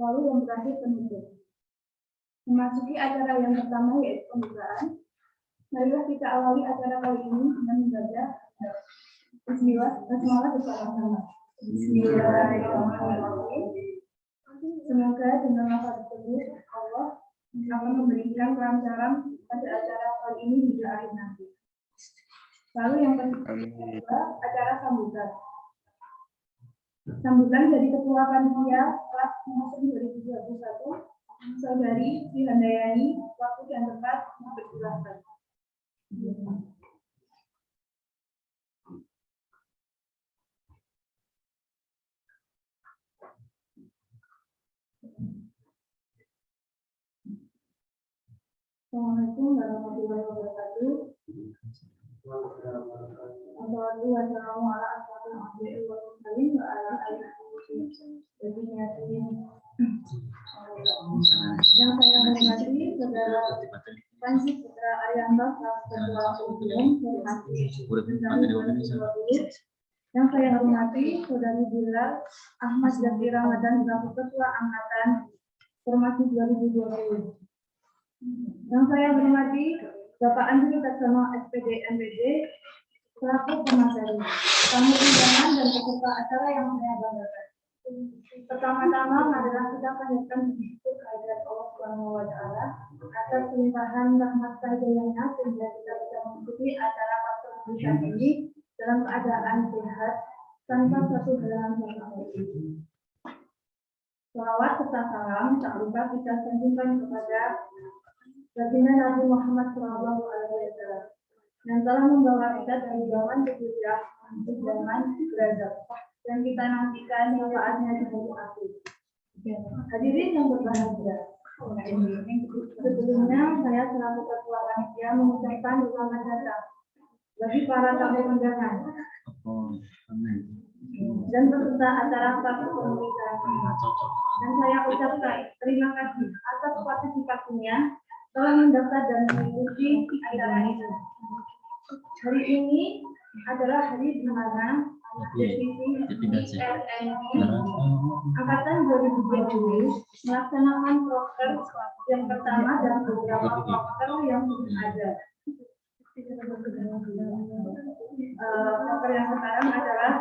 Lalu yang terakhir penutup. Memasuki acara yang pertama yaitu pembukaan. Marilah kita awali acara kali ini dengan membaca Bismillah bersama-sama. Bismillahirrahmanirrahim. Semoga dengan lafaz tersebut Allah akan memberikan kelancaran pada acara kali ini hingga akhir nanti. Lalu yang kedua, acara sambutan. Sambutan dari Ketua Panitia kelas musim 2021, Saudari Sri Handayani, waktu dan tempat dipersilakan. Assalamualaikum warahmatullahi wabarakatuh. Wassalamualaikum warahmatullahi wabarakatuh. Yang saya hormati Saudara Panji Putra Arianto, Ketua Umum Yang saya hormati Saudari Bilal Ahmad Zaki Ramadan, Ketua Angkatan Formasi 2020. Yang saya hormati Bapak Andri Taksono, SPD MPD, selaku pemateri, tamu undangan dan peserta acara yang saya banggakan. Pertama-tama adalah kita panjatkan bersyukur kehadirat Allah Subhanahu wa Ta'ala atas limpahan rahmat hidayahnya sehingga kita bisa mengikuti acara pertemuan ini dalam keadaan sehat tanpa satu halangan apapun. Salawat serta salam tak lupa kita sanjungkan kepada baginda Nabi Muhammad SAW yang telah membawa kita dari zaman ke hijrah untuk zaman beradab dan kita nantikan manfaatnya di hari akhir. Hadirin yang berbahagia, sebelumnya saya selaku Ketua Panitia mengucapkan selamat datang bagi para tamu undangan dan peserta acara komunikasi. Dan saya ucapkan terima kasih atas partisipasinya telah mendaftar dan mengikuti acara ini. Hari ini adalah hari di mana divisi RNI Angkatan 2020 melaksanakan proker yang pertama dan beberapa proker yang sudah ada. Proker yang sekarang adalah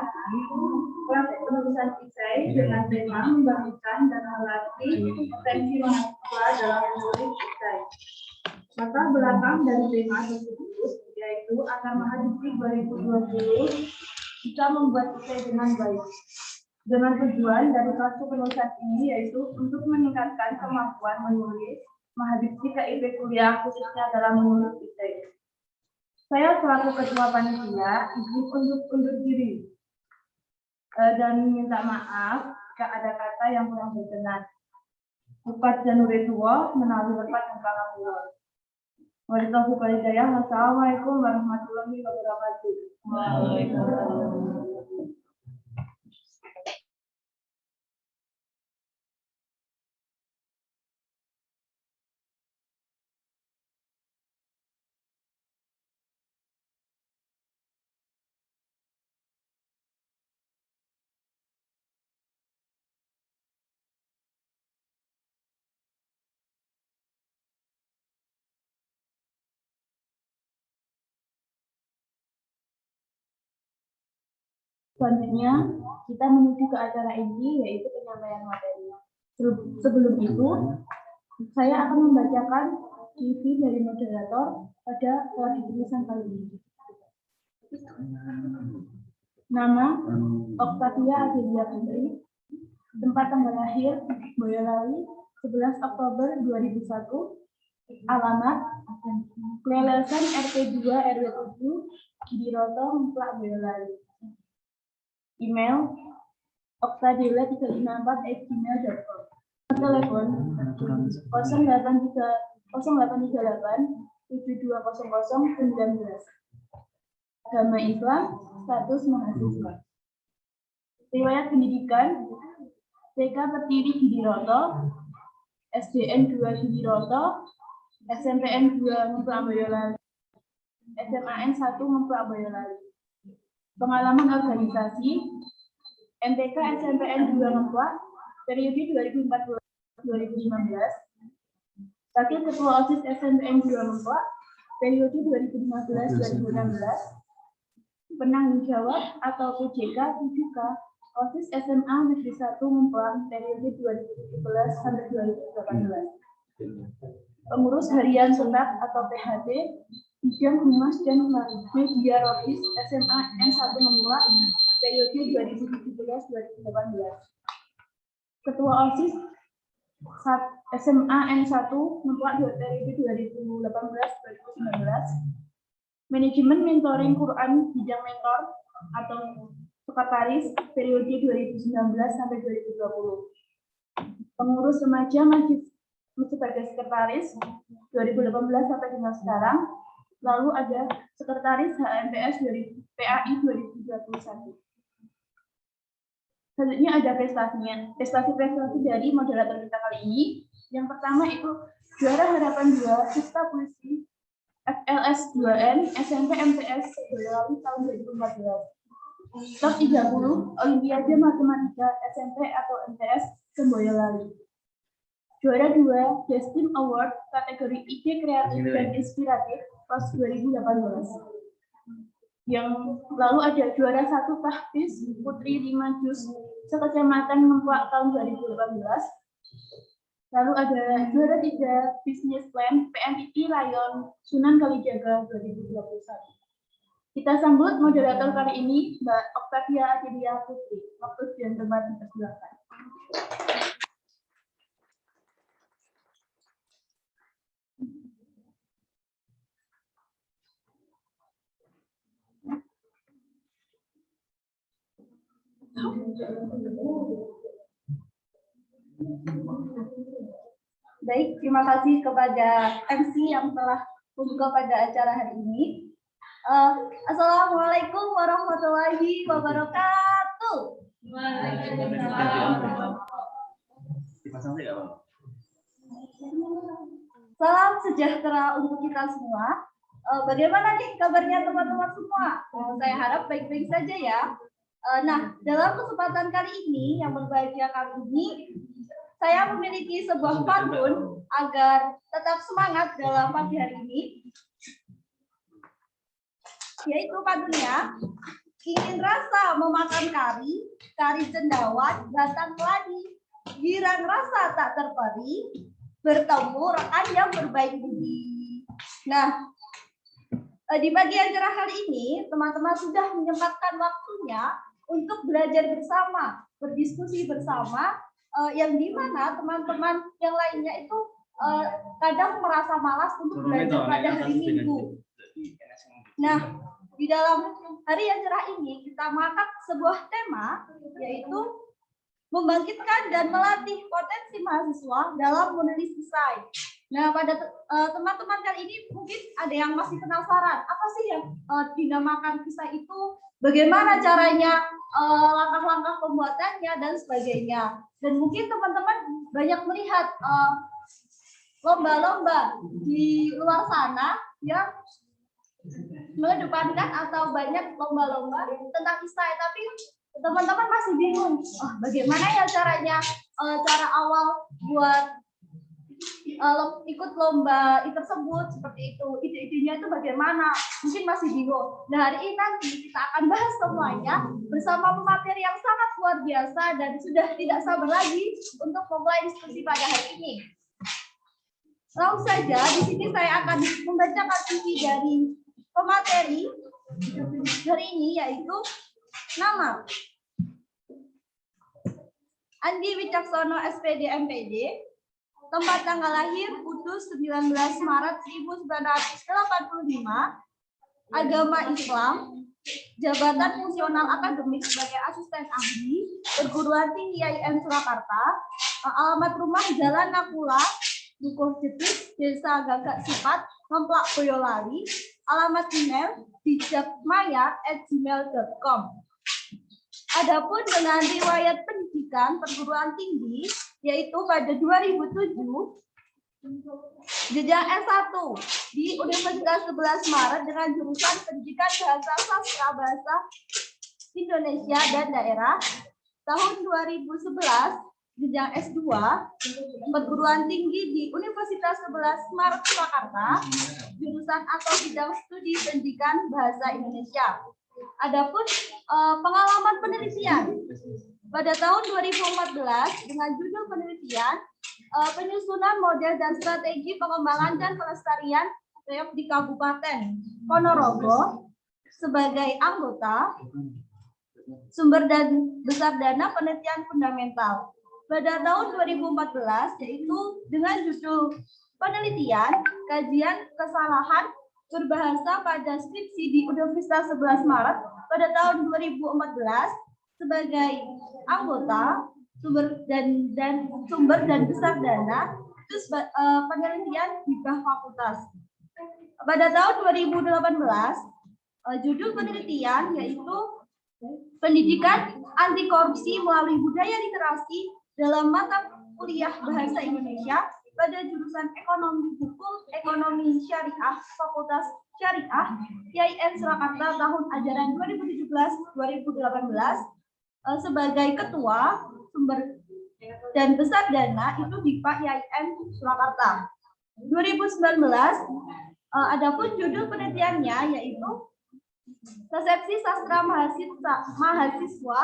kelas penulisan esai dengan tema membangunkan dan melatih potensi mahasiswa dalam menulis esai. Latar belakang dari tema tersebut yaitu agar mahasiswa 2020 bisa membuat esai dengan baik. Dengan tujuan dari kelas penulisan ini yaitu untuk meningkatkan kemampuan menulis mahasiswa KIP kuliah khususnya dalam menulis esai. Saya selaku Ketua Panitia izin untuk undur diri dan minta maaf jika ada kata yang kurang berkenan. Upat Januretuwa menawi lepat dan pangapunten. Wassalamualaikum warahmatullahi wabarakatuh. Waalaikumsalam. Selanjutnya, kita menuju ke acara inti yaitu penyampaian materi. Sebelum itu, saya akan membacakan CV dari moderator pada tulisan kali ini. Nama Octavia Adelia Putri, tempat tanggal lahir Boyolali 11 Oktober 2001, alamat Kelelesan RT 2 RW 7 Gidiroto Muplak Boyolali. Email octadela354@gmail.com. Telepon 0838 7200 19. Agama Islam, status mahasiswa. Riwayat pendidikan TK Pertiwi Gidiroto, SDN 2 Gidiroto, SMPN 2 Muplak Boyolali, SMAN 1 Muplak Boyolali. Pengalaman organisasi MTK SMPN 2 Ngemplak periode 2014-2019. Wakil Ketua OSIS SMPN 2 Ngemplak periode 2015-2016. Penanggung jawab atau PJK PJK OSIS SMA Negeri 1 Ngemplak periode 2017-2018. Pengurus harian tetap atau PHT bidang Humas dan Media Rohis SMA N1 Ngemplak periode 2017-2018. Ketua OSIS SMA N1 Ngemplak periode 2018-2019. Manajemen mentoring Quran bidang mentor atau sekretaris periode 2019 sampai 2020. Pengurus remaja Majlis sebagai sekretaris 2018 sampai dengan sekarang. Lalu ada sekretaris HMPS dari PAI 2021. Selanjutnya ada prestasinya. Prestasi dari moderator kita kali ini. Yang pertama itu juara harapan 2 Cipta Puisi FLS 2N SMP MTS Boyolali tahun 2014. Top 30 Olimpiade Matematika SMP atau MTS Boyolali. Juara 2 Destim Award kategori ide kreatif dan inspiratif pas 2018. Yang lalu ada juara 1 Tahfiz Putri 5 Juz sekecamatan Ngemplak tahun 2018. Lalu ada juara 3 Business Plan PMIT Rayon Sunan Kalijaga 2021. Kita sambut moderator kali ini Mbak Oktavia Adilia Putri. Waktu dan tempat dipersilakan. Baik, terima kasih kepada MC yang telah membuka pada acara hari ini. Assalamualaikum warahmatullahi wabarakatuh. Salam sejahtera untuk kita semua. Bagaimana nih kabarnya teman-teman semua? Saya harap baik-baik saja ya. Nah, dalam kesempatan kali ini yang berbahagia kali ini, saya memiliki sebuah pantun agar tetap semangat dalam pagi hari ini, yaitu pantunnya, ingin rasa memakan kari, kari cendawan datang lagi, girang rasa tak terperi, bertemu rekan yang berbaik budi. Nah, di bagian cerah kali ini, teman-teman sudah menyempatkan waktunya untuk belajar bersama, berdiskusi bersama, yang dimana teman-teman yang lainnya itu kadang merasa malas untuk belajar pada hari Minggu. Nah, di dalam hari yang cerah ini kita mengangkat sebuah tema, yaitu membangkitkan dan melatih potensi mahasiswa dalam menulis esai. Nah, pada teman-teman kali ini mungkin ada yang masih penasaran, apa sih yang dinamakan kisah itu, bagaimana caranya, langkah-langkah pembuatannya, dan sebagainya. Dan mungkin teman-teman banyak melihat lomba-lomba di luar sana yang mengedepankan atau banyak lomba-lomba tentang esai, tapi teman-teman masih bingung, bagaimana ya caranya, cara awal buat ikut lomba tersebut, seperti itu, ide-idenya itu bagaimana, mungkin masih bingung. Nah, hari ini nanti kita akan bahas semuanya bersama pemateri yang sangat luar biasa dan sudah tidak sabar lagi untuk memulai diskusi pada hari ini. Langsung saja, di sini saya akan membacakan CV dari pemateri hari ini, yaitu nama Andi Wicaksono SPD MPD, tempat tanggal lahir Kudus 19 Maret 1985, agama Islam, jabatan fungsional akademik sebagai asisten ahli, perguruan tinggi IAIN Surakarta, alamat rumah Jalan Nakula, Dukuh Jetis, Desa Gagak Sipat, Ngemplak Boyolali, alamat email bijakmaya@gmail.com. Adapun dengan riwayat pendidikan perguruan tinggi, yaitu pada 2007, jenjang S1 di Universitas 11 Maret dengan jurusan Pendidikan Bahasa Sastra Bahasa Indonesia dan Daerah, tahun 2011 jenjang S2 perguruan tinggi di Universitas 11 Maret Surakarta, jurusan atau bidang studi pendidikan bahasa Indonesia. Adapun pengalaman penelitian pada tahun 2014 dengan judul penelitian penyusunan model dan strategi pengembangan dan pelestarian reok di Kabupaten Ponorogo sebagai anggota sumber dan besar dana penelitian fundamental. Pada tahun 2014 yaitu dengan judul penelitian kajian kesalahan berbahasa pada skripsi di Universitas 11 Maret pada tahun 2014 sebagai anggota sumber dan besar dana terus penelitian hibah fakultas. Pada tahun 2018 judul penelitian yaitu pendidikan anti korupsi melalui budaya literasi dalam mata kuliah bahasa Indonesia pada jurusan ekonomi hukum ekonomi syariah Fakultas Syariah IAIN Surakarta tahun ajaran 2017-2018 sebagai ketua sumber dan besar dana itu di Pak IAIN Surakarta. 2019 adapun judul penelitiannya yaitu resepsi sastra mahasiswa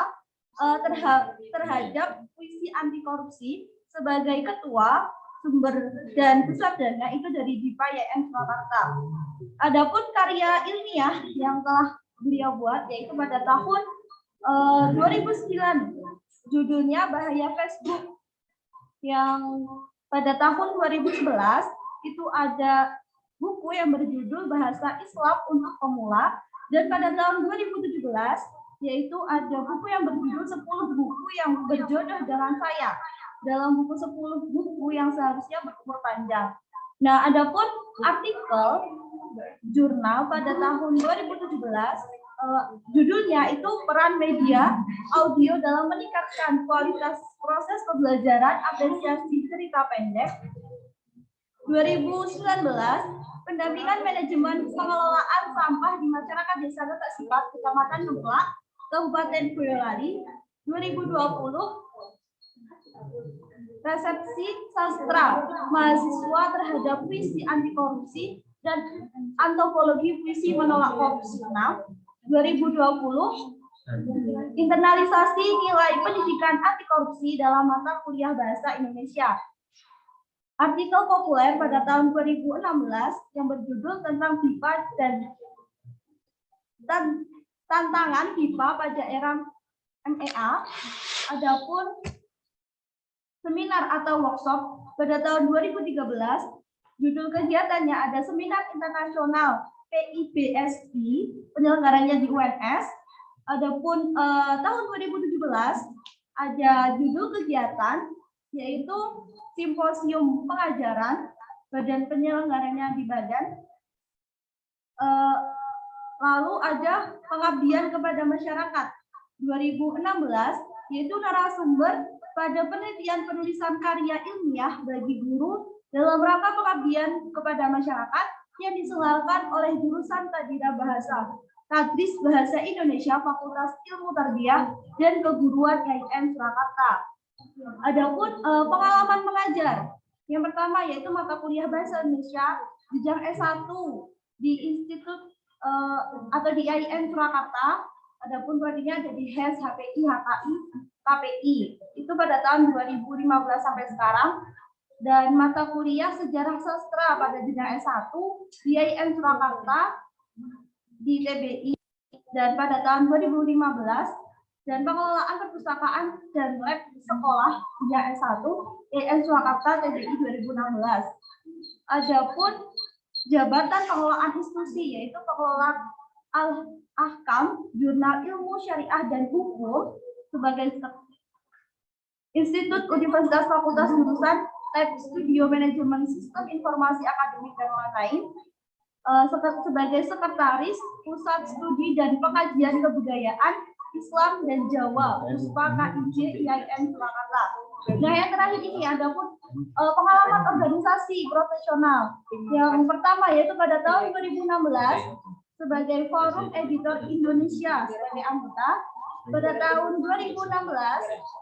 terhadap puisi anti korupsi sebagai ketua sumber dan besar dana itu dari DIPA IAIN Surakarta. Adapun karya ilmiah yang telah beliau buat yaitu pada tahun 2009 judulnya Bahaya Facebook, yang pada tahun 2011 itu ada buku yang berjudul Bahasa Islam untuk Pemula, dan pada tahun 2017 yaitu ada buku yang berjudul 10 buku yang berjodoh dengan saya dalam buku 10 buku yang seharusnya berumur panjang. Nah, adapun artikel jurnal pada tahun 2017 judulnya itu peran media audio dalam meningkatkan kualitas proses pembelajaran apresiasi cerita pendek. 2019 pendampingan manajemen pengelolaan sampah di masyarakat Desa Letak Sifat Kecamatan Ngemplak Kabupaten Boyolali. 2020 resepsi sastra mahasiswa terhadap puisi anti korupsi dan antropologi puisi menolak korupsi. 2020 internalisasi nilai pendidikan anti korupsi dalam mata kuliah bahasa Indonesia. Artikel populer pada tahun 2016 yang berjudul tentang BIPA dan tantangan BIPA pada era MEA. Adapun seminar atau workshop pada tahun 2013, judul kegiatannya ada Seminar Internasional PIBSI, penyelenggaranya di UNS. Adapun tahun 2017 ada judul kegiatan yaitu Simposium Pengajaran, badan penyelenggaranya di Badan. Lalu ada Pengabdian kepada Masyarakat 2016, yaitu narasumber pada penelitian penulisan karya ilmiah bagi guru dalam rangka pengabdian kepada masyarakat yang diselenggarakan oleh jurusan Tadira Bahasa, Tadris Bahasa Indonesia Fakultas Ilmu Tarbiyah dan Keguruan IAIN Surakarta. Adapun pengalaman mengajar, yang pertama yaitu mata kuliah Bahasa Indonesia jenjang S1 di Institut atau di IAIN Surakarta. Adapun prodinya ada di HES, HPI, HKI, KPI. Itu pada tahun 2015 sampai sekarang. Dan mata kuliah Sejarah Sastra pada jenjang S1 di IAIN Surakarta di TBI, dan pada tahun 2015. Dan pengelolaan perpustakaan dan lab sekolah jenjang S1 IAIN Surakarta TBI 2016. Adapun jabatan pengelolaan institusi yaitu pengelola Al-Ahkam, Jurnal Ilmu Syariah dan Hukum sebagai Institut Universitas Fakultas Jurusan Lab Studio Manajemen Sistem Informasi Akademik dan lain-lain. Sebagai Sekretaris Pusat Studi dan Pengkajian Kebudayaan Islam dan Jawa Puspa KIJ IAIN Surakarta. Nah, yang terakhir ini ada pun pengalaman organisasi profesional. Yang pertama yaitu pada tahun 2016 sebagai Forum Editor Indonesia sebagai anggota. Pada tahun 2016,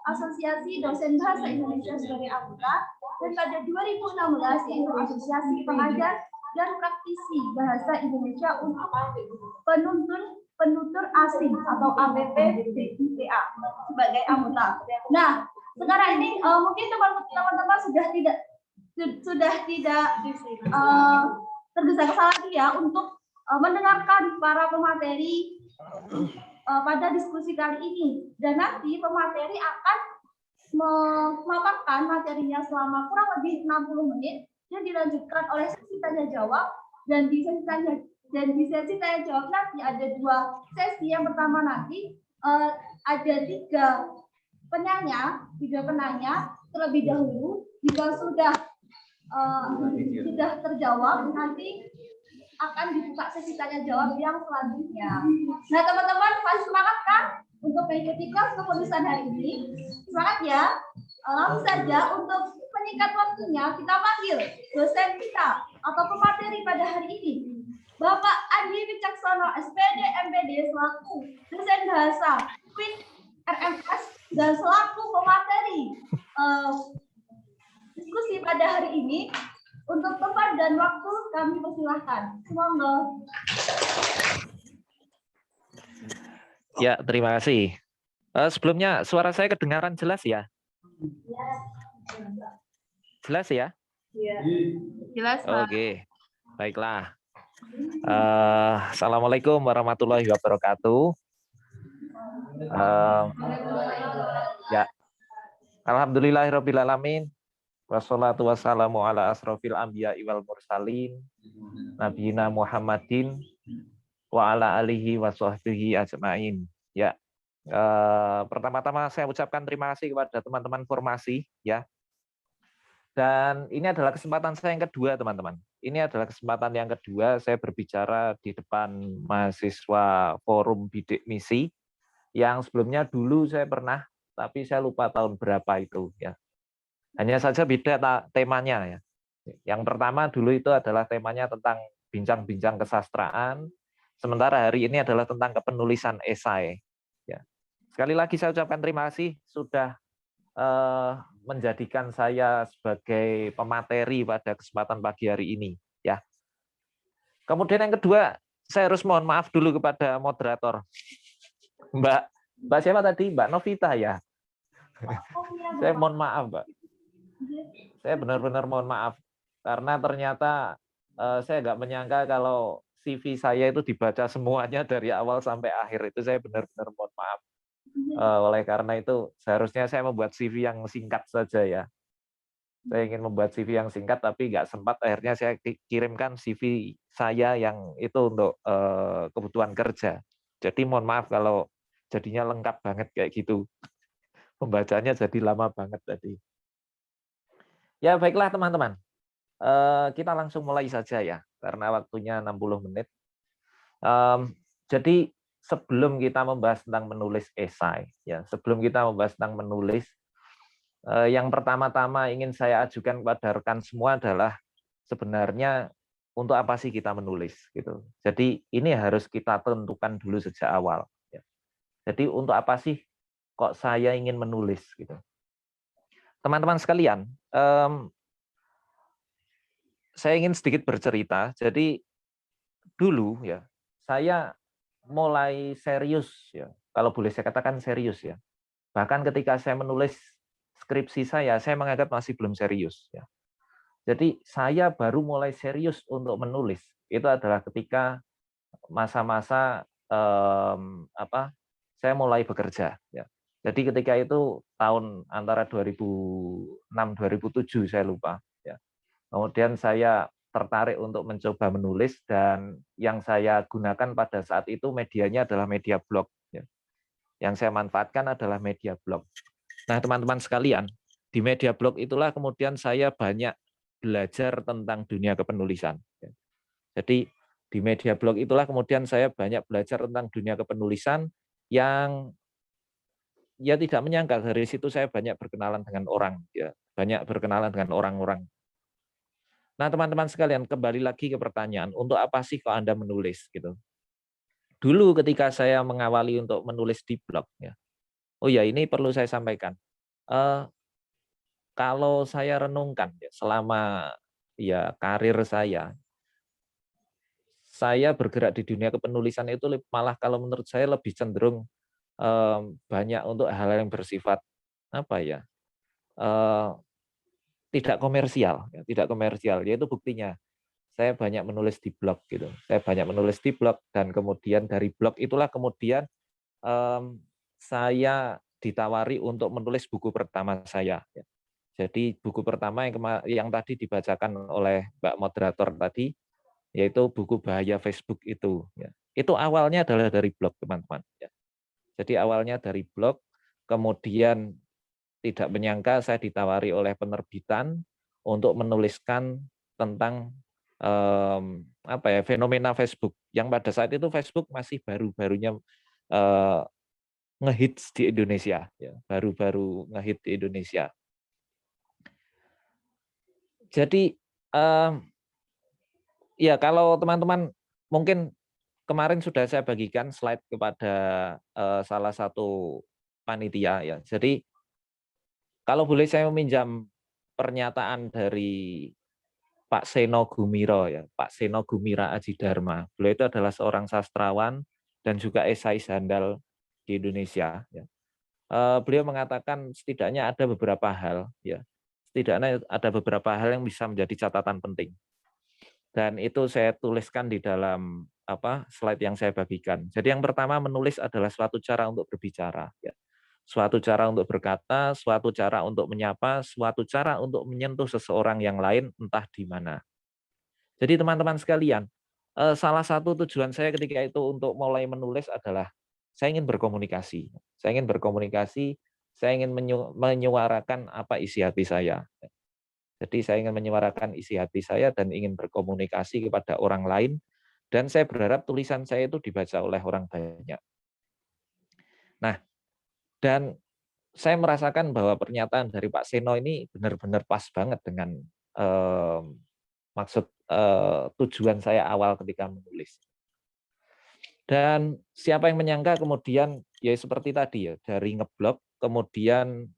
Asosiasi Dosen Bahasa Indonesia sebagai anggota, dan pada 2016 yaitu Asosiasi Pengajar dan Praktisi Bahasa Indonesia untuk Penutur Asing atau APP-BIPA sebagai anggota. Nah, sekarang ini mungkin teman-teman sudah tidak tergesa-gesa lagi ya untuk mendengarkan para pemateri pada diskusi kali ini, dan nanti pemateri akan memaparkan materinya selama kurang lebih 60 menit dan dilanjutkan oleh sesi tanya jawab. Dan di sesi tanya jawab nanti ada 2 sesi. Yang pertama nanti ada 3 penanya terlebih dahulu. Jika sudah terjawab, nanti akan dibuka sesi tanya jawab yang selanjutnya. Nah, teman-teman masih semangat kan untuk mengikuti kelas kepenulisan hari ini? Semangat ya. Langsung saja untuk menyingkat waktunya, kita panggil dosen kita atau pemateri pada hari ini, Bapak Andi Wicaksono, SPD MPD selaku dosen bahasa Queen RMS dan selaku pemateri diskusi pada hari ini. Untuk tempat dan waktu kami persilahkan. Semoga. Ya, terima kasih. Sebelumnya suara saya kedengaran jelas ya? Jelas ya? Jelas, Pak. Oke, baiklah. Assalamualaikum warahmatullahi wabarakatuh. Ya, alhamdulillahirabbil alamin. Wassalatu wassalamu ala asrofil anbiya wal mursalin nabiyina Muhammadin wa ala alihi wa sahbihi ajma'in. Ya, pertama-tama saya ucapkan terima kasih kepada teman-teman formasi ya. Dan ini adalah kesempatan saya yang kedua, teman-teman. Ini adalah kesempatan yang kedua saya berbicara di depan mahasiswa Forum Bidik Misi yang sebelumnya dulu saya pernah, tapi saya lupa tahun berapa itu ya. Hanya saja beda temanya ya. Yang pertama dulu itu adalah temanya tentang bincang-bincang kesastraan, sementara hari ini adalah tentang kepenulisan esai. Ya. Sekali lagi saya ucapkan terima kasih sudah menjadikan saya sebagai pemateri pada kesempatan pagi hari ini. Ya. Kemudian yang kedua, saya harus mohon maaf dulu kepada moderator. Mbak siapa tadi? Mbak Novita ya. Saya mohon maaf, Mbak. Saya benar-benar mohon maaf karena ternyata saya nggak menyangka kalau CV saya itu dibaca semuanya dari awal sampai akhir. Itu saya benar-benar mohon maaf. Oleh karena itu seharusnya saya membuat CV yang singkat saja ya. Saya ingin membuat CV yang singkat tapi nggak sempat. Akhirnya saya kirimkan CV saya yang itu untuk kebutuhan kerja. Jadi mohon maaf kalau jadinya lengkap banget kayak gitu. Pembacanya jadi lama banget tadi. Ya baiklah teman-teman, kita langsung mulai saja ya, karena waktunya 60 menit. Jadi sebelum kita membahas tentang menulis esai, ya sebelum kita membahas tentang menulis, yang pertama-tama ingin saya ajukan kepada rekan semua adalah sebenarnya untuk apa sih kita menulis gitu. Jadi ini harus kita tentukan dulu sejak awal. Ya. Jadi untuk apa sih kok saya ingin menulis gitu. Teman-teman sekalian, saya ingin sedikit bercerita. Jadi dulu ya, saya mulai serius ya, kalau boleh saya katakan serius ya. Bahkan ketika saya menulis skripsi saya menganggap masih belum serius ya. Jadi saya baru mulai serius untuk menulis itu adalah ketika masa-masa saya mulai bekerja ya. Jadi ketika itu tahun antara 2006-2007 saya lupa ya. Kemudian saya tertarik untuk mencoba menulis dan yang saya gunakan pada saat itu medianya adalah media blog ya. Yang saya manfaatkan adalah media blog. Nah, teman-teman sekalian, di media blog itulah kemudian saya banyak belajar tentang dunia kepenulisan. Jadi di media blog itulah kemudian saya banyak belajar tentang dunia kepenulisan yang ya tidak menyangka dari situ saya banyak berkenalan dengan orang, ya banyak berkenalan dengan orang-orang. Nah teman-teman sekalian kembali lagi ke pertanyaan, untuk apa sih kok Anda menulis gitu? dulu ketika saya mengawali untuk menulis di blog, ya. Oh ya, ini perlu saya sampaikan. Kalau saya renungkan ya, selama ya karir saya bergerak di dunia kepenulisan itu malah kalau menurut saya lebih cenderung banyak untuk hal yang bersifat apa ya, tidak komersial, ya, tidak komersial. Yaitu buktinya saya banyak menulis di blog gitu. Saya banyak menulis di blog dan kemudian dari blog itulah kemudian saya ditawari untuk menulis buku pertama saya. Ya. Jadi buku pertama yang tadi dibacakan oleh Mbak Moderator tadi, yaitu buku Bahaya Facebook itu. Ya. Itu awalnya adalah dari blog, teman-teman. Ya. Jadi awalnya dari blog, kemudian tidak menyangka saya ditawari oleh penerbitan untuk menuliskan tentang fenomena Facebook. Yang pada saat itu Facebook masih baru-barunya ngehits di Indonesia, ya, baru-baru ngehit di Indonesia. Jadi ya kalau teman-teman mungkin kemarin sudah saya bagikan slide kepada salah satu panitia ya. Jadi kalau boleh saya meminjam pernyataan dari Pak Seno Gumiro ya, Pak Seno Gumira Aji Dharma. Beliau itu adalah seorang sastrawan dan juga esais handal di Indonesia. Ya. Beliau mengatakan setidaknya ada beberapa hal ya. Setidaknya ada beberapa hal yang bisa menjadi catatan penting. Dan itu saya tuliskan di dalam slide yang saya bagikan. Jadi yang pertama, menulis adalah suatu cara untuk berbicara. Ya. Suatu cara untuk berkata, suatu cara untuk menyapa, suatu cara untuk menyentuh seseorang yang lain entah di mana. Jadi teman-teman sekalian, salah satu tujuan saya ketika itu untuk mulai menulis adalah saya ingin berkomunikasi. Saya ingin berkomunikasi, saya ingin menyuarakan apa isi hati saya. Jadi saya ingin menyuarakan isi hati saya dan ingin berkomunikasi kepada orang lain, dan saya berharap tulisan saya itu dibaca oleh orang banyak. Nah, dan saya merasakan bahwa pernyataan dari Pak Seno ini benar-benar pas banget dengan maksud tujuan saya awal ketika menulis. Dan siapa yang menyangka kemudian ya seperti tadi ya, dari ngeblog kemudian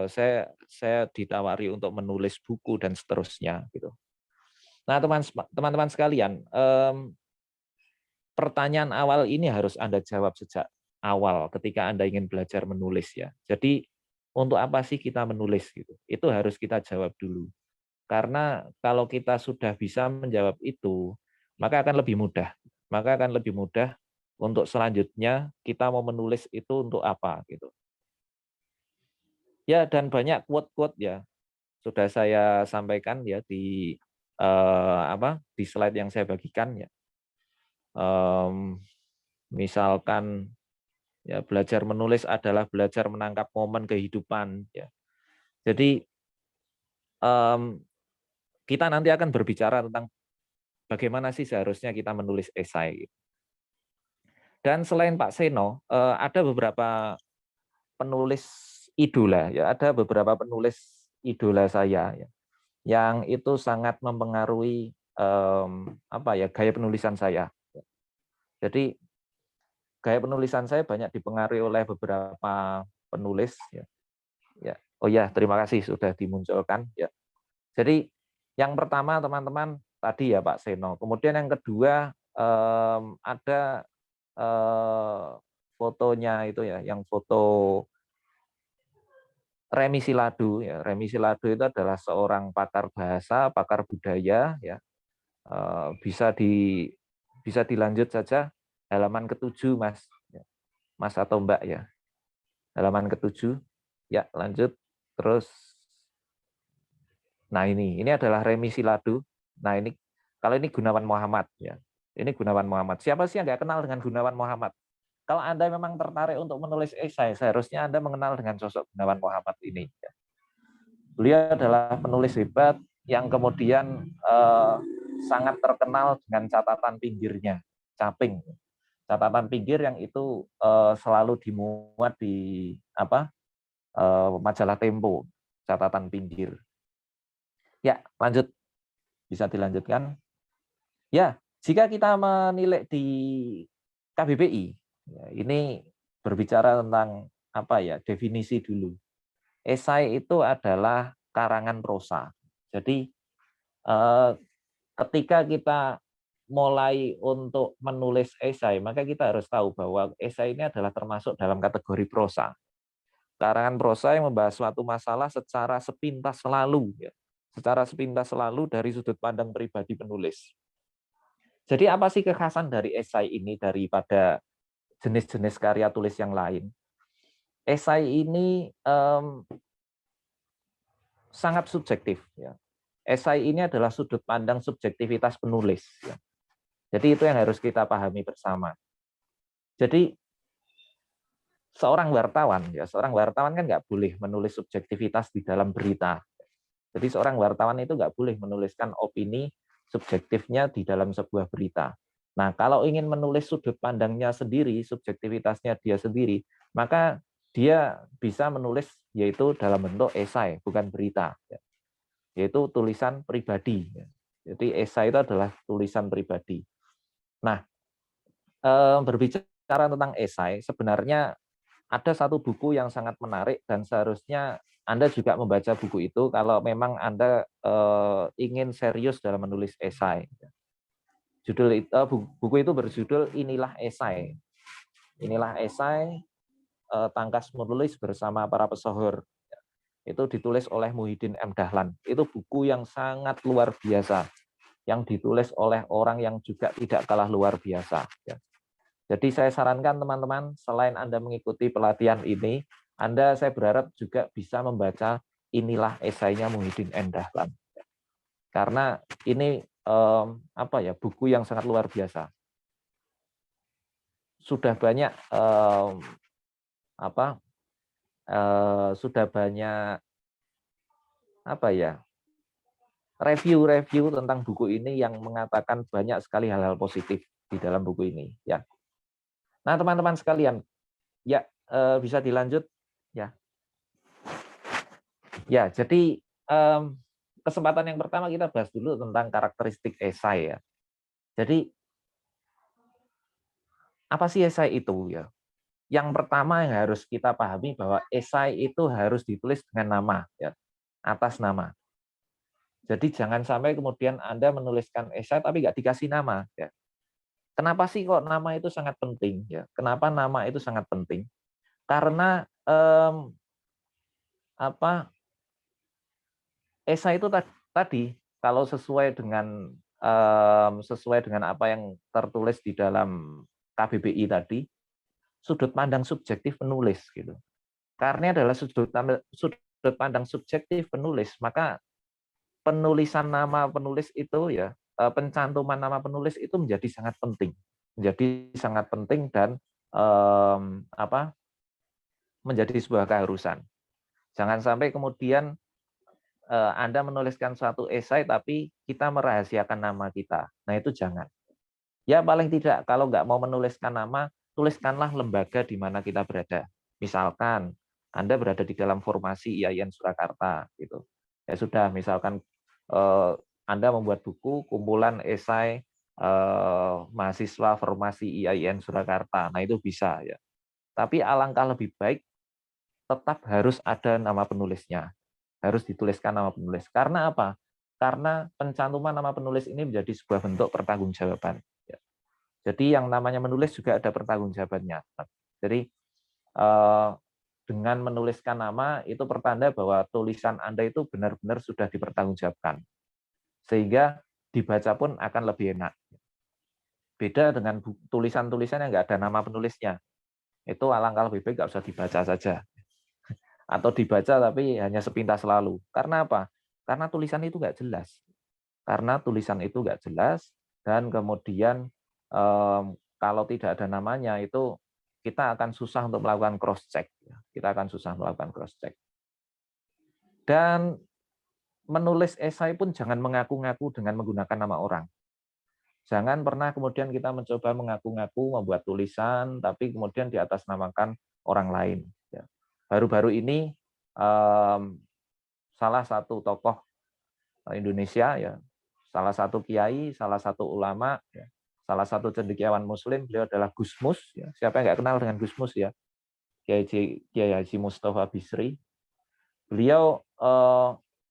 saya ditawari untuk menulis buku dan seterusnya gitu. Nah, teman-teman sekalian, pertanyaan awal ini harus Anda jawab sejak awal ketika Anda ingin belajar menulis ya. Jadi untuk apa sih kita menulis gitu? Itu harus kita jawab dulu. Karena kalau kita sudah bisa menjawab itu, maka akan lebih mudah. Maka akan lebih mudah untuk selanjutnya kita mau menulis itu untuk apa gitu. Ya, dan banyak quote-quote ya sudah saya sampaikan ya di di slide yang saya bagikan ya. Misalkan ya, belajar menulis adalah belajar menangkap momen kehidupan ya. Jadi kita nanti akan berbicara tentang bagaimana sih seharusnya kita menulis esai. Dan selain Pak Seno, ada beberapa penulis idola ya, ada beberapa penulis idola saya ya, yang itu sangat mempengaruhi gaya penulisan saya. Jadi gaya penulisan saya banyak dipengaruhi oleh beberapa penulis ya. Ya. Oh ya, terima kasih sudah dimunculkan ya. Jadi yang pertama teman-teman tadi ya Pak Seno. Kemudian yang kedua ada fotonya itu ya, yang foto Remi Siladu ya. Remi Siladu itu adalah seorang pakar bahasa, pakar budaya ya. Bisa dilanjut saja halaman ke-7 Mas. Mas atau Mbak ya. Halaman ke-7. Ya, lanjut. Terus nah ini adalah Remi Siladu. Nah, ini kalau ini Gunawan Muhammad ya. Ini Gunawan Muhammad. Siapa sih yang nggak kenal dengan Gunawan Muhammad? Kalau Anda memang tertarik untuk menulis esai, seharusnya Anda mengenal dengan sosok Gunawan Muhammad ini. Beliau adalah penulis hebat yang kemudian sangat terkenal dengan catatan pinggirnya, caping. Catatan pinggir yang itu selalu dimuat di majalah Tempo, catatan pinggir. Ya, lanjut. Bisa dilanjutkan. Ya, jika kita menilik di KBBI. Ya, ini berbicara tentang apa ya, definisi dulu. Esai itu adalah karangan prosa. Jadi ketika kita mulai untuk menulis esai, maka kita harus tahu bahwa esai ini adalah termasuk dalam kategori prosa. Karangan prosa yang membahas suatu masalah secara sepintas selalu, ya. Secara sepintas selalu dari sudut pandang pribadi penulis. Jadi apa sih kekhasan dari esai ini daripada jenis-jenis karya tulis yang lain? Esai ini sangat subjektif. Ya. Esai ini adalah sudut pandang subjektivitas penulis. Ya. Jadi itu yang harus kita pahami bersama. Jadi seorang wartawan kan nggak boleh menulis subjektivitas di dalam berita. Jadi seorang wartawan itu nggak boleh menuliskan opini subjektifnya di dalam sebuah berita. Nah, kalau ingin menulis sudut pandangnya sendiri, subjektivitasnya dia sendiri, maka dia bisa menulis yaitu dalam bentuk esai, bukan berita. Yaitu tulisan pribadi. Jadi esai itu adalah tulisan pribadi. Nah, berbicara tentang esai, sebenarnya ada satu buku yang sangat menarik dan seharusnya Anda juga membaca buku itu kalau memang Anda ingin serius dalam menulis esai. Buku itu berjudul Inilah Esai. Inilah Esai, Tangkas Menulis Bersama Para Pesohor. Itu ditulis oleh Muhyiddin M. Dahlan. Itu buku yang sangat luar biasa, yang ditulis oleh orang yang juga tidak kalah luar biasa. Jadi saya sarankan teman-teman, selain Anda mengikuti pelatihan ini, saya berharap juga bisa membaca Inilah Esainya Muhyiddin M. Dahlan. Karena ini buku yang sangat luar biasa. Sudah banyak review-review tentang buku ini yang mengatakan banyak sekali hal-hal positif di dalam buku ini. Ya. Nah, teman-teman sekalian, ya bisa dilanjut ya. Ya, jadi kesempatan yang pertama kita bahas dulu tentang karakteristik esai ya. Jadi apa sih esai itu ya? Yang pertama yang harus kita pahami bahwa esai itu harus ditulis dengan nama ya, atas nama. Jadi jangan sampai kemudian Anda menuliskan esai tapi nggak dikasih nama ya. Kenapa sih kok nama itu sangat penting ya? Kenapa nama itu sangat penting? Karena esai itu tadi kalau sesuai dengan apa yang tertulis di dalam KBBI tadi, sudut pandang subjektif penulis gitu. Karena adalah sudut pandang subjektif penulis, maka penulisan nama penulis itu ya, pencantuman nama penulis itu menjadi sangat penting. Menjadi sangat penting dan menjadi sebuah keharusan. Jangan sampai kemudian Anda menuliskan suatu esai tapi kita merahasiakan nama kita. Nah, itu jangan. Ya paling tidak kalau nggak mau menuliskan nama, tuliskanlah lembaga di mana kita berada. Misalkan Anda berada di dalam formasi IAIN Surakarta gitu. Ya sudah, misalkan Anda membuat buku kumpulan esai mahasiswa formasi IAIN Surakarta. Nah, itu bisa ya. Tapi alangkah lebih baik tetap harus ada nama penulisnya. Harus dituliskan nama penulis. Karena apa? Karena pencantuman nama penulis ini menjadi sebuah bentuk pertanggungjawaban. Jadi yang namanya menulis juga ada pertanggungjawabannya. Jadi dengan menuliskan nama itu pertanda bahwa tulisan Anda itu benar-benar sudah dipertanggungjawabkan. Sehingga dibaca pun akan lebih enak. Beda dengan tulisan-tulisan yang nggak ada nama penulisnya. Itu alangkah lebih baik nggak usah dibaca saja. Atau dibaca tapi hanya sepintas lalu. Karena apa? Karena tulisan itu nggak jelas. Karena tulisan itu nggak jelas dan kemudian kalau tidak ada namanya itu kita akan susah untuk melakukan cross check. Kita akan susah melakukan cross check. Dan menulis esai pun jangan mengaku-ngaku dengan menggunakan nama orang. Jangan pernah kemudian kita mencoba mengaku-ngaku membuat tulisan tapi kemudian diatasnamakan orang lain. Baru-baru ini salah satu tokoh Indonesia ya, salah satu kiai, salah satu ulama ya, salah satu cendekiawan Muslim, beliau adalah Gus Mus. Ya. Siapa yang nggak kenal dengan Gus Mus ya? Kiai Haji Mustafa Bisri. Beliau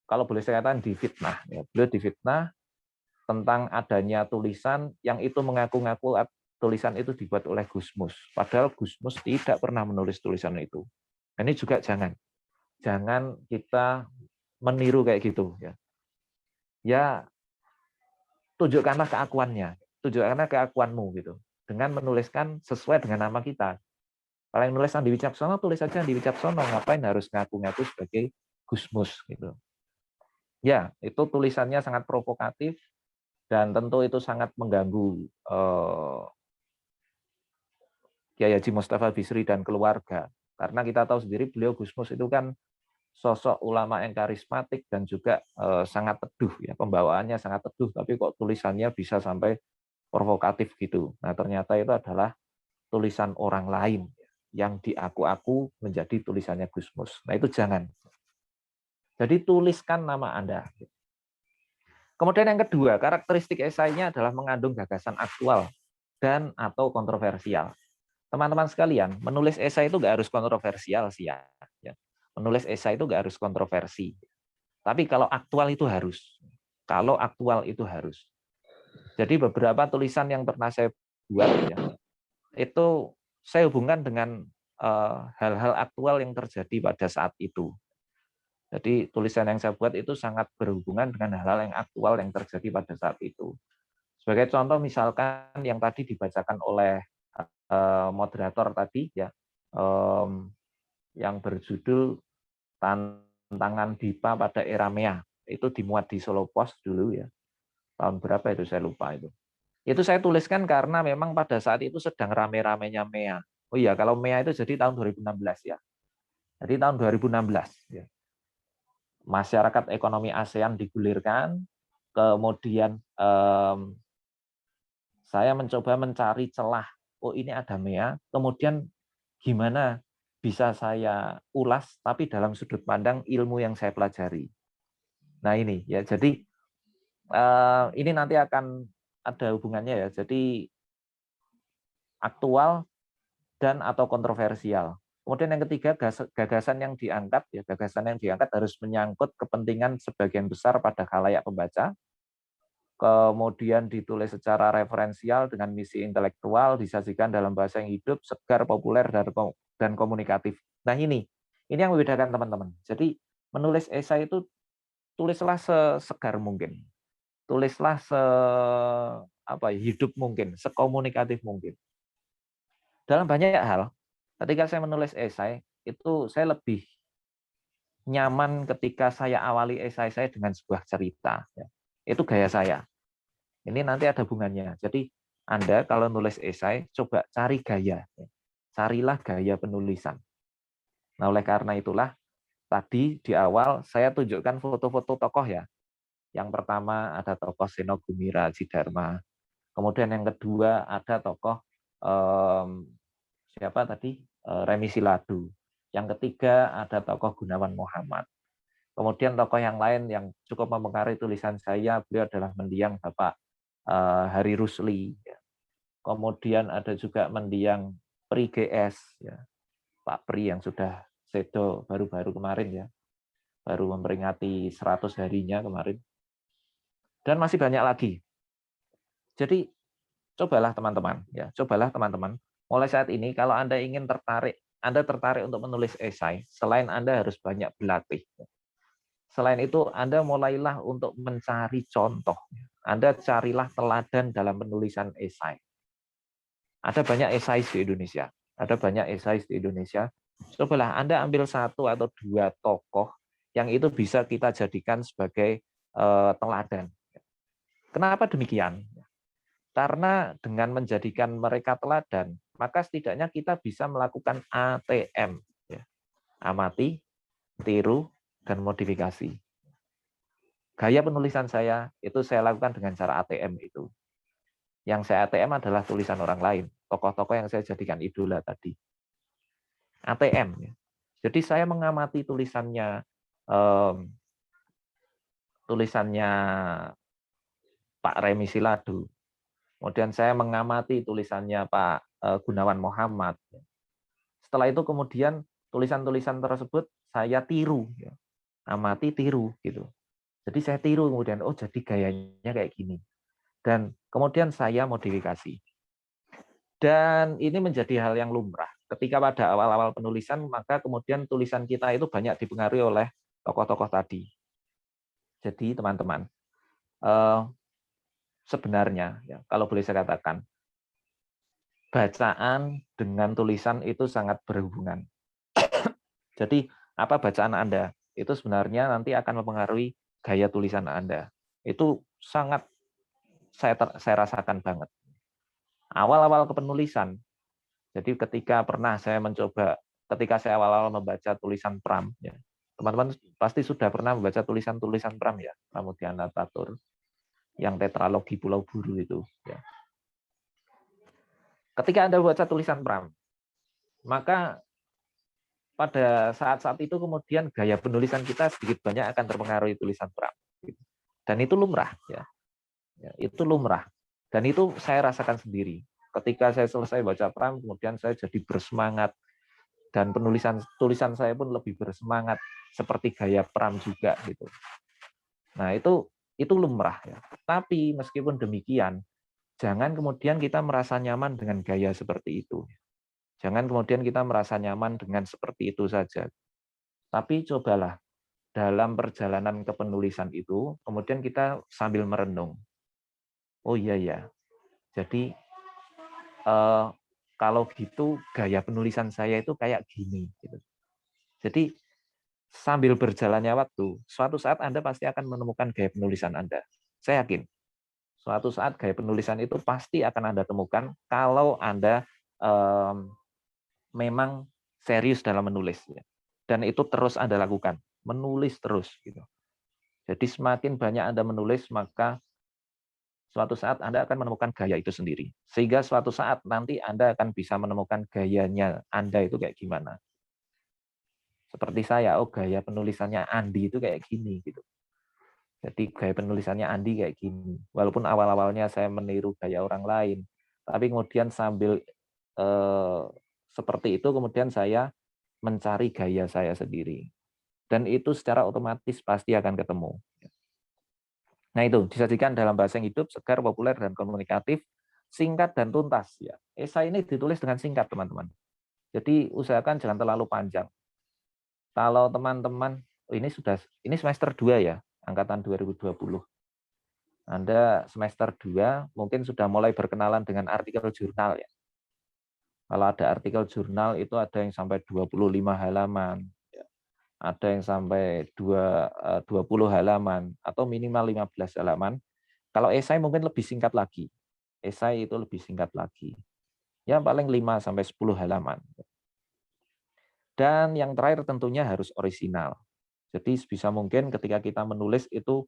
kalau boleh saya katakan difitnah. Ya. Beliau difitnah tentang adanya tulisan yang itu mengaku-ngaku tulisan itu dibuat oleh Gus Mus. Padahal Gus Mus tidak pernah menulis tulisan itu. Ini juga jangan kita meniru kayak gitu ya. Ya tunjukkanlah keakuannya, tunjukkanlah keakuanmu gitu. Dengan menuliskan sesuai dengan nama kita. Kalau yang nulis Andi Wicaksono, tulis saja Andi Wicaksono. Ngapain harus ngaku-ngaku sebagai Gus Mus gitu. Ya, itu tulisannya sangat provokatif dan tentu itu sangat mengganggu Kiai Haji Mustafa Bisri dan keluarga. Karena kita tahu sendiri beliau Gus Mus itu kan sosok ulama yang karismatik dan juga sangat teduh ya, pembawaannya sangat teduh, tapi kok tulisannya bisa sampai provokatif gitu. Nah, ternyata itu adalah tulisan orang lain yang diaku-aku menjadi tulisannya Gus Mus. Nah, itu jangan. Jadi tuliskan nama Anda. Kemudian yang kedua, karakteristik esainya adalah mengandung gagasan aktual dan atau kontroversial. Teman-teman sekalian, menulis esai itu nggak harus kontroversial sih ya. Menulis esai itu nggak harus kontroversi. Tapi kalau aktual itu harus. Kalau aktual itu harus. Jadi beberapa tulisan yang pernah saya buat ya, itu saya hubungkan dengan hal-hal aktual yang terjadi pada saat itu. Jadi tulisan yang saya buat itu sangat berhubungan dengan hal-hal yang aktual yang terjadi pada saat itu. Sebagai contoh misalkan yang tadi dibacakan oleh moderator tadi ya, yang berjudul Tantangan Dipa pada Era MEA, itu dimuat di Solo Post dulu ya. Tahun berapa itu saya lupa itu. Itu saya tuliskan karena memang pada saat itu sedang rame-ramenya MEA. Oh iya, kalau MEA itu jadi tahun 2016 ya. Jadi tahun 2016 ya. Masyarakat ekonomi ASEAN digulirkan, kemudian saya mencoba mencari celah. Oh ini ada MEA, kemudian gimana bisa saya ulas tapi dalam sudut pandang ilmu yang saya pelajari. Nah ini ya, jadi ini nanti akan ada hubungannya ya. Jadi aktual dan atau kontroversial. Kemudian yang ketiga, gagasan yang diangkat ya, gagasan yang diangkat harus menyangkut kepentingan sebagian besar pada khalayak pembaca. Kemudian ditulis secara referensial dengan misi intelektual, disajikan dalam bahasa yang hidup, segar, populer, dan komunikatif. Nah ini yang membedakan teman-teman. Jadi menulis esai itu tulislah sesegar mungkin, tulislah hidup mungkin, sekomunikatif mungkin. Dalam banyak hal, ketika saya menulis esai itu saya lebih nyaman ketika saya awali esai saya dengan sebuah cerita. Itu gaya saya. Ini nanti ada hubungannya. Jadi Anda kalau nulis esai, coba cari gaya. Carilah gaya penulisan. Nah, oleh karena itulah, tadi di awal saya tunjukkan foto-foto tokoh ya. Yang pertama ada tokoh Seno Gumira Jidharma. Kemudian yang kedua ada tokoh siapa tadi? Remi Siladu. Yang ketiga ada tokoh Gunawan Muhammad. Kemudian tokoh yang lain yang cukup mempengaruhi tulisan saya, beliau adalah mendiang Bapak Hari Rusli. Kemudian ada juga mendiang Pri GS, ya. Pak Pri yang sudah sedo baru-baru kemarin ya, baru memperingati 100 harinya kemarin. Dan masih banyak lagi. Jadi cobalah teman-teman, ya, cobalah teman-teman. Mulai saat ini kalau Anda ingin Anda tertarik untuk menulis esai, selain Anda harus banyak berlatih. Selain itu, Anda mulailah untuk mencari contoh. Anda carilah teladan dalam penulisan esai. Ada banyak esais di Indonesia. Ada banyak esais di Indonesia. Cobalah Anda ambil satu atau dua tokoh yang itu bisa kita jadikan sebagai teladan. Kenapa demikian? Karena dengan menjadikan mereka teladan, maka setidaknya kita bisa melakukan ATM. Amati, tiru, dan modifikasi. Gaya penulisan saya itu saya lakukan dengan cara ATM itu. Yang saya ATM adalah tulisan orang lain, tokoh-tokoh yang saya jadikan idola tadi. ATM. Jadi saya mengamati tulisannya Pak Remi Siladu. Kemudian saya mengamati tulisannya Pak Gunawan Muhammad. Setelah itu kemudian tulisan-tulisan tersebut saya tiru, ya. Amati, tiru gitu. Jadi saya tiru kemudian, oh jadi gayanya kayak gini. Dan kemudian saya modifikasi. Dan ini menjadi hal yang lumrah. Ketika pada awal-awal penulisan, maka kemudian tulisan kita itu banyak dipengaruhi oleh tokoh-tokoh tadi. Jadi teman-teman, sebenarnya, ya, kalau boleh saya katakan, bacaan dengan tulisan itu sangat berhubungan. Jadi apa bacaan Anda? Itu sebenarnya nanti akan mempengaruhi gaya tulisan Anda. Itu sangat saya rasakan banget. Awal-awal kepenulisan, jadi ketika pernah saya mencoba, ketika saya awal-awal membaca tulisan Pram, ya, teman-teman pasti sudah pernah membaca tulisan-tulisan Pram ya, Pramudiana Tatur, yang tetralogi Pulau Buru itu. Ya. Ketika Anda membaca tulisan Pram, maka pada saat-saat itu kemudian gaya penulisan kita sedikit banyak akan terpengaruhi tulisan Pram. Dan itu lumrah. Ya. Itu lumrah. Dan itu saya rasakan sendiri. Ketika saya selesai baca Pram, kemudian saya jadi bersemangat. Dan tulisan saya pun lebih bersemangat seperti gaya Pram juga gitu. Nah, itu lumrah ya. Tapi meskipun demikian, jangan kemudian kita merasa nyaman dengan gaya seperti itu. Jangan kemudian kita merasa nyaman dengan seperti itu saja. Tapi cobalah dalam perjalanan kepenulisan itu, kemudian kita sambil merenung. Oh iya ya. Jadi kalau gitu gaya penulisan saya itu kayak gini. Gitu. Jadi sambil berjalannya waktu, suatu saat Anda pasti akan menemukan gaya penulisan Anda. Saya yakin. Suatu saat gaya penulisan itu pasti akan Anda temukan kalau Anda memang serius dalam menulis. Dan itu terus Anda lakukan. Menulis terus. Gitu. Jadi semakin banyak Anda menulis, maka suatu saat Anda akan menemukan gaya itu sendiri. Sehingga suatu saat nanti Anda akan bisa menemukan gayanya Anda itu kayak gimana. Seperti saya, oh gaya penulisannya Andi itu kayak gini. Gitu. Jadi gaya penulisannya Andi kayak gini. Walaupun awal-awalnya saya meniru gaya orang lain, tapi kemudian sambil seperti itu, kemudian saya mencari gaya saya sendiri. Dan itu secara otomatis pasti akan ketemu. Nah itu, disajikan dalam bahasa yang hidup, segar, populer, dan komunikatif, singkat dan tuntas. Ya. Esai ini ditulis dengan singkat, teman-teman. Jadi usahakan jangan terlalu panjang. Kalau teman-teman, ini semester 2 ya, angkatan 2020. Anda semester 2 mungkin sudah mulai berkenalan dengan artikel jurnal ya. Kalau ada artikel jurnal itu ada yang sampai 25 halaman, ada yang sampai 20 halaman, atau minimal 15 halaman. Kalau esai mungkin lebih singkat lagi. Esai itu lebih singkat lagi. Ya paling 5 sampai 10 halaman. Dan yang terakhir tentunya harus orisinal. Jadi sebisa mungkin ketika kita menulis itu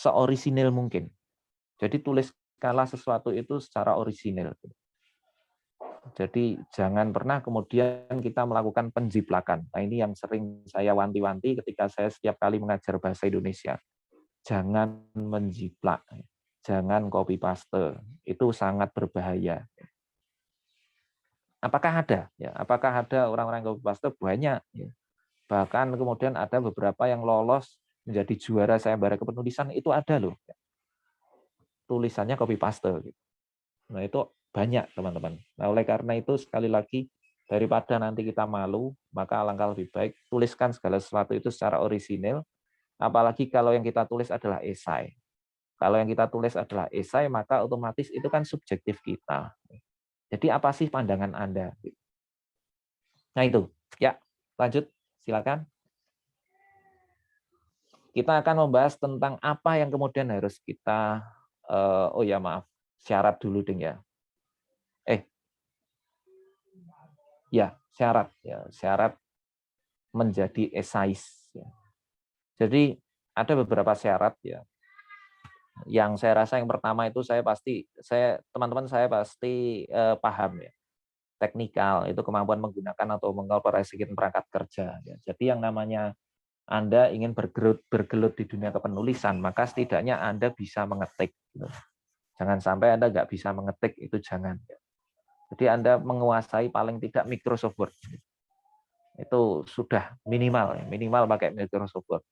seorisinil mungkin. Jadi tuliskanlah sesuatu itu secara orisinil. Jadi jangan pernah kemudian kita melakukan penjiplakan. Nah ini yang sering saya wanti-wanti ketika saya setiap kali mengajar bahasa Indonesia. Jangan menjiplak, jangan copy paste. Itu sangat berbahaya. Apakah ada? Ya, apakah ada orang-orang yang copy paste? Banyak. Ya. Bahkan kemudian ada beberapa yang lolos menjadi juara sayembara kepenulisan, itu ada loh. Tulisannya copy paste. Nah itu banyak teman-teman. Nah oleh karena itu sekali lagi, daripada nanti kita malu, maka alangkah lebih baik tuliskan segala sesuatu itu secara orisinil, apalagi kalau yang kita tulis adalah esai. Kalau yang kita tulis adalah esai, maka otomatis itu kan subjektif kita. Jadi apa sih pandangan Anda? Nah itu, ya lanjut, silakan. Kita akan membahas tentang apa yang kemudian harus kita, oh ya maaf, syarat dulu ding ya. Ya, syarat menjadi esais. Jadi ada beberapa syarat ya. Yang saya rasa yang pertama itu teman-teman saya pasti paham ya. Teknikal itu kemampuan menggunakan atau mengoperasikan perangkat kerja. Ya. Jadi yang namanya Anda ingin bergelut di dunia kepenulisan, maka setidaknya Anda bisa mengetik. Gitu. Jangan sampai Anda nggak bisa mengetik, itu jangan. Jadi Anda menguasai paling tidak Microsoft Word. Itu sudah minimal pakai Microsoft Word.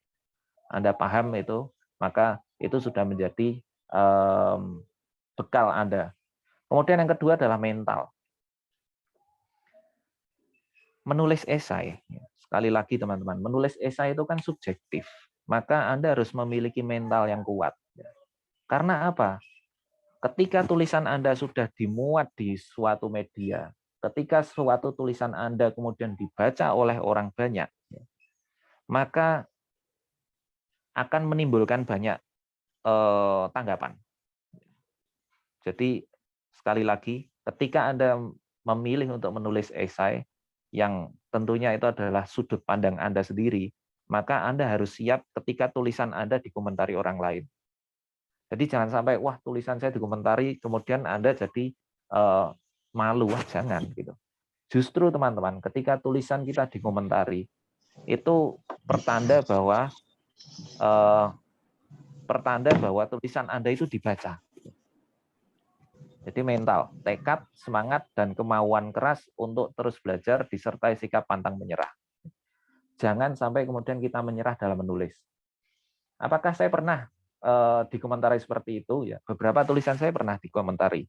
Anda paham itu, maka itu sudah menjadi bekal Anda. Kemudian yang kedua adalah mental. Menulis esai, sekali lagi teman-teman, menulis esai itu kan subjektif. Maka Anda harus memiliki mental yang kuat. Karena apa? Ketika tulisan Anda sudah dimuat di suatu media, ketika suatu tulisan Anda kemudian dibaca oleh orang banyak, maka akan menimbulkan banyak tanggapan. Jadi sekali lagi, ketika Anda memilih untuk menulis esai, yang tentunya itu adalah sudut pandang Anda sendiri, maka Anda harus siap ketika tulisan Anda dikomentari orang lain. Jadi jangan sampai, wah tulisan saya dikomentari, kemudian Anda jadi malu, wah jangan gitu. Justru teman-teman, ketika tulisan kita dikomentari, itu pertanda bahwa tulisan Anda itu dibaca. Jadi mental, tekad, semangat, dan kemauan keras untuk terus belajar disertai sikap pantang menyerah. Jangan sampai kemudian kita menyerah dalam menulis. Apakah saya pernah dikomentari seperti itu? Ya, beberapa tulisan saya pernah dikomentari.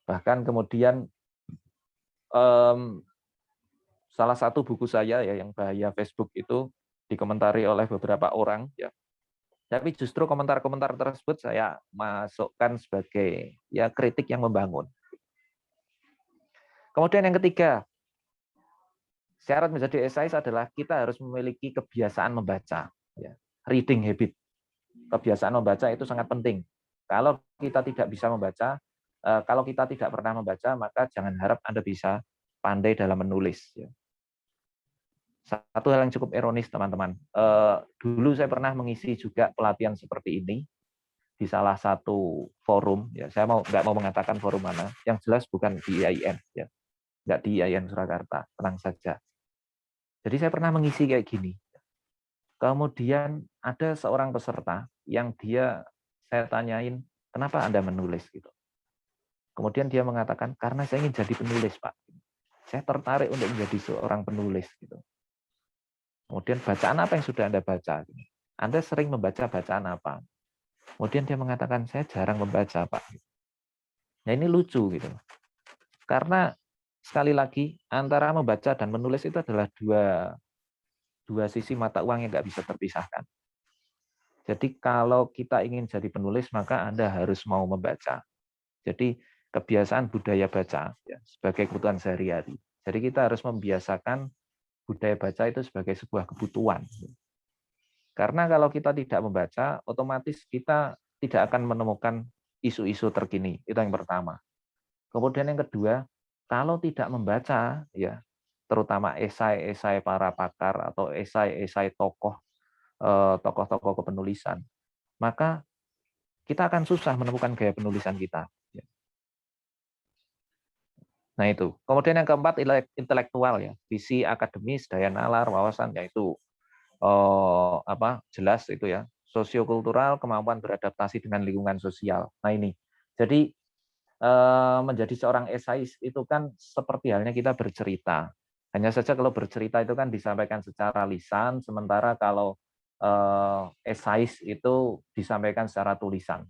Bahkan kemudian salah satu buku saya ya yang Bahaya Facebook itu dikomentari oleh beberapa orang ya. Tapi justru komentar-komentar tersebut saya masukkan sebagai ya kritik yang membangun. Kemudian yang ketiga, syarat menjadi esais adalah kita harus memiliki kebiasaan membaca. Ya, reading habit. Kebiasaan membaca itu sangat penting. Kalau kita tidak bisa membaca, kalau kita tidak pernah membaca, maka jangan harap Anda bisa pandai dalam menulis. Ya. Satu hal yang cukup ironis, teman-teman. Dulu saya pernah mengisi juga pelatihan seperti ini di salah satu forum. Ya, saya nggak mau mengatakan forum mana. Yang jelas bukan di IAIN. Ya. Nggak di IAIN Surakarta, tenang saja. Jadi saya pernah mengisi kayak gini. Kemudian ada seorang peserta yang saya tanyain, kenapa Anda menulis gitu. Kemudian dia mengatakan, karena saya ingin jadi penulis, Pak. Saya tertarik untuk menjadi seorang penulis gitu. Kemudian bacaan apa yang sudah Anda baca? Anda sering membaca bacaan apa? Kemudian dia mengatakan, saya jarang membaca, Pak. Nah ini lucu gitu. Karena sekali lagi, antara membaca dan menulis itu adalah dua sisi mata uang yang nggak bisa terpisahkan. Jadi kalau kita ingin jadi penulis, maka Anda harus mau membaca. Jadi kebiasaan budaya baca ya, sebagai kebutuhan sehari-hari. Jadi kita harus membiasakan budaya baca itu sebagai sebuah kebutuhan. Karena kalau kita tidak membaca, otomatis kita tidak akan menemukan isu-isu terkini. Itu yang pertama. Kemudian yang kedua, kalau tidak membaca, ya terutama esai-esai para pakar atau esai-esai tokoh-tokoh kepenulisan, maka kita akan susah menemukan gaya penulisan kita. Nah itu. Kemudian yang keempat, intelektual ya, visi akademis, daya nalar, wawasan, yaitu jelas itu ya, sosiokultural, kemampuan beradaptasi dengan lingkungan sosial. Nah ini. Jadi menjadi seorang esais itu kan seperti halnya kita bercerita. Hanya saja kalau bercerita itu kan disampaikan secara lisan, sementara kalau esais itu disampaikan secara tulisan.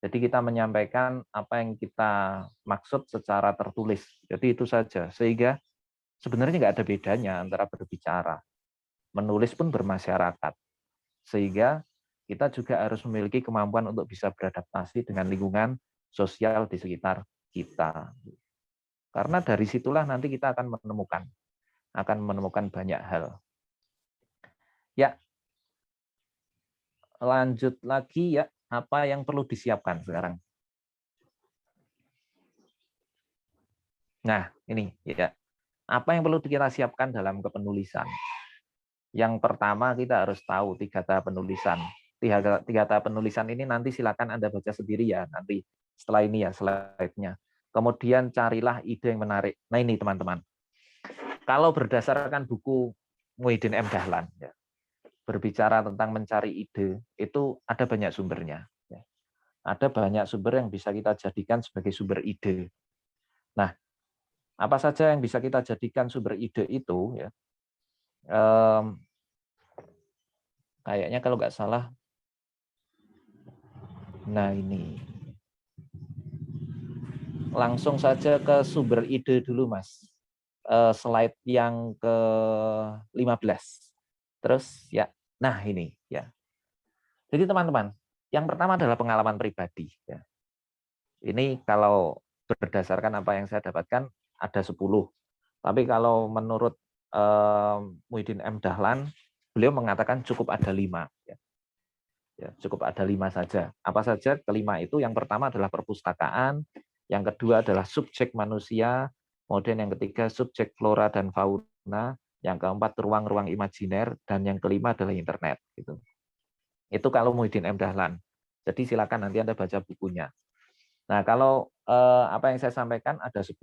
Jadi kita menyampaikan apa yang kita maksud secara tertulis. Jadi itu saja. Sehingga sebenarnya nggak ada bedanya antara berbicara. Menulis pun bermasyarakat. Sehingga kita juga harus memiliki kemampuan untuk bisa beradaptasi dengan lingkungan sosial di sekitar kita. Karena dari situlah nanti kita akan menemukan banyak hal. Ya, lanjut lagi ya, apa yang perlu disiapkan sekarang? Nah, ini ya. Apa yang perlu kita siapkan dalam kepenulisan? Yang pertama kita harus tahu 3 tahap penulisan. 3 tahap penulisan ini nanti silakan Anda baca sendiri ya, nanti setelah ini ya slide-nya. Kemudian carilah ide yang menarik. Nah ini teman-teman. Kalau berdasarkan buku Muhyiddin M. Dahlan, ya, berbicara tentang mencari ide, itu ada banyak sumbernya. Ada banyak sumber yang bisa kita jadikan sebagai sumber ide. Nah, apa saja yang bisa kita jadikan sumber ide itu, ya, kayaknya kalau nggak salah, nah ini, langsung saja ke sumber ide dulu, Mas. Slide yang ke-15. Terus ya, nah ini ya. Jadi teman-teman, yang pertama adalah pengalaman pribadi. Ya. Ini kalau berdasarkan apa yang saya dapatkan ada 10. Tapi kalau menurut Muhyiddin M. Dahlan, beliau mengatakan cukup ada 5. Ya. Ya, cukup ada 5 saja. Apa saja kelima itu? Yang pertama adalah perpustakaan, yang kedua adalah subjek manusia, kemudian yang ketiga subjek flora dan fauna, yang keempat ruang-ruang imajiner, dan yang kelima adalah internet. Gitu. Itu kalau Muhyiddin M. Dahlan. Jadi silakan nanti Anda baca bukunya. Nah, kalau apa yang saya sampaikan ada 10.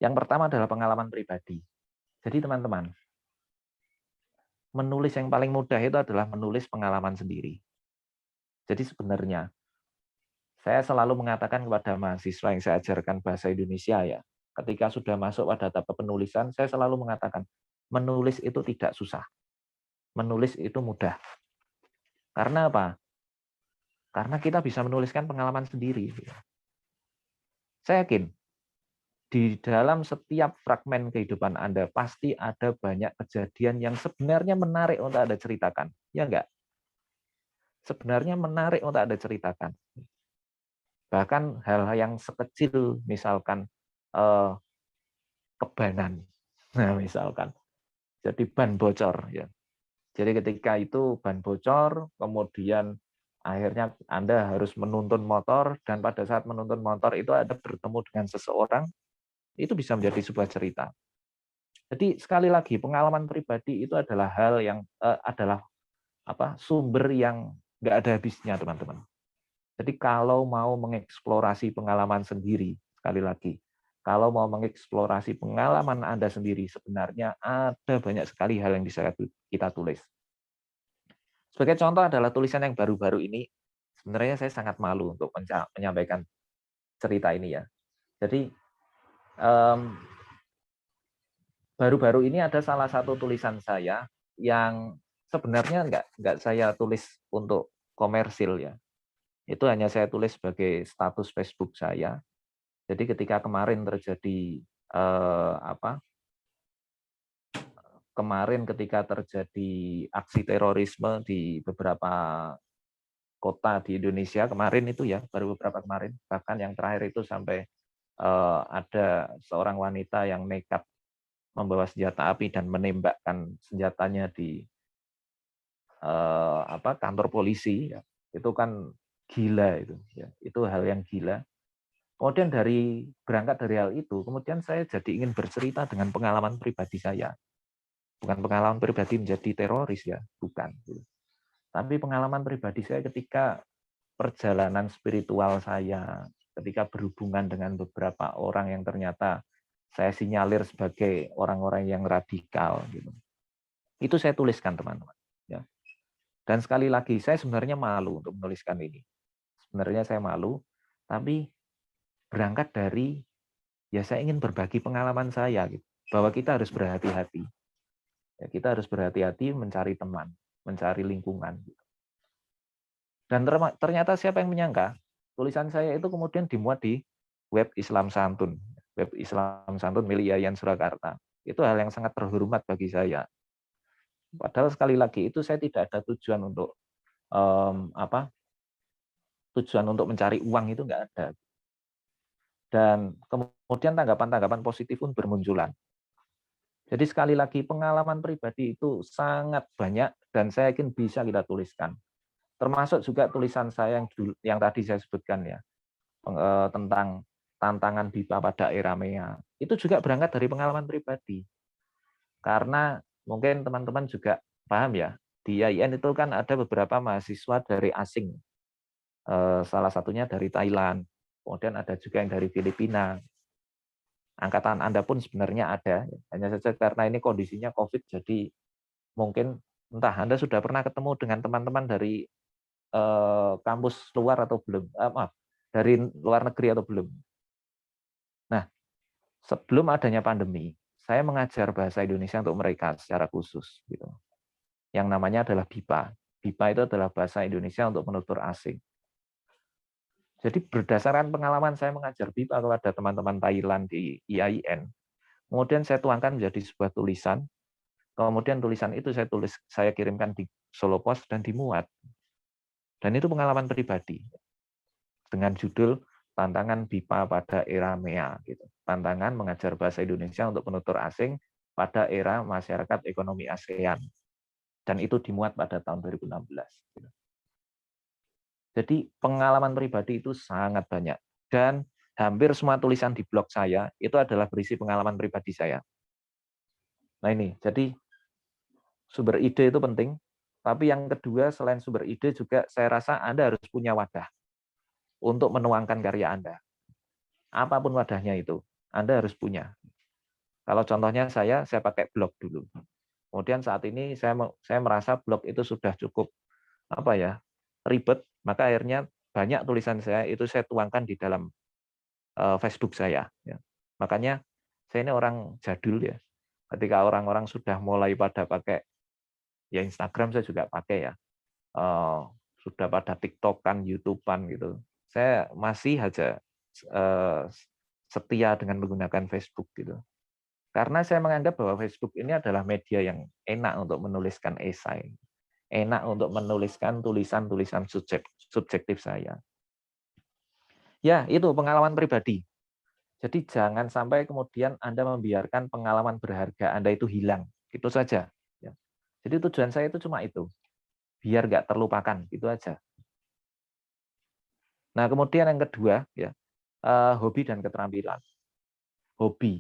Yang pertama adalah pengalaman pribadi. Jadi teman-teman, menulis yang paling mudah itu adalah menulis pengalaman sendiri. Jadi sebenarnya, saya selalu mengatakan kepada mahasiswa yang saya ajarkan bahasa Indonesia ya, ketika sudah masuk pada tahap penulisan, saya selalu mengatakan, menulis itu tidak susah. Menulis itu mudah. Karena apa? Karena kita bisa menuliskan pengalaman sendiri. Saya yakin, di dalam setiap fragmen kehidupan Anda pasti ada banyak kejadian yang sebenarnya menarik untuk Anda ceritakan. Ya enggak? Sebenarnya menarik untuk Anda ceritakan. Bahkan hal-hal yang sekecil, misalkan kebanan. Nah, misalkan. Jadi ban bocor. Ya. Jadi ketika itu ban bocor, kemudian akhirnya Anda harus menuntun motor, dan pada saat menuntun motor itu Anda bertemu dengan seseorang, itu bisa menjadi sebuah cerita. Jadi sekali lagi pengalaman pribadi itu adalah hal yang adalah sumber yang nggak ada habisnya, teman-teman. Jadi kalau mau mengeksplorasi pengalaman sendiri, sekali lagi, kalau mau mengeksplorasi pengalaman Anda sendiri, sebenarnya ada banyak sekali hal yang bisa kita tulis. Sebagai contoh adalah tulisan yang baru-baru ini, sebenarnya saya sangat malu untuk menyampaikan cerita ini ya. Jadi baru-baru ini ada salah satu tulisan saya yang sebenarnya nggak saya tulis untuk komersil ya. Itu hanya saya tulis sebagai status Facebook saya. Jadi ketika kemarin terjadi ketika terjadi aksi terorisme di beberapa kota di Indonesia kemarin itu ya, baru beberapa kemarin, bahkan yang terakhir itu sampai ada seorang wanita yang nekat membawa senjata api dan menembakkan senjatanya di kantor polisi, ya. Itu kan gila itu, ya. Itu hal yang gila. Kemudian berangkat dari hal itu, kemudian saya jadi ingin bercerita dengan pengalaman pribadi saya. Bukan pengalaman pribadi menjadi teroris ya, bukan. Tapi pengalaman pribadi saya ketika perjalanan spiritual saya, ketika berhubungan dengan beberapa orang yang ternyata saya sinyalir sebagai orang-orang yang radikal. Gitu. Itu saya tuliskan, teman-teman. Ya. Dan sekali lagi, saya sebenarnya malu untuk menuliskan ini. Sebenarnya saya malu, tapi berangkat dari, ya saya ingin berbagi pengalaman saya, gitu, bahwa kita harus berhati-hati. Ya, kita harus berhati-hati mencari teman, mencari lingkungan. Gitu. Dan ternyata siapa yang menyangka, tulisan saya itu kemudian dimuat di web Islam Santun. Web Islam Santun milik Yayan Surakarta. Itu hal yang sangat terhormat bagi saya. Padahal sekali lagi itu saya tidak ada tujuan untuk tujuan untuk mencari uang, itu nggak ada. Dan kemudian tanggapan-tanggapan positif pun bermunculan. Jadi sekali lagi pengalaman pribadi itu sangat banyak dan saya yakin bisa kita tuliskan. Termasuk juga tulisan saya yang tadi saya sebutkan ya, tentang tantangan BIPA pada era MEA. Itu juga berangkat dari pengalaman pribadi. Karena mungkin teman-teman juga paham ya, di IAIN itu kan ada beberapa mahasiswa dari asing. Salah satunya dari Thailand, kemudian ada juga yang dari Filipina. Angkatan Anda pun sebenarnya ada, hanya saja karena ini kondisinya COVID, jadi mungkin Entah Anda sudah pernah ketemu dengan teman-teman dari kampus luar atau belum? Maaf, dari luar negeri atau belum? Nah, sebelum adanya pandemi, saya mengajar bahasa Indonesia untuk mereka secara khusus, gitu. Yang namanya adalah BIPA. BIPA itu adalah bahasa Indonesia untuk penutur asing. Jadi berdasarkan pengalaman saya mengajar BIPA kepada teman-teman Thailand di IAIN, kemudian saya tuangkan menjadi sebuah tulisan. Kemudian tulisan itu saya kirimkan di Solo Post dan dimuat. Dan itu pengalaman pribadi dengan judul Tantangan BIPA pada era MEA, gitu. Tantangan mengajar bahasa Indonesia untuk penutur asing pada era masyarakat ekonomi ASEAN. Dan itu dimuat pada tahun 2016. Jadi pengalaman pribadi itu sangat banyak. Dan hampir semua tulisan di blog saya itu adalah berisi pengalaman pribadi saya. Nah ini, jadi sumber ide itu penting. Tapi yang kedua, selain sumber ide juga saya rasa Anda harus punya wadah untuk menuangkan karya Anda. Apapun wadahnya itu, Anda harus punya. Kalau contohnya saya pakai blog dulu. Kemudian saat ini saya merasa blog itu sudah cukup ribet, maka akhirnya banyak tulisan saya itu saya tuangkan di dalam Facebook saya. Makanya saya ini orang jadul ya. Ketika orang-orang sudah mulai pada pakai ya Instagram, saya juga pakai ya. Sudah pada TikTok-an, YouTube-an gitu. Saya masih aja setia dengan menggunakan Facebook gitu. Karena saya menganggap bahwa Facebook ini adalah media yang enak untuk menuliskan esai. Enak untuk menuliskan tulisan-tulisan subjektif saya. Ya, itu pengalaman pribadi. Jadi jangan sampai kemudian Anda membiarkan pengalaman berharga Anda itu hilang. Itu saja. Jadi tujuan saya itu cuma itu. Biar nggak terlupakan, itu aja. Nah, kemudian yang kedua, ya, hobi dan keterampilan. Hobi.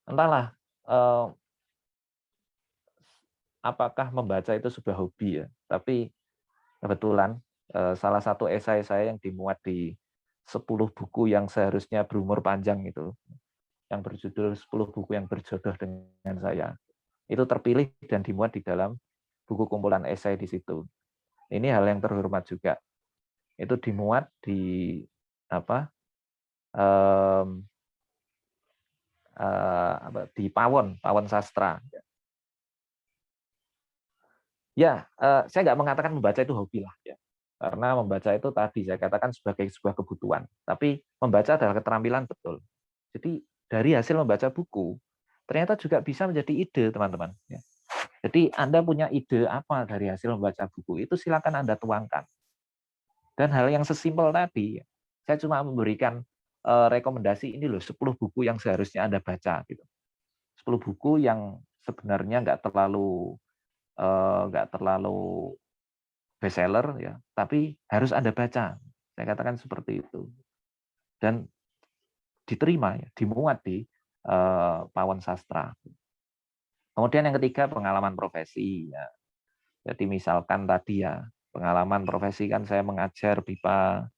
Entahlah, apakah membaca itu sebuah hobi ya. Tapi kebetulan salah satu esai saya yang dimuat di 10 buku yang seharusnya berumur panjang itu, yang berjudul 10 buku yang berjodoh dengan saya, itu terpilih dan dimuat di dalam buku kumpulan esai di situ. Ini hal yang terhormat juga. Itu dimuat di di Pawon Sastra. Ya, saya nggak mengatakan membaca itu hobi lah, ya. Karena membaca itu tadi saya katakan sebagai sebuah kebutuhan. Tapi membaca adalah keterampilan, betul. Jadi dari hasil membaca buku, ternyata juga bisa menjadi ide, teman-teman. Jadi Anda punya ide apa dari hasil membaca buku, itu silakan Anda tuangkan. Dan hal yang sesimpel tadi, saya cuma memberikan rekomendasi ini loh, 10 buku yang seharusnya Anda baca. Gitu. 10 buku yang sebenarnya nggak terlalu bestseller ya, tapi harus Anda baca. Saya katakan seperti itu. Dan diterima ya, dimuat di Pawon Sastra. Kemudian yang ketiga pengalaman profesi ya. Jadi misalkan tadi ya, pengalaman profesi kan saya mengajar BIPA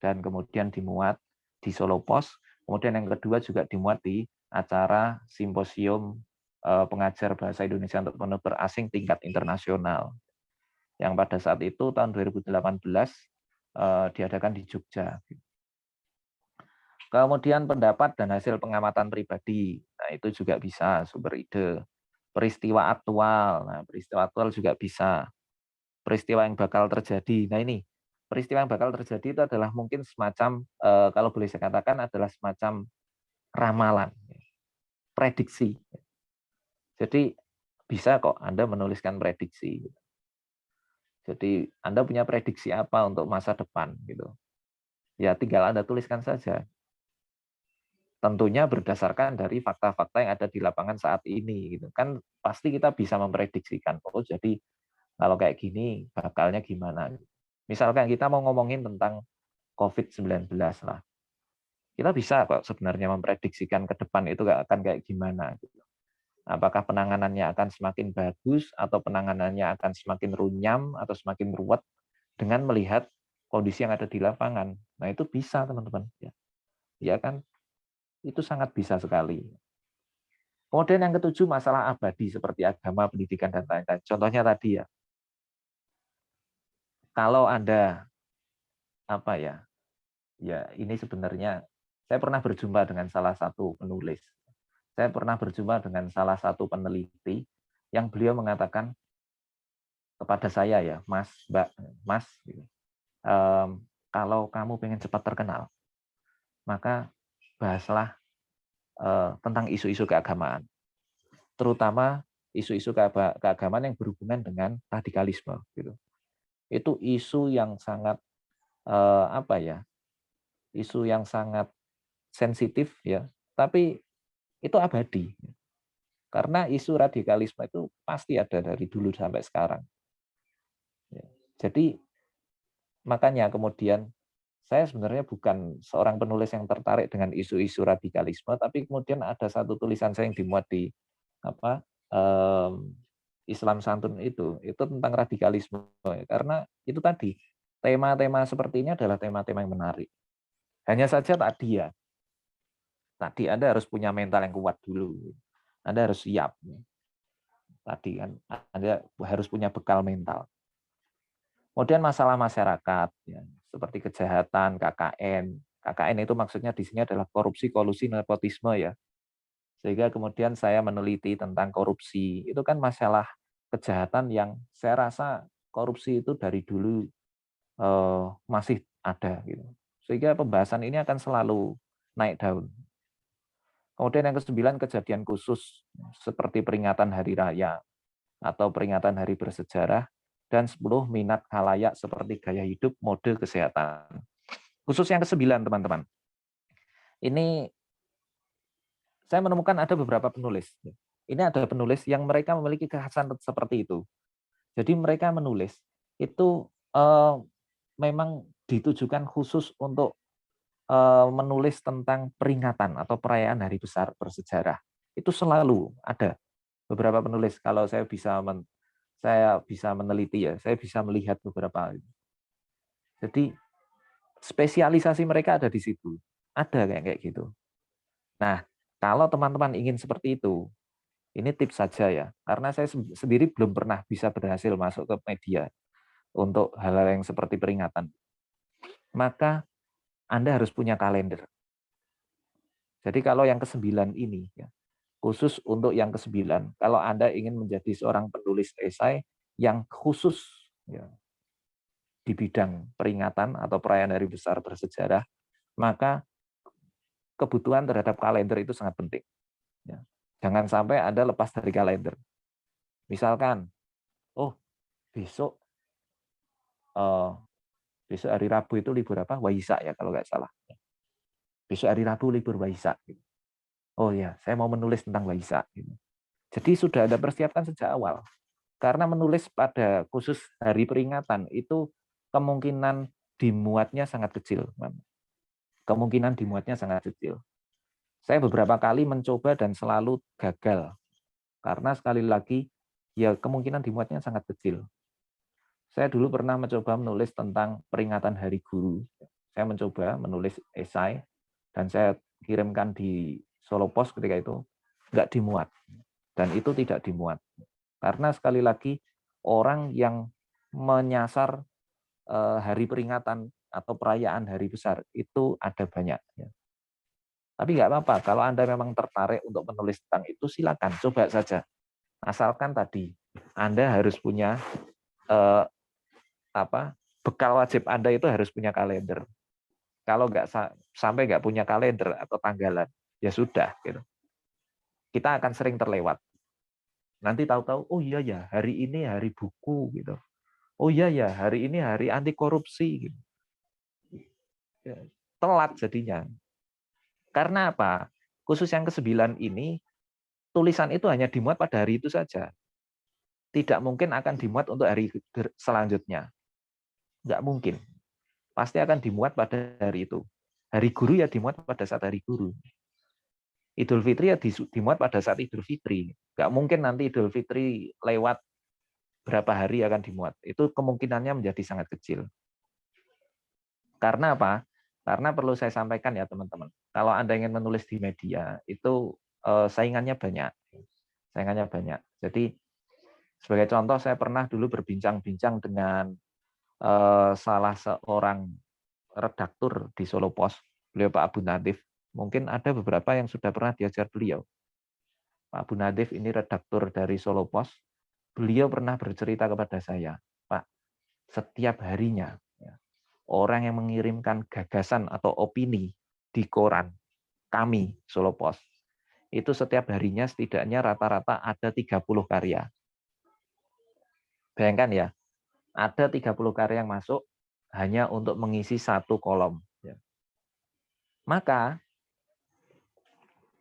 dan kemudian dimuat di Solo Post. Kemudian yang kedua juga dimuat di acara simposium pengajar bahasa Indonesia untuk penutur asing tingkat internasional. Yang pada saat itu tahun 2018 diadakan di Jogja. Kemudian pendapat dan hasil pengamatan pribadi, nah itu juga bisa sumber ide. Peristiwa aktual, nah peristiwa aktual juga bisa. Peristiwa yang bakal terjadi, nah ini peristiwa yang bakal terjadi itu adalah mungkin semacam, kalau boleh saya katakan adalah semacam ramalan, prediksi. Jadi bisa kok Anda menuliskan prediksi. Jadi Anda punya prediksi apa untuk masa depan gitu. Ya tinggal Anda tuliskan saja. Tentunya berdasarkan dari fakta-fakta yang ada di lapangan saat ini gitu. Kan pasti kita bisa memprediksikan, oh jadi kalau kayak gini bakalnya gimana. Misalkan kita mau ngomongin tentang COVID-19 lah. Kita bisa kok sebenarnya memprediksikan ke depan itu akan kayak gimana gitu. Apakah penanganannya akan semakin bagus atau penanganannya akan semakin runyam atau semakin ruwet dengan melihat kondisi yang ada di lapangan. Nah, itu bisa, teman-teman. Ya kan? Itu sangat bisa sekali. Kemudian yang ketujuh, masalah abadi seperti agama, pendidikan, dan lain-lain. Contohnya tadi ya, kalau Anda apa ya, ini sebenarnya saya pernah berjumpa dengan salah satu penulis. Saya pernah berjumpa dengan salah satu peneliti yang beliau mengatakan kepada saya ya, Mas, Mbak, Mas, gitu, kalau kamu pengen cepat terkenal, maka bahaslah tentang isu-isu keagamaan, terutama isu-isu keagamaan yang berhubungan dengan radikalisme. Gitu. Itu isu yang sangat isu yang sangat sensitif ya, tapi itu abadi. Karena isu radikalisme itu pasti ada dari dulu sampai sekarang. Ya. Jadi makanya kemudian saya sebenarnya bukan seorang penulis yang tertarik dengan isu-isu radikalisme, tapi kemudian ada satu tulisan saya yang dimuat di Islam Santun itu tentang radikalisme. Karena itu tadi tema-tema seperti ini adalah tema-tema yang menarik. Hanya saja tadi Anda harus punya mental yang kuat dulu. Anda harus siap. Tadi kan Anda harus punya bekal mental. Kemudian masalah masyarakat, ya, seperti kejahatan, KKN. KKN itu maksudnya di sini adalah korupsi, kolusi, nepotisme ya. Sehingga kemudian saya meneliti tentang korupsi. Itu kan masalah kejahatan yang saya rasa korupsi itu dari dulu masih ada. Gitu. Sehingga pembahasan ini akan selalu naik daun. Kemudian yang ke-9, kejadian khusus seperti peringatan Hari Raya atau peringatan Hari Bersejarah, dan 10 minat khalayak seperti gaya hidup, mode, kesehatan. Khusus yang ke-9, teman-teman. Ini saya menemukan ada beberapa penulis. Ini ada penulis yang mereka memiliki kekhasan seperti itu. Jadi mereka menulis itu memang ditujukan khusus untuk menulis tentang peringatan atau perayaan hari besar bersejarah. Itu selalu ada beberapa penulis. Kalau saya bisa meneliti ya, saya bisa melihat beberapa. Jadi spesialisasi mereka ada di situ. Ada kayak gitu. Nah, kalau teman-teman ingin seperti itu, ini tips saja ya. Karena saya sendiri belum pernah bisa berhasil masuk ke media untuk hal-hal yang seperti peringatan. Maka Anda harus punya kalender. Jadi kalau yang ke-9 ini, ya, khusus untuk yang ke-9, kalau Anda ingin menjadi seorang penulis esai yang khusus ya, di bidang peringatan atau perayaan hari besar bersejarah, maka kebutuhan terhadap kalender itu sangat penting. Ya. Jangan sampai Anda lepas dari kalender. Misalkan, besok besok hari Rabu itu libur apa? Waisak ya kalau nggak salah. Besok hari Rabu libur Waisak. Oh ya, saya mau menulis tentang Waisak. Jadi sudah ada persiapan sejak awal. Karena menulis pada khusus hari peringatan itu kemungkinan dimuatnya sangat kecil. Kemungkinan dimuatnya sangat kecil. Saya beberapa kali mencoba dan selalu gagal. Karena sekali lagi, ya kemungkinan dimuatnya sangat kecil. Saya dulu pernah mencoba menulis tentang peringatan Hari Guru. Saya mencoba menulis esai, dan saya kirimkan di Solo Post ketika itu, nggak dimuat. Dan itu tidak dimuat. Karena sekali lagi, orang yang menyasar hari peringatan atau perayaan hari besar, itu ada banyak. Tapi nggak apa-apa, kalau Anda memang tertarik untuk menulis tentang itu, silakan, coba saja. Asalkan tadi, Anda harus punya bekal wajib Anda itu harus punya kalender. Kalau sampai nggak punya kalender atau tanggalan, ya sudah. Gitu. Kita akan sering terlewat. Nanti tahu-tahu, oh iya ya, hari ini hari buku. Gitu. Oh iya ya, hari ini hari anti korupsi. Gitu. Telat jadinya. Karena apa? Khusus yang ke-9 ini, tulisan itu hanya dimuat pada hari itu saja. Tidak mungkin akan dimuat untuk hari selanjutnya. Nggak mungkin. Pasti akan dimuat pada hari itu. Hari Guru ya dimuat pada saat hari Guru. Idul Fitri ya dimuat pada saat Idul Fitri. Nggak mungkin nanti Idul Fitri lewat berapa hari akan dimuat. Itu kemungkinannya menjadi sangat kecil. Karena apa? Karena perlu saya sampaikan ya teman-teman. Kalau Anda ingin menulis di media, itu saingannya banyak. saingannya banyak. Jadi sebagai contoh, saya pernah dulu berbincang-bincang dengan salah seorang redaktur di Solo Pos, beliau Pak Abu Nadif. Mungkin ada beberapa yang sudah pernah diajar beliau. Pak Abu Nadif ini redaktur dari Solo Pos. Beliau pernah bercerita kepada saya, Pak, setiap harinya orang yang mengirimkan gagasan atau opini di koran kami Solo Pos, itu setiap harinya setidaknya rata-rata ada 30 karya. Bayangkan ya, ada 30 karya yang masuk hanya untuk mengisi satu kolom. Maka,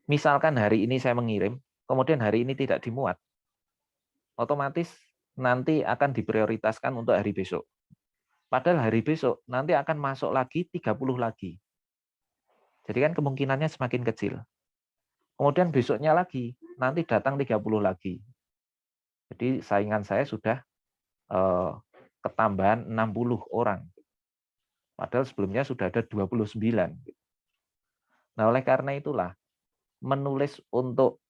misalkan hari ini saya mengirim, kemudian hari ini tidak dimuat, otomatis nanti akan diprioritaskan untuk hari besok. Padahal hari besok nanti akan masuk lagi 30 lagi. Jadi kan kemungkinannya semakin kecil. Kemudian besoknya lagi, nanti datang 30 lagi. Jadi saingan saya sudah ketambahan 60 orang. Padahal sebelumnya sudah ada 29. Nah, oleh karena itulah, menulis untuk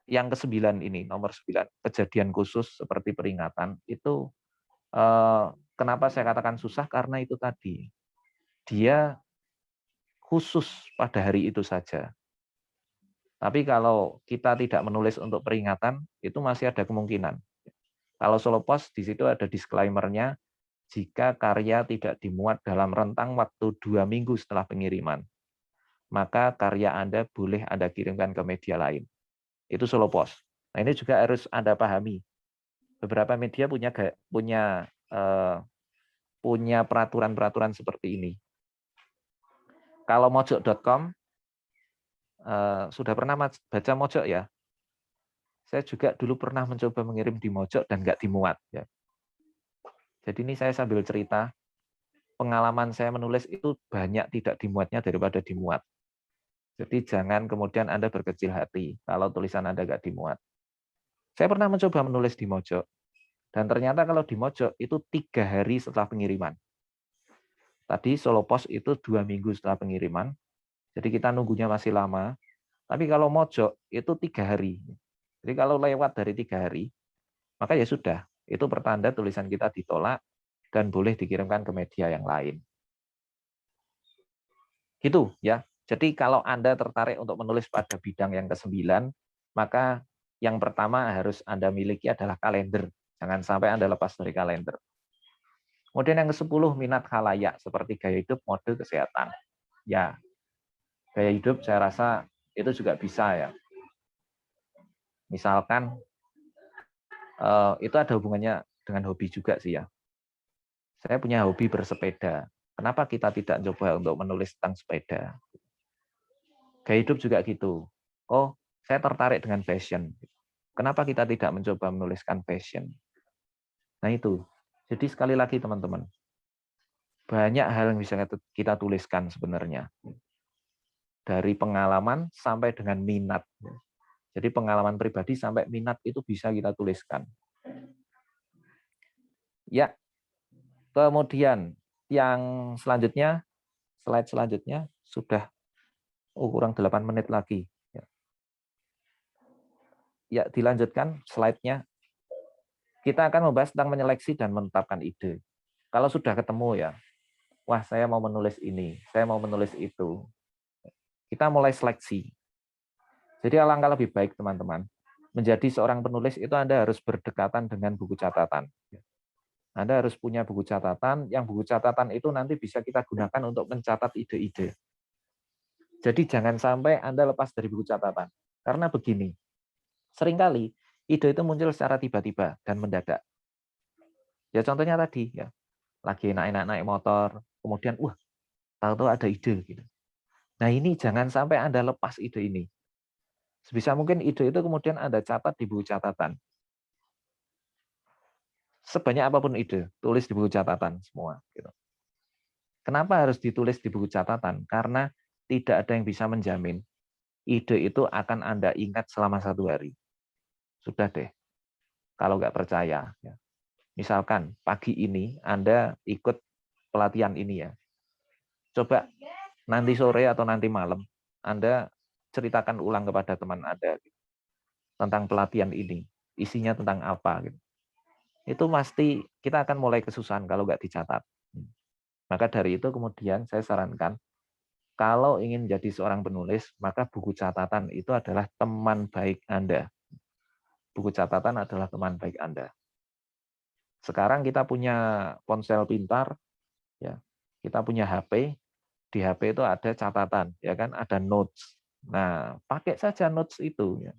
yang ke-9 ini, nomor 9, kejadian khusus seperti peringatan, itu kenapa saya katakan susah? Karena itu tadi, dia khusus pada hari itu saja. Tapi kalau kita tidak menulis untuk peringatan, itu masih ada kemungkinan. Kalau Solo Pos, di situ ada disclaimer-nya, jika karya tidak dimuat dalam rentang waktu 2 minggu setelah pengiriman, maka karya Anda boleh Anda kirimkan ke media lain. Itu Solo Pos. Nah, ini juga harus Anda pahami. Beberapa media punya peraturan-peraturan seperti ini. Kalau mojok.com, sudah pernah baca Mojok ya? Saya juga dulu pernah mencoba mengirim di Mojok dan nggak dimuat. Ya. Jadi ini saya sambil cerita, pengalaman saya menulis itu banyak tidak dimuatnya daripada dimuat. Jadi jangan kemudian Anda berkecil hati kalau tulisan Anda nggak dimuat. Saya pernah mencoba menulis di Mojok, dan ternyata kalau di Mojok itu 3 hari setelah pengiriman. Tadi Solo Pos itu 2 minggu setelah pengiriman, jadi kita nunggunya masih lama. Tapi kalau Mojok itu 3 hari. Jadi kalau lewat dari 3 hari, maka ya sudah, itu pertanda tulisan kita ditolak dan boleh dikirimkan ke media yang lain. Gitu ya. Jadi kalau Anda tertarik untuk menulis pada bidang yang ke-9, maka yang pertama harus Anda miliki adalah kalender. Jangan sampai Anda lepas dari kalender. Kemudian yang ke-10, minat khalayak seperti gaya hidup, mode, kesehatan. Ya, gaya hidup saya rasa itu juga bisa ya. Misalkan itu ada hubungannya dengan hobi juga sih ya. Saya punya hobi bersepeda. Kenapa kita tidak coba untuk menulis tentang sepeda? Gaya hidup juga gitu. Oh, saya tertarik dengan fashion. Kenapa kita tidak mencoba menuliskan fashion? Nah itu. Jadi sekali lagi teman-teman, banyak hal yang bisa kita tuliskan sebenarnya. Dari pengalaman sampai dengan minat. Jadi pengalaman pribadi sampai minat itu bisa kita tuliskan. Ya, kemudian yang selanjutnya, slide selanjutnya sudah kurang 8 menit lagi. Ya, dilanjutkan slide-nya. Kita akan membahas tentang menyeleksi dan menetapkan ide. Kalau sudah ketemu ya, wah saya mau menulis ini, saya mau menulis itu. Kita mulai seleksi. Jadi alangkah lebih baik teman-teman, menjadi seorang penulis itu Anda harus berdekatan dengan buku catatan. Anda harus punya buku catatan, yang buku catatan itu nanti bisa kita gunakan untuk mencatat ide-ide. Jadi jangan sampai Anda lepas dari buku catatan. Karena begini, seringkali ide itu muncul secara tiba-tiba dan mendadak. Ya contohnya tadi, ya lagi enak-enak naik motor, kemudian tahu-tahu ada ide gitu. Nah ini jangan sampai Anda lepas ide ini. Sebisa mungkin ide itu kemudian Anda catat di buku catatan. Sebanyak apapun ide, tulis di buku catatan semua. Gitu. Kenapa harus ditulis di buku catatan? Karena tidak ada yang bisa menjamin ide itu akan Anda ingat selama 1 hari. Sudah deh, kalau nggak percaya. Ya. Misalkan pagi ini Anda ikut pelatihan ini ya. Coba nanti sore atau nanti malam Anda ceritakan ulang kepada teman Anda gitu, tentang pelatihan ini, isinya tentang apa gitu. Itu pasti kita akan mulai kesusahan kalau nggak dicatat. Maka dari itu kemudian saya sarankan, kalau ingin jadi seorang penulis, maka buku catatan itu adalah teman baik Anda. Buku catatan adalah teman baik Anda. Sekarang kita punya ponsel pintar, ya, kita punya HP, di HP itu ada catatan, ya kan, ada notes. Nah, pakai saja notes itu, ya.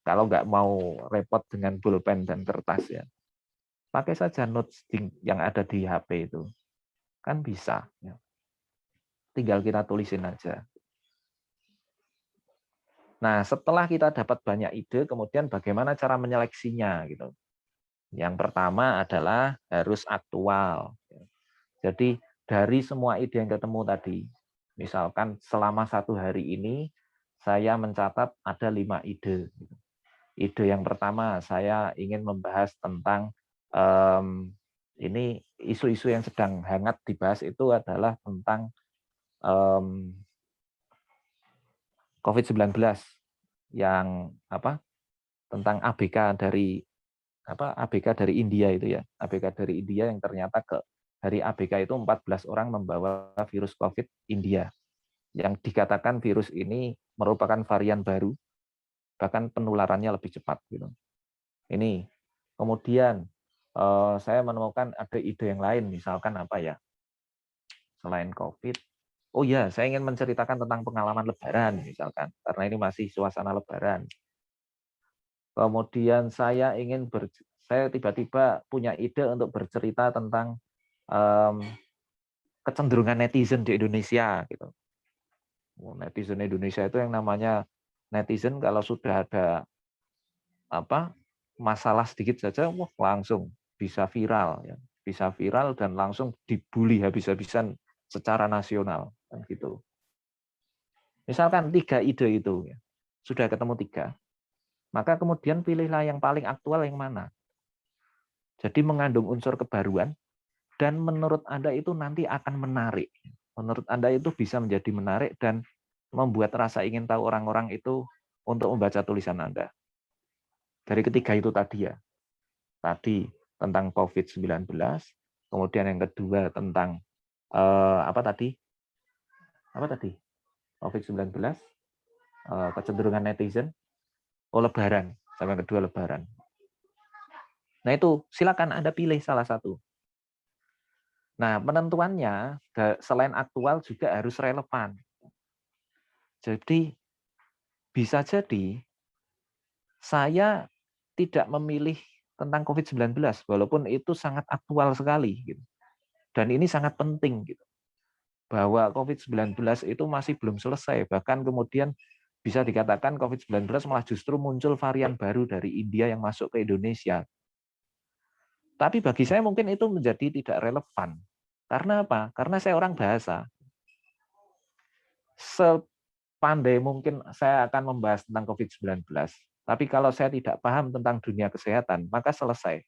Kalau nggak mau repot dengan pulpen dan kertas, ya, pakai saja notes yang ada di HP itu, kan bisa. Ya. Tinggal kita tulisin aja. Nah, setelah kita dapat banyak ide, kemudian bagaimana cara menyeleksinya, gitu. Yang pertama adalah harus aktual. Jadi dari semua ide yang ketemu tadi, misalkan selama 1 hari ini saya mencatat ada 5 ide. Ide yang pertama saya ingin membahas tentang ini isu-isu yang sedang hangat dibahas itu adalah tentang COVID-19 yang tentang ABK dari India itu ya, ABK dari India yang ternyata dari ABK itu 14 orang membawa virus COVID India, yang dikatakan virus ini merupakan varian baru, bahkan penularannya lebih cepat gitu. Ini kemudian saya menemukan ada ide yang lain, misalkan apa ya, selain COVID. Oh ya, saya ingin menceritakan tentang pengalaman Lebaran misalkan, karena ini masih suasana Lebaran. Kemudian saya tiba-tiba punya ide untuk bercerita tentang kecenderungan netizen di Indonesia gitu. Netizen Indonesia itu yang namanya netizen kalau sudah ada masalah sedikit saja, wah langsung bisa viral ya. Bisa viral dan langsung dibully habis-habisan secara nasional kan gitu. Misalkan 3 ide itu ya, sudah ketemu 3. Maka kemudian pilihlah yang paling aktual yang mana. Jadi mengandung unsur kebaruan dan menurut Anda itu nanti akan menarik. Menurut Anda itu bisa menjadi menarik dan membuat rasa ingin tahu orang-orang itu untuk membaca tulisan Anda. Dari ketiga itu tadi ya. Tadi tentang COVID-19, kemudian yang kedua tentang apa tadi? COVID-19, kecenderungan netizen, Lebaran, sama yang kedua Lebaran. Nah itu silakan Anda pilih salah satu. Nah penentuannya selain aktual juga harus relevan. Jadi bisa jadi saya tidak memilih tentang COVID-19 walaupun itu sangat aktual sekali gitu. Dan ini sangat penting gitu. Bahwa COVID-19 itu masih belum selesai, bahkan kemudian bisa dikatakan COVID-19 malah justru muncul varian baru dari India yang masuk ke Indonesia. Tapi bagi saya mungkin itu menjadi tidak relevan. Karena apa? Karena saya orang bahasa. Sepandai mungkin saya akan membahas tentang COVID-19, tapi kalau saya tidak paham tentang dunia kesehatan, maka selesai.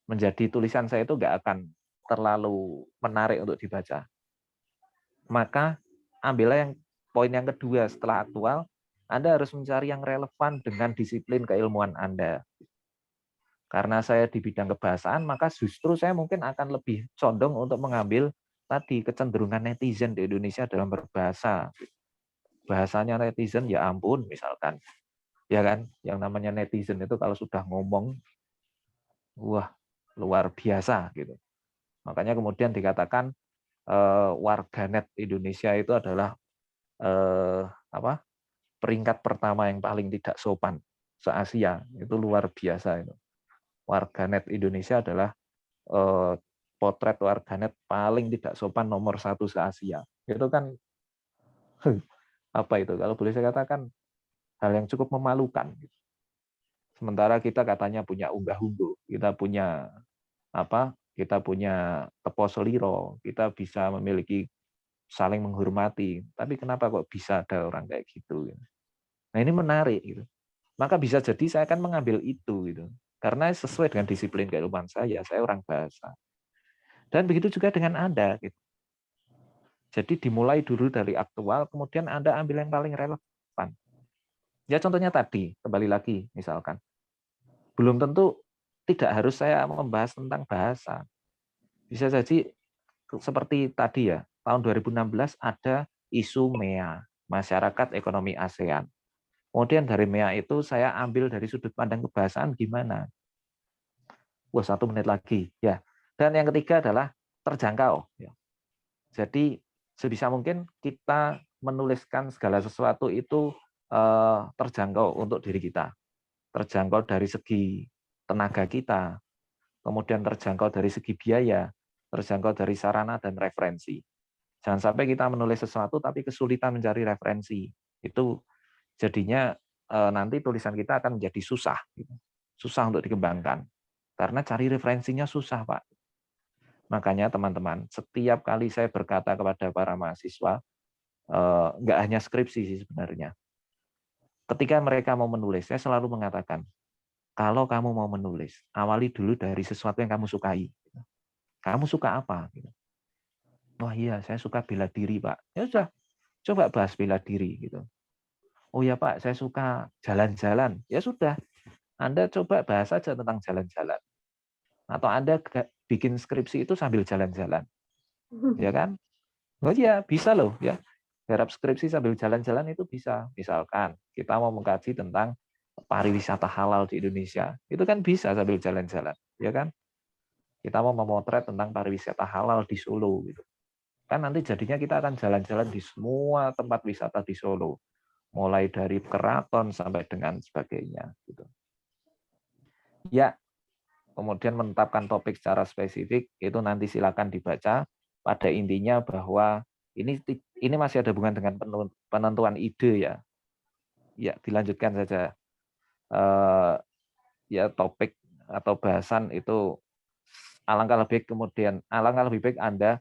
Menjadi tulisan saya itu nggak akan terlalu menarik untuk dibaca. Maka ambillah yang poin yang kedua setelah aktual, Anda harus mencari yang relevan dengan disiplin keilmuan Anda. Karena saya di bidang kebahasaan, maka justru saya mungkin akan lebih condong untuk mengambil tadi kecenderungan netizen di Indonesia dalam berbahasa. Bahasanya netizen ya ampun misalkan. Ya kan, yang namanya netizen itu kalau sudah ngomong, wah luar biasa gitu. Makanya kemudian dikatakan warganet Indonesia itu adalah peringkat pertama yang paling tidak sopan se-Asia. Itu luar biasa itu. Warganet Indonesia adalah potret warganet paling tidak sopan nomor 1 se-Asia. Itu kan apa itu? Kalau boleh saya katakan hal yang cukup memalukan. Sementara kita katanya punya unggah-ungguh, kita punya Kita punya tepo seliro, kita bisa memiliki saling menghormati. Tapi kenapa kok bisa ada orang kayak gitu? Nah ini menarik gitu. Maka bisa jadi saya akan mengambil itu gitu. Karena sesuai dengan disiplin keilmuan saya orang bahasa. Dan begitu juga dengan Anda gitu. Jadi dimulai dulu dari aktual, kemudian Anda ambil yang paling relevan. Ya contohnya tadi, kembali lagi misalkan. Belum tentu tidak harus saya membahas tentang bahasa. Bisa jadi seperti tadi ya, tahun 2016 ada isu MEA, Masyarakat Ekonomi ASEAN. Kemudian dari MEA itu saya ambil dari sudut pandang kebahasaan gimana. Wah, 1 menit lagi. Ya. Dan yang ketiga adalah terjangkau. Ya. Jadi sebisa mungkin kita menuliskan segala sesuatu itu terjangkau untuk diri kita. Terjangkau dari segi tenaga kita, kemudian terjangkau dari segi biaya, terjangkau dari sarana dan referensi. Jangan sampai kita menulis sesuatu tapi kesulitan mencari referensi. Itu jadinya nanti tulisan kita akan menjadi susah. Susah untuk dikembangkan. Karena cari referensinya susah, Pak. Makanya teman-teman, setiap kali saya berkata kepada para mahasiswa, nggak hanya skripsi sih sebenarnya. Ketika mereka mau menulis, saya selalu mengatakan, kalau kamu mau menulis, awali dulu dari sesuatu yang kamu sukai. Kamu suka apa? Wah iya, saya suka bela diri, Pak. Ya sudah, coba bahas bela diri. Gitu. Oh ya Pak, saya suka jalan-jalan. Ya sudah, Anda coba bahas saja tentang jalan-jalan. Atau Anda bikin skripsi itu sambil jalan-jalan. Ya kan? Oh iya, bisa loh. Ya. Garap skripsi sambil jalan-jalan itu bisa. Misalkan kita mau mengkaji tentang pariwisata halal di Indonesia, itu kan bisa sambil jalan-jalan, ya kan? Kita mau memotret tentang pariwisata halal di Solo, gitu. Kan nanti jadinya kita akan jalan-jalan di semua tempat wisata di Solo, mulai dari keraton sampai dengan sebagainya, gitu. Ya, kemudian menetapkan topik secara spesifik itu nanti silakan dibaca. Pada intinya bahwa ini masih ada hubungan dengan penentuan ide ya. Ya, dilanjutkan saja. Ya topik atau bahasan itu alangkah lebih baik Anda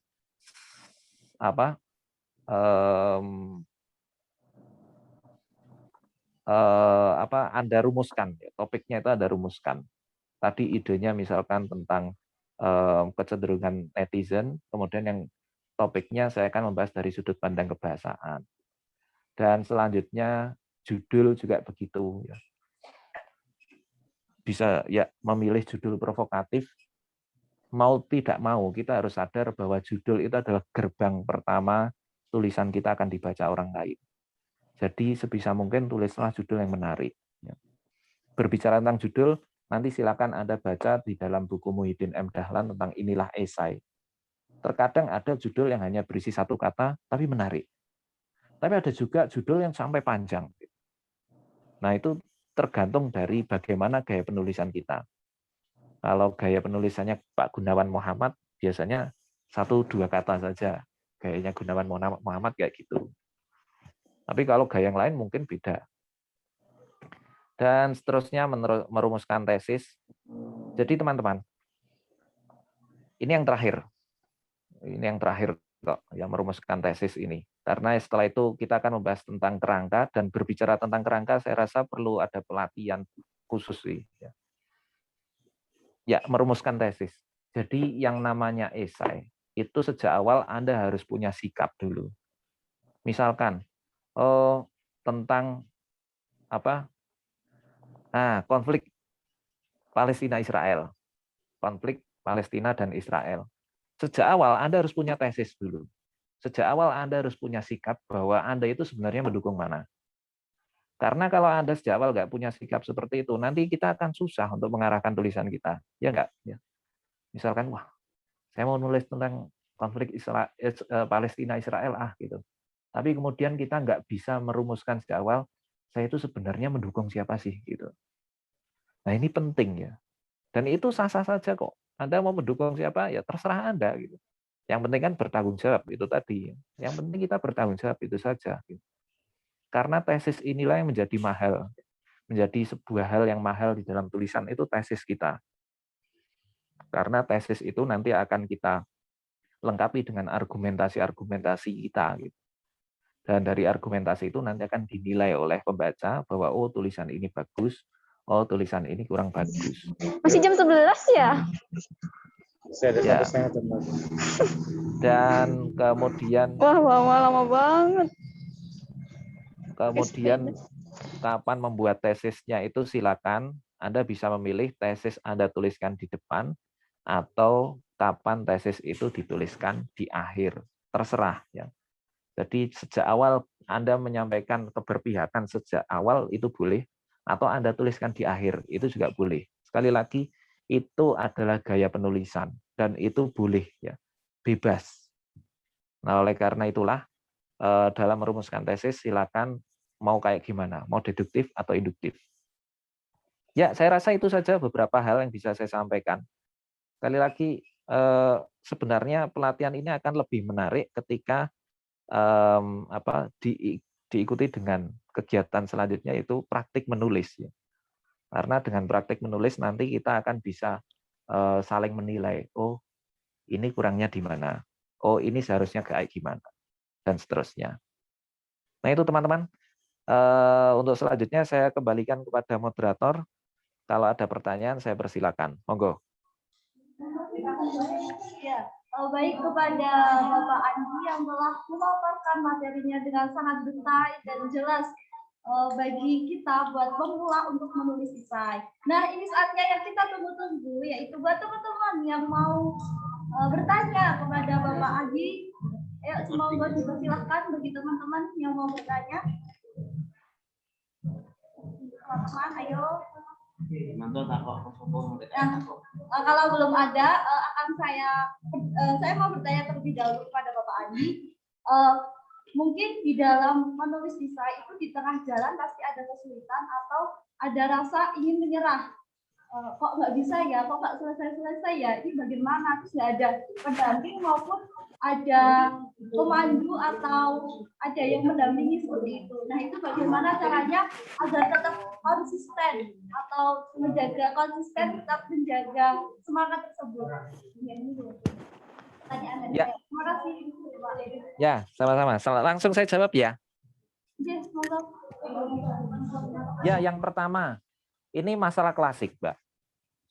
Anda rumuskan ya, topiknya itu Anda rumuskan. Tadi idenya misalkan tentang kecenderungan netizen, kemudian yang topiknya saya akan membahas dari sudut pandang kebahasaan. Dan selanjutnya judul juga begitu ya. Bisa ya memilih judul provokatif. Mau tidak mau kita harus sadar bahwa judul itu adalah gerbang pertama tulisan kita akan dibaca orang lain. Jadi sebisa mungkin tulislah judul yang menarik. Berbicara tentang judul, nanti silakan Anda baca di dalam buku Muhyiddin M. Dahlan tentang Inilah Esai. Terkadang ada judul yang hanya berisi 1 kata, tapi menarik. Tapi ada juga judul yang sampai panjang. Nah itu tergantung dari bagaimana gaya penulisan kita. Kalau gaya penulisannya Pak Gunawan Muhammad, biasanya 1-2 kata saja. Gayanya Gunawan Muhammad kayak gitu. Tapi kalau gaya yang lain mungkin beda. Dan seterusnya merumuskan tesis. Jadi teman-teman, ini yang terakhir. Ini yang terakhir kok, yang merumuskan tesis ini. Karena setelah itu kita akan membahas tentang kerangka, dan berbicara tentang kerangka saya rasa perlu ada pelatihan khusus sih. Ya, merumuskan tesis. Jadi yang namanya esai, itu sejak awal Anda harus punya sikap dulu. Misalkan, tentang konflik Palestina-Israel. Konflik Palestina dan Israel. Sejak awal Anda harus punya tesis dulu. Sejak awal Anda harus punya sikap bahwa Anda itu sebenarnya mendukung mana. Karena kalau Anda sejak awal nggak punya sikap seperti itu, nanti kita akan susah untuk mengarahkan tulisan kita. Ya nggak? Ya. Misalkan, wah, saya mau nulis tentang konflik Palestina-Israel, gitu. Tapi kemudian kita nggak bisa merumuskan sejak awal, saya itu sebenarnya mendukung siapa sih, gitu. Nah ini penting ya. Dan itu sah-sah saja kok. Anda mau mendukung siapa, ya terserah Anda, gitu. Yang penting kan bertanggung jawab, itu tadi. Yang penting kita bertanggung jawab, itu saja. Gitu. Karena tesis inilah yang menjadi mahal. Menjadi sebuah hal yang mahal di dalam tulisan, itu tesis kita. Karena tesis itu nanti akan kita lengkapi dengan argumentasi-argumentasi kita. Gitu. Dan dari argumentasi itu nanti akan dinilai oleh pembaca bahwa oh tulisan ini bagus, oh tulisan ini kurang bagus. Masih jam 11 ya? Saya ada Ya. 1,5 jam lagi. Dan kemudian Wah, lama banget. Kemudian kapan membuat tesisnya itu silakan. Anda bisa memilih tesis Anda tuliskan di depan atau kapan tesis itu dituliskan di akhir. Terserah ya. Jadi sejak awal Anda menyampaikan keberpihakan sejak awal itu boleh, atau Anda tuliskan di akhir itu juga boleh. Sekali lagi itu adalah gaya penulisan dan itu boleh ya, bebas. Nah, oleh karena itulah dalam merumuskan tesis silakan mau kayak gimana, mau deduktif atau induktif. Ya, saya rasa itu saja beberapa hal yang bisa saya sampaikan. Sekali lagi, sebenarnya pelatihan ini akan lebih menarik ketika diikuti dengan kegiatan selanjutnya, yaitu praktik menulis. Ya. Karena dengan praktik menulis nanti kita akan bisa saling menilai, oh ini kurangnya di mana, oh ini seharusnya kayak gimana, dan seterusnya. Nah itu teman-teman. Untuk selanjutnya saya kembalikan kepada moderator. Kalau ada pertanyaan saya persilakan. Monggo. Ya, baik kepada Bapak Andi yang telah memaparkan materinya dengan sangat detail dan jelas bagi kita buat pemula untuk menulis esai. Nah, ini saatnya yang kita tunggu-tunggu, yaitu buat teman-teman yang mau bertanya kepada Bapak Andi. Ayo, semoga dipersilahkan bagi teman-teman yang mau bertanya. Teman-teman, ayo. Nah, kalau belum ada, akan saya mau bertanya terlebih dahulu kepada Bapak Andi. Mungkin di dalam menulis esai itu di tengah jalan pasti ada kesulitan atau ada rasa ingin menyerah. Kok nggak bisa ya, kok nggak selesai-selesai ya, ini bagaimana? Terus nggak ada pendamping maupun ada pemandu atau ada yang mendampingi seperti itu. Nah itu bagaimana caranya agar tetap konsisten atau menjaga konsisten, tetap menjaga semangat tersebut. Ini pertanyaan dari saya. Terima kasih. Ya, sama-sama. Langsung saya jawab ya. Yes, semoga. Ya, yang pertama, ini masalah klasik, Mbak.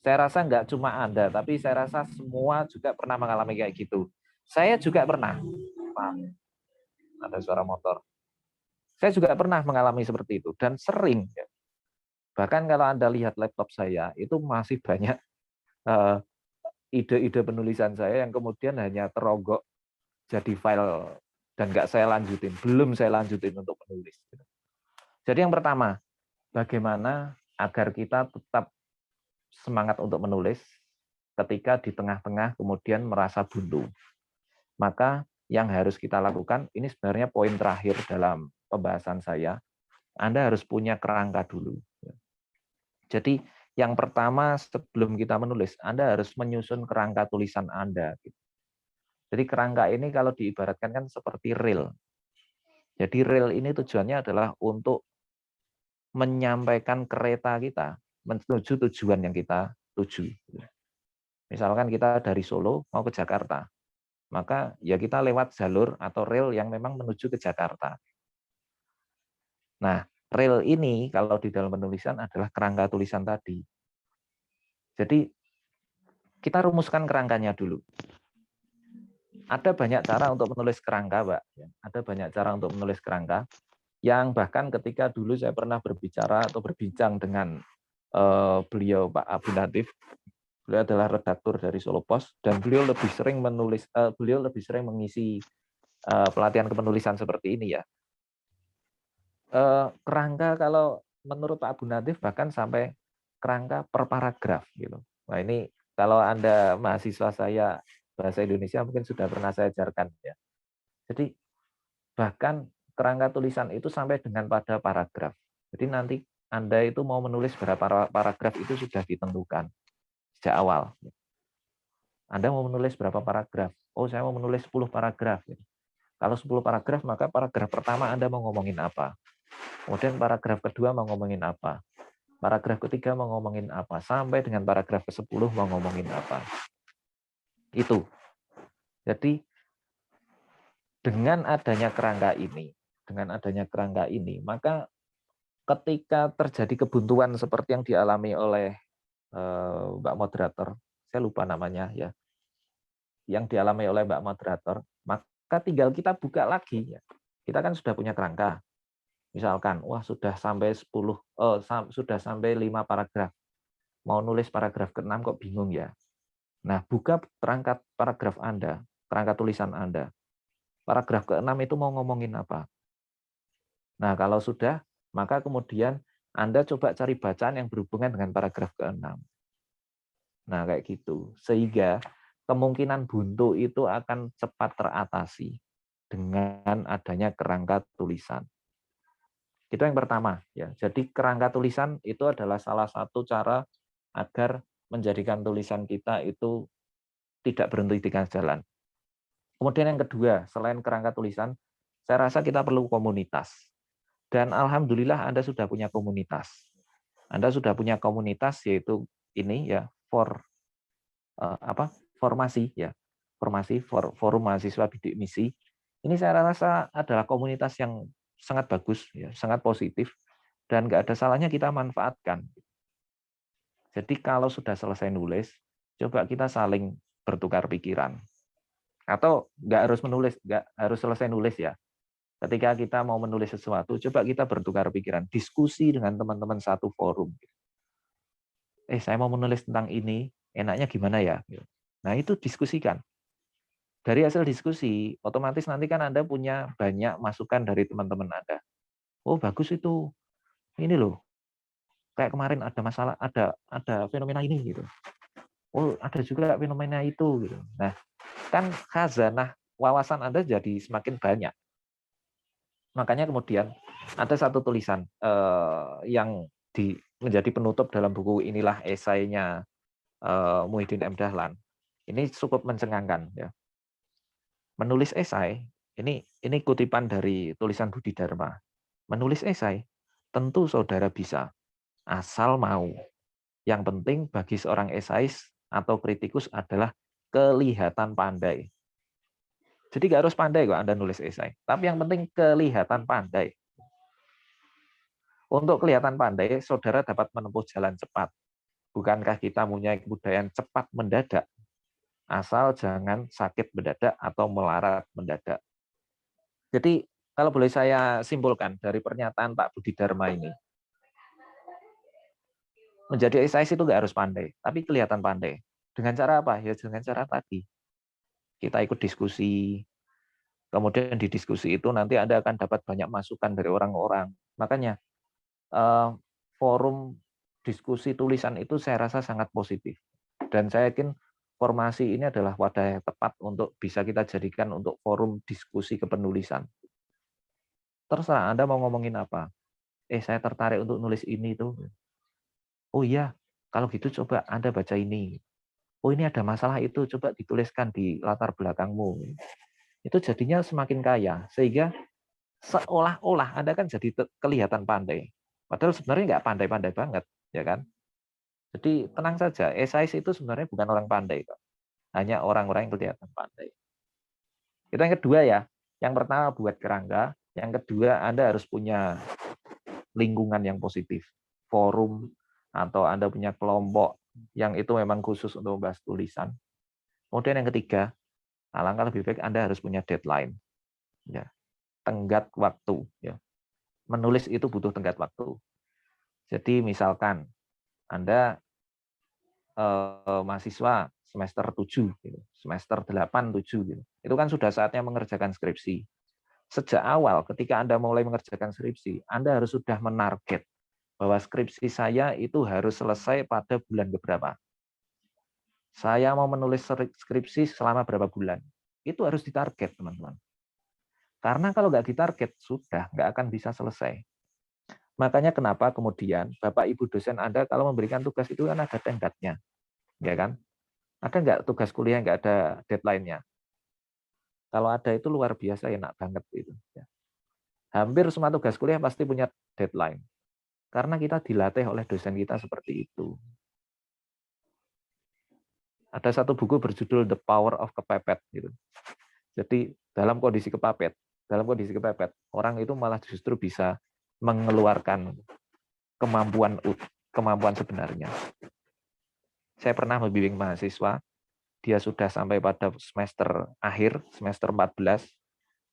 Saya rasa nggak cuma Anda, tapi saya rasa semua juga pernah mengalami kayak gitu. Saya juga pernah. Ada suara motor. Saya juga pernah mengalami seperti itu dan sering. Bahkan kalau Anda lihat laptop saya, itu masih banyak ide-ide penulisan saya yang kemudian hanya terogok jadi file dan nggak saya lanjutin, belum saya lanjutin untuk menulis. Jadi yang pertama, bagaimana agar kita tetap semangat untuk menulis ketika di tengah-tengah kemudian merasa buntu. Maka yang harus kita lakukan, ini sebenarnya poin terakhir dalam pembahasan saya, Anda harus punya kerangka dulu. Jadi yang pertama sebelum kita menulis, Anda harus menyusun kerangka tulisan Anda. Jadi kerangka ini kalau diibaratkan kan seperti rel. Jadi rel ini tujuannya adalah untuk menyampaikan kereta kita menuju tujuan yang kita tuju. Misalkan kita dari Solo mau ke Jakarta, maka ya kita lewat jalur atau rel yang memang menuju ke Jakarta. Nah, rel ini kalau di dalam penulisan adalah kerangka tulisan tadi. Jadi kita rumuskan kerangkanya dulu. Ada banyak cara untuk menulis kerangka, Mbak. Ada banyak cara untuk menulis kerangka. Yang bahkan ketika dulu saya pernah berbicara atau berbincang dengan beliau Pak Abu Natif, beliau adalah redaktur dari Solo Post dan beliau lebih sering menulis, beliau lebih sering mengisi pelatihan kepenulisan seperti ini ya. Kerangka kalau menurut Pak Abu Natif bahkan sampai kerangka per paragraf gitu. Nah ini kalau Anda mahasiswa saya bahasa Indonesia mungkin sudah pernah saya ajarkan ya. Jadi bahkan kerangka tulisan itu sampai dengan pada paragraf. Jadi nanti Anda itu mau menulis berapa paragraf itu sudah ditentukan sejak awal. Anda mau menulis berapa paragraf? Oh, saya mau menulis 10 paragraf. Kalau 10 paragraf, maka paragraf pertama Anda mau ngomongin apa? Kemudian paragraf kedua mau ngomongin apa? Paragraf ketiga mau ngomongin apa? Sampai dengan paragraf ke-10 mau ngomongin apa? Itu. Jadi dengan adanya kerangka ini, maka ketika terjadi kebuntuan seperti yang dialami oleh Mbak Moderator, saya lupa namanya ya, yang dialami oleh Mbak Moderator, maka tinggal kita buka lagi. Ya. Kita kan sudah punya kerangka. Misalkan, wah sudah sampai 5 paragraf. Mau nulis paragraf ke-6 kok bingung ya. Nah, buka perangkat paragraf Anda, kerangka tulisan Anda. Paragraf ke-6 itu mau ngomongin apa? Nah, kalau sudah, maka kemudian Anda coba cari bacaan yang berhubungan dengan paragraf ke-6. Nah, kayak gitu. Sehingga kemungkinan buntu itu akan cepat teratasi dengan adanya kerangka tulisan. Itu yang pertama. Ya. Jadi kerangka tulisan itu adalah salah satu cara agar menjadikan tulisan kita itu tidak berhenti di tengah jalan. Kemudian yang kedua, selain kerangka tulisan, saya rasa kita perlu komunitas. Dan alhamdulillah Anda sudah punya komunitas. Anda sudah punya komunitas yaitu ini ya formasi ya. Formasi forum mahasiswa bidik misi. Ini saya rasa adalah komunitas yang sangat bagus ya, sangat positif dan nggak ada salahnya kita manfaatkan. Jadi kalau sudah selesai nulis, coba kita saling bertukar pikiran. Atau nggak harus selesai nulis ya. Ketika kita mau menulis sesuatu, coba kita bertukar pikiran, diskusi dengan teman-teman satu forum. Saya mau menulis tentang ini, enaknya gimana ya? Nah, itu diskusikan. Dari hasil diskusi, otomatis nanti kan Anda punya banyak masukan dari teman-teman Anda. Oh, bagus itu. Ini loh. Kayak kemarin ada masalah, ada fenomena ini gitu. Oh, ada juga fenomena itu gitu. Nah, kan khazanah wawasan Anda jadi semakin banyak. Makanya kemudian ada satu tulisan yang menjadi penutup dalam buku inilah esainya Muhyiddin M. Dahlan. Ini cukup mencengangkan ya. Menulis esai, ini kutipan dari tulisan Budi Dharma. Menulis esai, tentu saudara bisa, asal mau. Yang penting bagi seorang esais atau kritikus adalah kelihatan pandai. Jadi nggak harus pandai kok Anda nulis esai, tapi yang penting kelihatan pandai. Untuk kelihatan pandai, saudara dapat menempuh jalan cepat. Bukankah kita punya kebudayaan cepat mendadak? Asal jangan sakit mendadak atau melarat mendadak. Jadi kalau boleh saya simpulkan dari pernyataan Pak Budi Dharma ini, menjadi esais itu nggak harus pandai, tapi kelihatan pandai. Dengan cara apa? Ya dengan cara tadi. Kita ikut diskusi, kemudian di diskusi itu nanti Anda akan dapat banyak masukan dari orang-orang. Makanya forum diskusi tulisan itu saya rasa sangat positif. Dan saya yakin formasi ini adalah wadah yang tepat untuk bisa kita jadikan untuk forum diskusi kepenulisan. Terserah Anda mau ngomongin apa. Saya tertarik untuk nulis ini tuh. Oh iya, kalau gitu coba Anda baca ini. Oh ini ada masalah itu, coba dituliskan di latar belakangmu. Itu jadinya semakin kaya, sehingga seolah-olah Anda kan jadi kelihatan pandai. Padahal sebenarnya nggak pandai-pandai banget, ya kan? Jadi tenang saja, esais itu sebenarnya bukan orang pandai kok. Hanya orang-orang yang kelihatan pandai. Itu yang kedua ya. Yang pertama buat kerangka, yang kedua Anda harus punya lingkungan yang positif. Forum atau Anda punya kelompok yang itu memang khusus untuk membahas tulisan. Kemudian yang ketiga, alangkah lebih baik Anda harus punya deadline. Ya. Tenggat waktu, ya. Menulis itu butuh tenggat waktu. Jadi misalkan Anda mahasiswa semester 7, gitu, semester 8, 7, gitu. Itu kan sudah saatnya mengerjakan skripsi. Sejak awal ketika Anda mulai mengerjakan skripsi, Anda harus sudah menarget bahwa skripsi saya itu harus selesai pada bulan berapa. Saya mau menulis skripsi selama berapa bulan. Itu harus ditarget, teman-teman. Karena kalau nggak ditarget, sudah nggak akan bisa selesai. Makanya kenapa kemudian Bapak Ibu dosen Anda kalau memberikan tugas itu kan ada tenggatnya. Ya kan? Ada nggak tugas kuliah nggak ada deadline-nya? Kalau ada itu luar biasa, enak banget itu. Hampir semua tugas kuliah pasti punya deadline. Karena kita dilatih oleh dosen kita seperti itu. Ada satu buku berjudul The Power of Kepepet. Gitu. Jadi dalam kondisi kepepet, orang itu malah justru bisa mengeluarkan kemampuan sebenarnya. Saya pernah membimbing mahasiswa dia sudah sampai pada semester akhir, semester 14,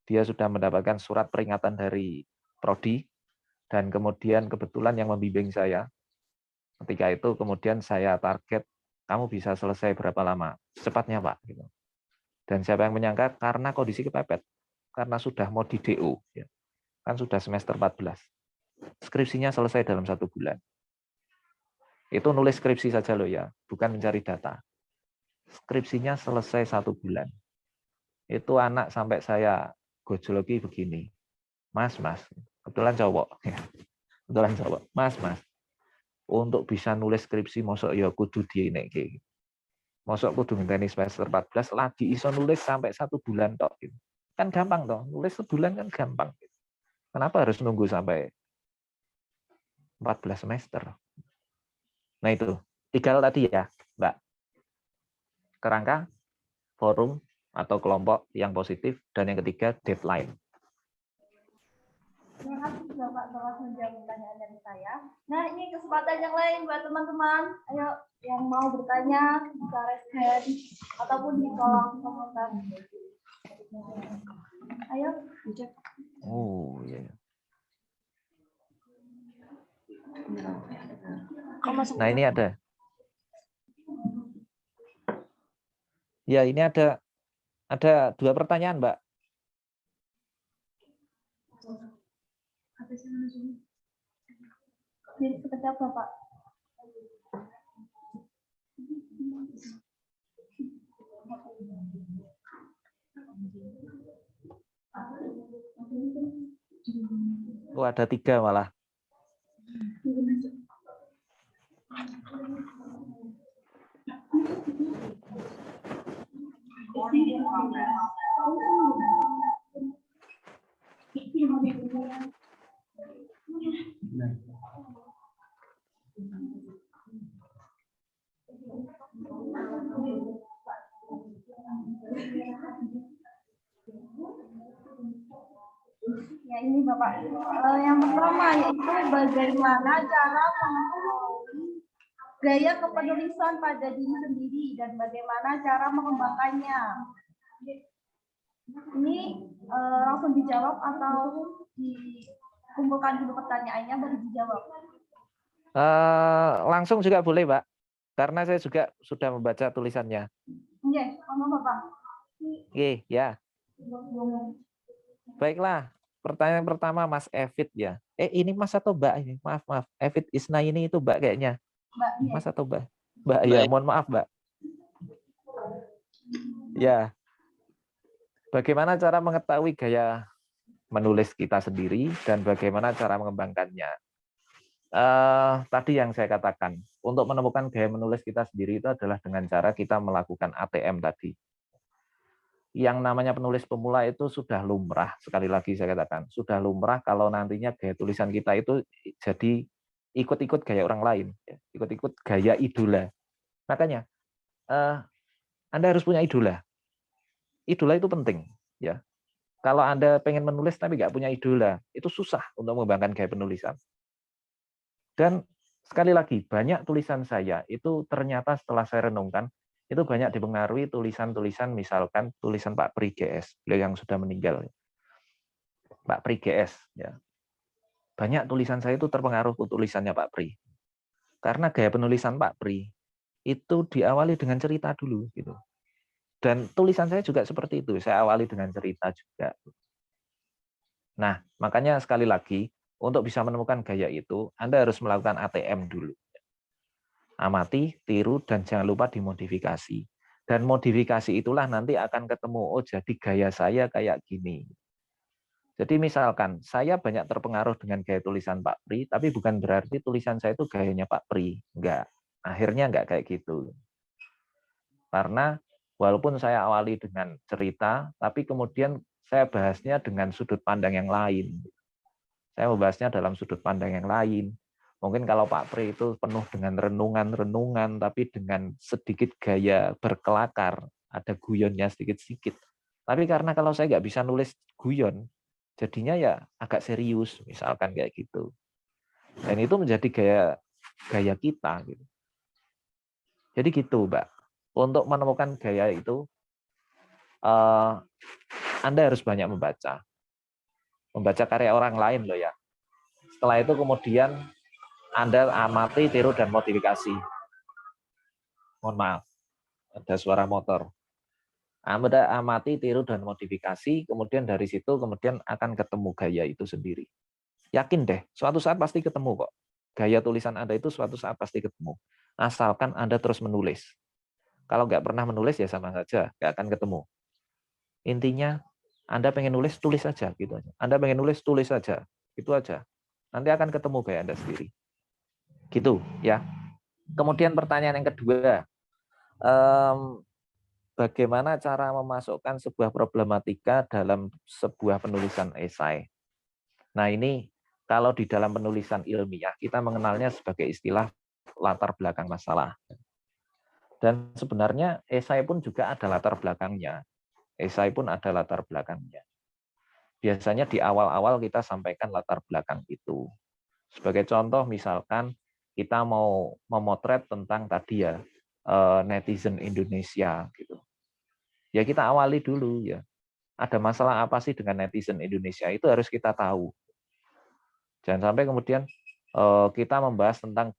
dia sudah mendapatkan surat peringatan dari prodi, dan kemudian kebetulan yang membimbing saya, ketika itu kemudian saya target, kamu bisa selesai berapa lama? Secepatnya, Pak. Gitu. Dan siapa yang menyangka, karena kondisi kepepet, karena sudah mau di DO, ya. Kan sudah semester 14. Skripsinya selesai dalam 1 bulan. Itu nulis skripsi saja loh ya, bukan mencari data. Skripsinya selesai 1 bulan. Itu anak sampai saya gojologi begini. Mas, kebetulan cowok. Kebetulan cowok. Mas, untuk bisa nulis skripsi, mosok ya kudu dienekke. Mosok kudu ngenteni semester 14 lagi iso nulis sampai 1 bulan tok. Kan gampang toh, nulis sebulan kan gampang. Kenapa harus nunggu sampai 14 semester? Nah itu, 3 tadi ya, Mbak. Kerangka, forum, atau kelompok yang positif, dan yang ketiga, deadline. Terima kasih Bapak telah menjawab pertanyaan dari saya. Nah, ini kesempatan yang lain buat teman-teman. Ayo, yang mau bertanya, bisa raise hand, ataupun di kolom komentar. Ayo. Oh, iya. Nah, ini ada. Ya, ini ada 2 pertanyaan, Mbak. Seperti apa, Pak? Oh, ada 3 malah. Ya ini Bapak. Yang pertama yaitu bagaimana cara mengetahui gaya kepenulisan pada diri sendiri dan bagaimana cara mengembangkannya. Ini langsung dijawab atau dikumpulkan dulu pertanyaannya baru dijawab? Langsung juga boleh, Pak. Karena saya juga sudah membaca tulisannya. Iya, Bapak. Oke, ya. Baiklah. Pertanyaan pertama Mas Evit ya. Ini Mas atau Mbak ini? Maaf. Evit Isna ini itu Mbak kayaknya. Mbak, iya. Mas atau Mbak? Mbak, ya, mohon maaf, Mbak. Ya. Bagaimana cara mengetahui gaya menulis kita sendiri dan bagaimana cara mengembangkannya? Tadi yang saya katakan, untuk menemukan gaya menulis kita sendiri itu adalah dengan cara kita melakukan ATM tadi. Yang namanya penulis pemula itu sudah lumrah, sekali lagi saya katakan, sudah lumrah kalau nantinya gaya tulisan kita itu jadi ikut-ikut gaya orang lain, ikut-ikut gaya idola. Makanya, Anda harus punya idola. Idola itu penting. Ya. Kalau Anda pengen menulis tapi nggak punya idola, itu susah untuk mengembangkan gaya penulisan. Dan sekali lagi, banyak tulisan saya itu ternyata setelah saya renungkan, itu banyak dipengaruhi tulisan-tulisan, misalkan tulisan Pak Pri GS, beliau yang sudah meninggal. Pak Pri GS. Ya. Banyak tulisan saya itu terpengaruh tulisannya Pak Pri. Karena gaya penulisan Pak Pri, itu diawali dengan cerita dulu. Gitu. Dan tulisan saya juga seperti itu, saya awali dengan cerita juga. Nah, makanya sekali lagi, untuk bisa menemukan gaya itu, Anda harus melakukan ATM dulu. Amati, tiru, dan jangan lupa dimodifikasi. Dan modifikasi itulah nanti akan ketemu, oh jadi gaya saya kayak gini. Jadi misalkan, saya banyak terpengaruh dengan gaya tulisan Pak Pri, tapi bukan berarti tulisan saya itu gayanya Pak Pri. Enggak. Akhirnya enggak kayak gitu. Karena walaupun saya awali dengan cerita, tapi kemudian saya bahasnya dengan sudut pandang yang lain. Saya membahasnya dalam sudut pandang yang lain. Mungkin kalau Pak Pri itu penuh dengan renungan-renungan, tapi dengan sedikit gaya berkelakar, ada guyonnya sedikit-sedikit. Tapi karena kalau saya nggak bisa nulis guyon, jadinya ya agak serius, misalkan kayak gitu. Dan itu menjadi gaya kita. Gitu. Jadi gitu, Mbak. untuk menemukan gaya itu, Anda harus banyak membaca karya orang lain loh ya. Setelah itu kemudian Anda amati, tiru, dan modifikasi. Mohon maaf, ada suara motor. Anda amati, tiru, dan modifikasi, kemudian dari situ kemudian akan ketemu gaya itu sendiri. Yakin deh, suatu saat pasti ketemu kok. Gaya tulisan Anda itu suatu saat pasti ketemu. Asalkan Anda terus menulis. Kalau nggak pernah menulis ya sama saja, nggak akan ketemu. Intinya, Anda pengen nulis, tulis saja. Gitu aja. Anda pengen nulis, tulis saja. Itu aja. Nanti akan ketemu gaya Anda sendiri. Gitu ya. Kemudian pertanyaan yang kedua, bagaimana cara memasukkan sebuah problematika dalam sebuah penulisan esai? Nah ini kalau di dalam penulisan ilmiah kita mengenalnya sebagai istilah latar belakang masalah. Dan sebenarnya esai pun juga ada latar belakangnya. Esai pun ada latar belakangnya. Biasanya di awal-awal kita sampaikan latar belakang itu. Sebagai contoh misalkan kita mau memotret tentang tadi ya netizen Indonesia gitu. Ya kita awali dulu ya. Ada masalah apa sih dengan netizen Indonesia? Itu harus kita tahu. Jangan sampai kemudian kita membahas tentang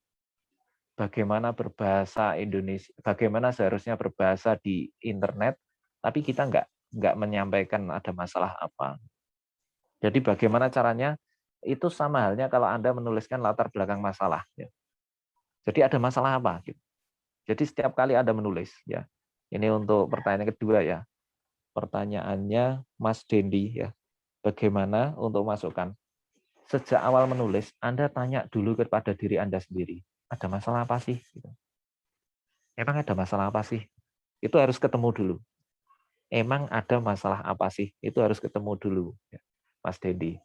bagaimana berbahasa Indonesia, bagaimana seharusnya berbahasa di internet, tapi kita nggak menyampaikan ada masalah apa. Jadi bagaimana caranya? Itu sama halnya kalau Anda menuliskan latar belakang masalah. Ya. Jadi ada masalah apa? Gitu. Jadi setiap kali Anda menulis, ya. Ini untuk pertanyaan kedua ya. Pertanyaannya Mas Dendi ya. Bagaimana untuk masukkan? Sejak awal menulis, Anda tanya dulu kepada diri Anda sendiri. Ada masalah apa sih? Emang ada masalah apa sih? Itu harus ketemu dulu. Emang ada masalah apa sih? Itu harus ketemu dulu, ya, Mas Dendi.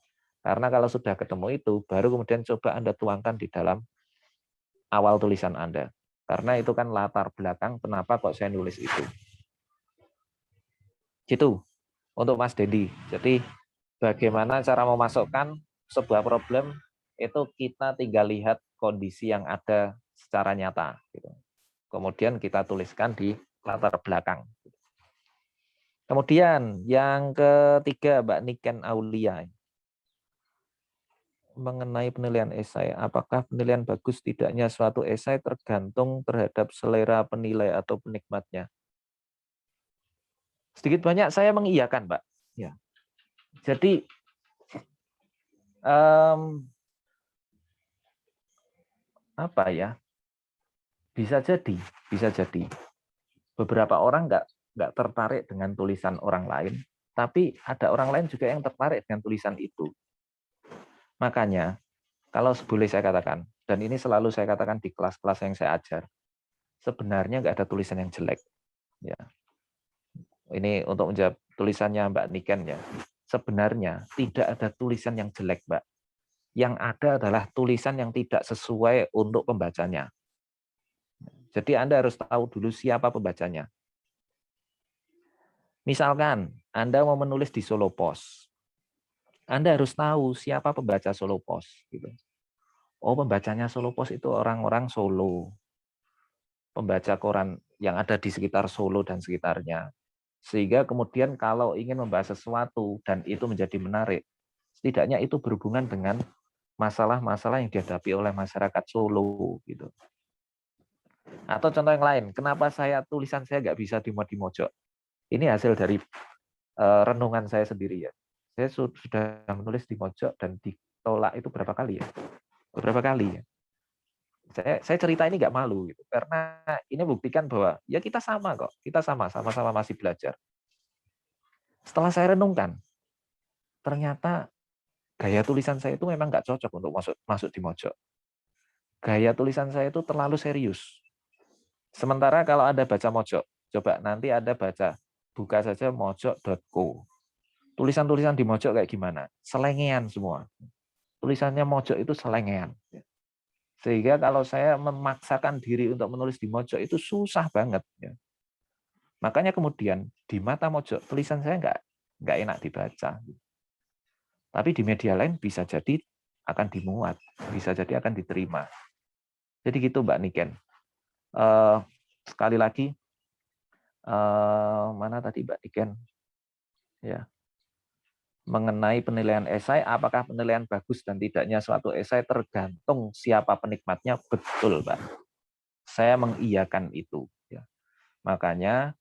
Karena kalau sudah ketemu itu, baru kemudian coba Anda tuangkan di dalam awal tulisan Anda. Karena itu kan latar belakang kenapa kok saya nulis itu. Gitu, untuk Mas Dendi. Jadi, bagaimana cara memasukkan sebuah problem, itu kita tinggal lihat kondisi yang ada secara nyata. Gitu. Kemudian kita tuliskan di latar belakang. Kemudian yang ketiga, Mbak Niken Aulia. Mengenai penilaian esai, apakah penilaian bagus tidaknya suatu esai tergantung terhadap selera penilai atau penikmatnya? Sedikit banyak saya mengiyakan, Mbak. Ya. Jadi apa ya? Bisa jadi. Beberapa orang nggak tertarik dengan tulisan orang lain, tapi ada orang lain juga yang tertarik dengan tulisan itu. Makanya, kalau boleh saya katakan, dan ini selalu saya katakan di kelas-kelas yang saya ajar, sebenarnya nggak ada tulisan yang jelek. Ya. Ini untuk menjawab tulisannya Mbak Niken ya. Sebenarnya tidak ada tulisan yang jelek, Mbak. Yang ada adalah tulisan yang tidak sesuai untuk pembacanya. Jadi Anda harus tahu dulu siapa pembacanya. Misalkan Anda mau menulis di Solo Post. Anda harus tahu siapa pembaca Solo Post. Gitu. Oh, pembacanya Solo Post itu orang-orang Solo. Pembaca koran yang ada di sekitar Solo dan sekitarnya. Sehingga kemudian kalau ingin membahas sesuatu dan itu menjadi menarik, setidaknya itu berhubungan dengan masalah-masalah yang dihadapi oleh masyarakat Solo. Gitu. Atau contoh yang lain, kenapa tulisan saya nggak bisa dimuat di Mojok? Ini hasil dari renungan saya sendiri ya. Saya sudah menulis di Mojok dan ditolak itu berapa kali ya? Beberapa kali ya. Saya cerita ini nggak malu gitu, karena ini buktikan bahwa ya kita sama kok, kita sama-sama masih belajar. Setelah saya renungkan, ternyata gaya tulisan saya itu memang nggak cocok untuk masuk di Mojok. Gaya tulisan saya itu terlalu serius. Sementara kalau Anda baca Mojok, coba nanti Anda buka saja mojok.co. Tulisan-tulisan di Mojok kayak gimana? Selengean semua. Tulisannya Mojok itu selengean. Sehingga kalau saya memaksakan diri untuk menulis di Mojok itu susah banget. Makanya kemudian di mata Mojok tulisan saya nggak enak dibaca. Tapi di media lain bisa jadi akan dimuat, bisa jadi akan diterima. Jadi gitu Mbak Niken. Sekali lagi, Mana tadi Mbak Diken? Ya. Mengenai penilaian esai, apakah penilaian bagus dan tidaknya suatu esai tergantung siapa penikmatnya, betul, Mbak. Saya mengiyakan itu. Ya. Makanya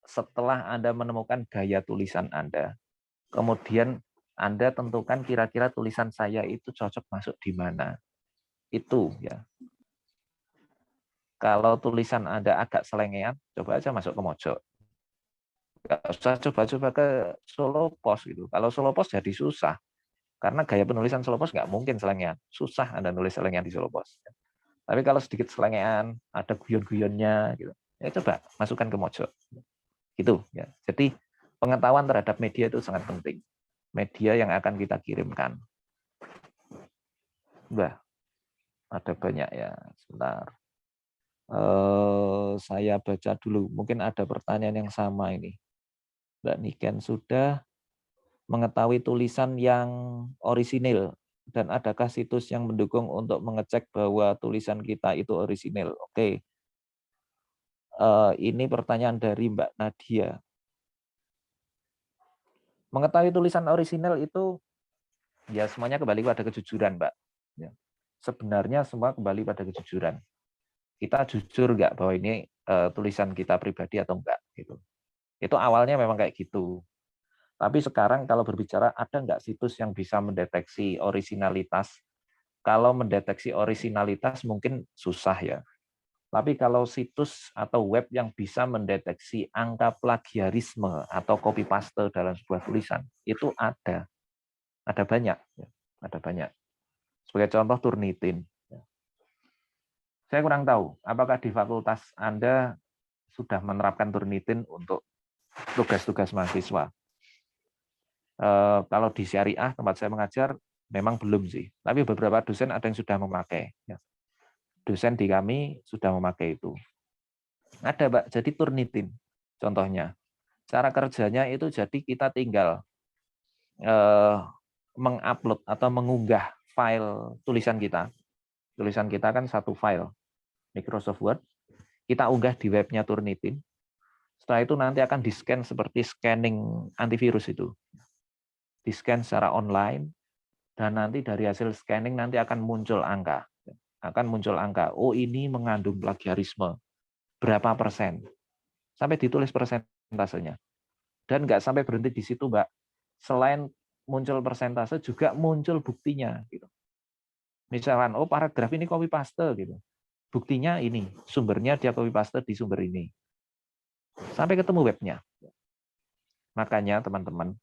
setelah Anda menemukan gaya tulisan Anda, kemudian Anda tentukan kira-kira tulisan saya itu cocok masuk di mana. Itu ya. Kalau tulisan Anda agak selengean, coba aja masuk ke Mojok. Nggak usah coba-coba ke Solo Pos gitu. Kalau Solo Pos jadi susah. Karena gaya penulisan Solo Pos nggak mungkin selengean. Susah Anda nulis selengean di Solo Pos. Tapi kalau sedikit selengean, ada guyon-guyonnya gitu. Ya coba masukkan ke Mojok. Gitu ya. Jadi pengetahuan terhadap media itu sangat penting. Media yang akan kita kirimkan. Mbak, ada banyak ya. Sebentar. Saya baca dulu. Mungkin ada pertanyaan yang sama ini. Mbak Niken sudah mengetahui tulisan yang orisinil dan adakah situs yang mendukung untuk mengecek bahwa tulisan kita itu orisinil? Oke. Ini pertanyaan dari Mbak Nadia. Mengetahui tulisan orisinil itu ya semuanya kembali pada kejujuran, Mbak. Ya. Sebenarnya semua kembali pada kejujuran. Kita jujur nggak bahwa ini tulisan kita pribadi atau enggak gitu. Itu awalnya memang kayak gitu. Tapi sekarang kalau berbicara ada nggak situs yang bisa mendeteksi orisinalitas? Kalau mendeteksi orisinalitas mungkin susah ya. Tapi kalau situs atau web yang bisa mendeteksi angka plagiarisme atau copy paste dalam sebuah tulisan itu ada banyak, ada banyak. Sebagai contoh Turnitin. Saya kurang tahu, apakah di fakultas Anda sudah menerapkan Turnitin untuk tugas-tugas mahasiswa. Kalau di syariah tempat saya mengajar memang belum sih, tapi beberapa dosen ada yang sudah memakai. Dosen di kami sudah memakai itu. Ada, Pak, jadi Turnitin contohnya. Cara kerjanya itu jadi kita tinggal mengupload atau mengunggah file tulisan kita. Tulisan kita kan satu file Microsoft Word, kita unggah di webnya Turnitin. Setelah itu nanti akan di-scan seperti scanning antivirus itu. Di-scan secara online, dan nanti dari hasil scanning nanti akan muncul angka. Oh, ini mengandung plagiarisme. Berapa persen? Sampai ditulis persentasenya. Dan nggak sampai berhenti di situ, Mbak. Selain muncul persentase, juga muncul buktinya. Gitu. Misalkan, oh paragraf ini copy paste. Gitu. Buktinya ini, sumbernya dia copy paste di sumber ini. Sampai ketemu webnya. Makanya teman-teman,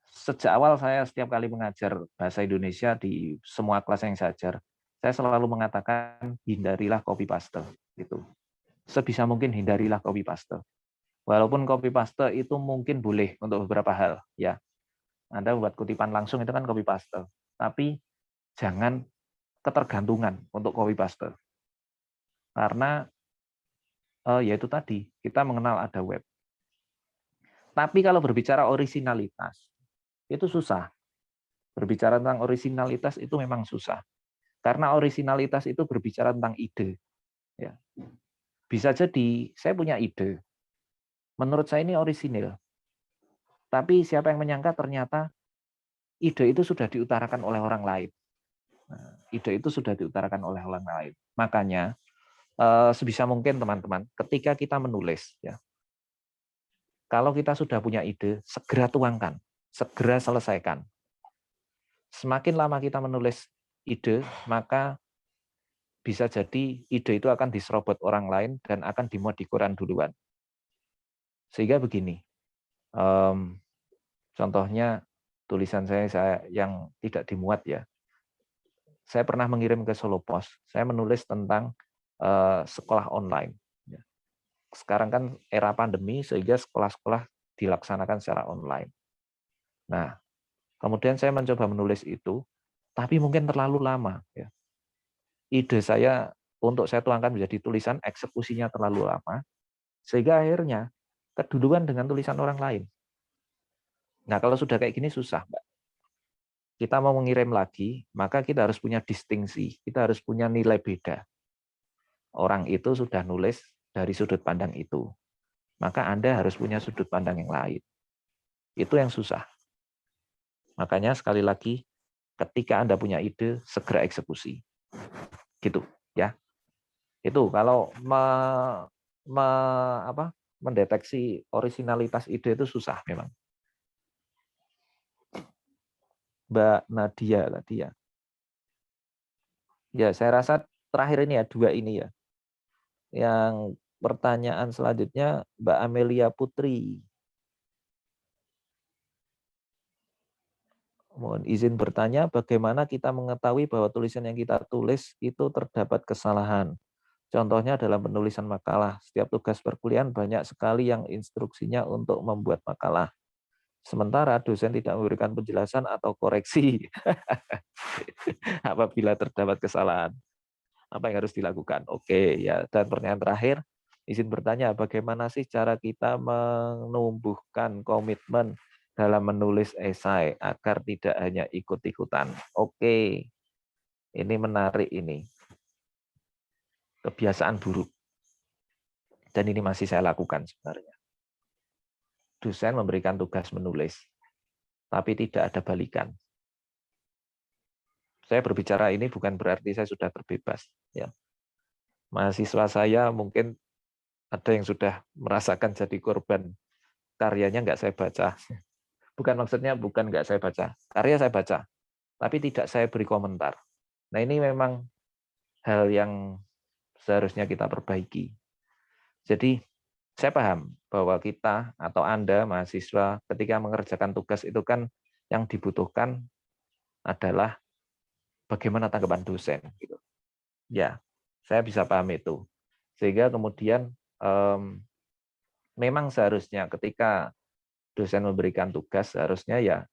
sejak awal saya setiap kali mengajar bahasa Indonesia di semua kelas yang saya ajar, saya selalu mengatakan hindarilah copy paste. Gitu. Sebisa mungkin hindarilah copy paste. Walaupun copy paste itu mungkin boleh untuk beberapa hal, ya. Anda buat kutipan langsung itu kan copy paste, tapi jangan ketergantungan untuk copy paste. Karena yaitu tadi, kita mengenal ada web. Tapi kalau berbicara orisinalitas, itu susah. Berbicara tentang orisinalitas itu memang susah. Karena orisinalitas itu berbicara tentang ide. Ya. Bisa jadi, saya punya ide. Menurut saya ini orisinil. Tapi siapa yang menyangka ternyata ide itu sudah diutarakan oleh orang lain. Ide itu sudah diutarakan oleh orang lain. Makanya, sebisa mungkin teman-teman, ketika kita menulis, ya, kalau kita sudah punya ide, segera tuangkan, segera selesaikan. Semakin lama kita menulis ide, maka bisa jadi ide itu akan diserobot orang lain dan akan dimuat di koran duluan. Sehingga begini, contohnya tulisan saya yang tidak dimuat ya. Saya pernah mengirim ke Solo Pos, saya menulis tentang sekolah online. Sekarang kan era pandemi sehingga sekolah-sekolah dilaksanakan secara online. Nah, kemudian saya mencoba menulis itu, tapi mungkin terlalu lama. Ya. Ide saya untuk saya tuangkan menjadi tulisan, eksekusinya terlalu lama, sehingga akhirnya keduluan dengan tulisan orang lain. Nah, kalau sudah kayak gini susah, Mbak. Kita mau mengirim lagi, maka kita harus punya distingsi, kita harus punya nilai beda. Orang itu sudah nulis dari sudut pandang itu. Maka Anda harus punya sudut pandang yang lain. Itu yang susah. Makanya sekali lagi, ketika Anda punya ide, segera eksekusi. Gitu, ya. Itu kalau mendeteksi originalitas ide itu susah memang. Mbak Nadia tadi ya. Ya, saya rasa terakhir ini ya, 2 ini ya. Yang pertanyaan selanjutnya Mbak Amelia Putri. Mohon izin bertanya, bagaimana kita mengetahui bahwa tulisan yang kita tulis itu terdapat kesalahan? Contohnya dalam penulisan makalah. Setiap tugas perkuliahan banyak sekali yang instruksinya untuk membuat makalah. Sementara dosen tidak memberikan penjelasan atau koreksi apabila terdapat kesalahan. Apa yang harus dilakukan? Oke, ya. Dan pertanyaan terakhir, izin bertanya, bagaimana sih cara kita menumbuhkan komitmen dalam menulis esai agar tidak hanya ikut-ikutan? Oke, ini menarik ini. Kebiasaan buruk. Dan ini masih saya lakukan sebenarnya. Dosen memberikan tugas menulis, tapi tidak ada balikan. Saya berbicara ini bukan berarti saya sudah terbebas. Ya. Mahasiswa saya mungkin ada yang sudah merasakan jadi korban. Karyanya nggak saya baca. Bukan maksudnya bukan nggak saya baca. Karya saya baca, tapi tidak saya beri komentar. Nah ini memang hal yang seharusnya kita perbaiki. Jadi saya paham bahwa kita atau Anda mahasiswa ketika mengerjakan tugas itu kan yang dibutuhkan adalah bagaimana tanggapan dosen. Gitu. Ya, saya bisa paham itu. Sehingga kemudian memang seharusnya ketika dosen memberikan tugas, seharusnya ya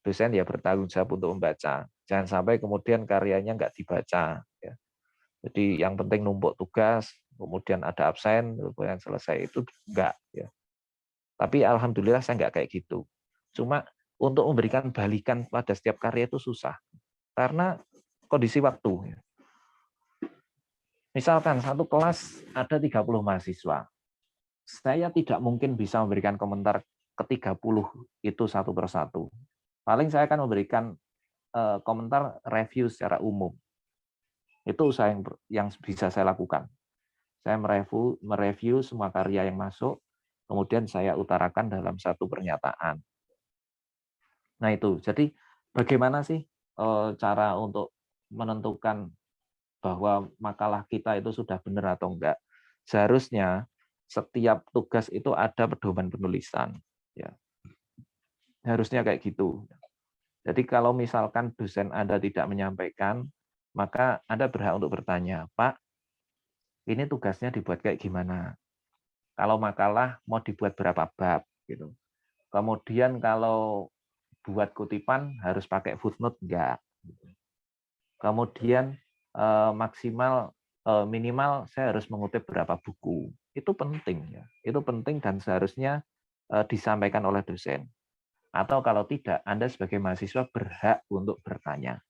dosen ya bertanggung jawab untuk membaca. Jangan sampai kemudian karyanya nggak dibaca. Ya. Jadi yang penting numpuk tugas, kemudian ada absen, kemudian selesai, itu enggak. Ya. Tapi alhamdulillah saya nggak kayak gitu. Cuma untuk memberikan balikan pada setiap karya itu susah. Karena kondisi waktu. Misalkan satu kelas ada 30 mahasiswa. Saya tidak mungkin bisa memberikan komentar ke 30 itu satu persatu. Paling saya akan memberikan komentar review secara umum. Itu usaha yang bisa saya lakukan. Saya mereview semua karya yang masuk, kemudian saya utarakan dalam satu pernyataan. Nah itu, jadi bagaimana sih cara untuk menentukan bahwa makalah kita itu sudah benar atau enggak? Seharusnya setiap tugas itu ada pedoman penulisan. Ya. Harusnya kayak gitu. Jadi kalau misalkan dosen Anda tidak menyampaikan, maka Anda berhak untuk bertanya, Pak, ini tugasnya dibuat kayak gimana? Kalau makalah mau dibuat berapa bab? Gitu. Kemudian kalau buat kutipan harus pakai footnote enggak? Kemudian maksimal minimal saya harus mengutip berapa buku. Itu penting ya. Itu penting dan seharusnya disampaikan oleh dosen. Atau kalau tidak, Anda sebagai mahasiswa berhak untuk bertanya.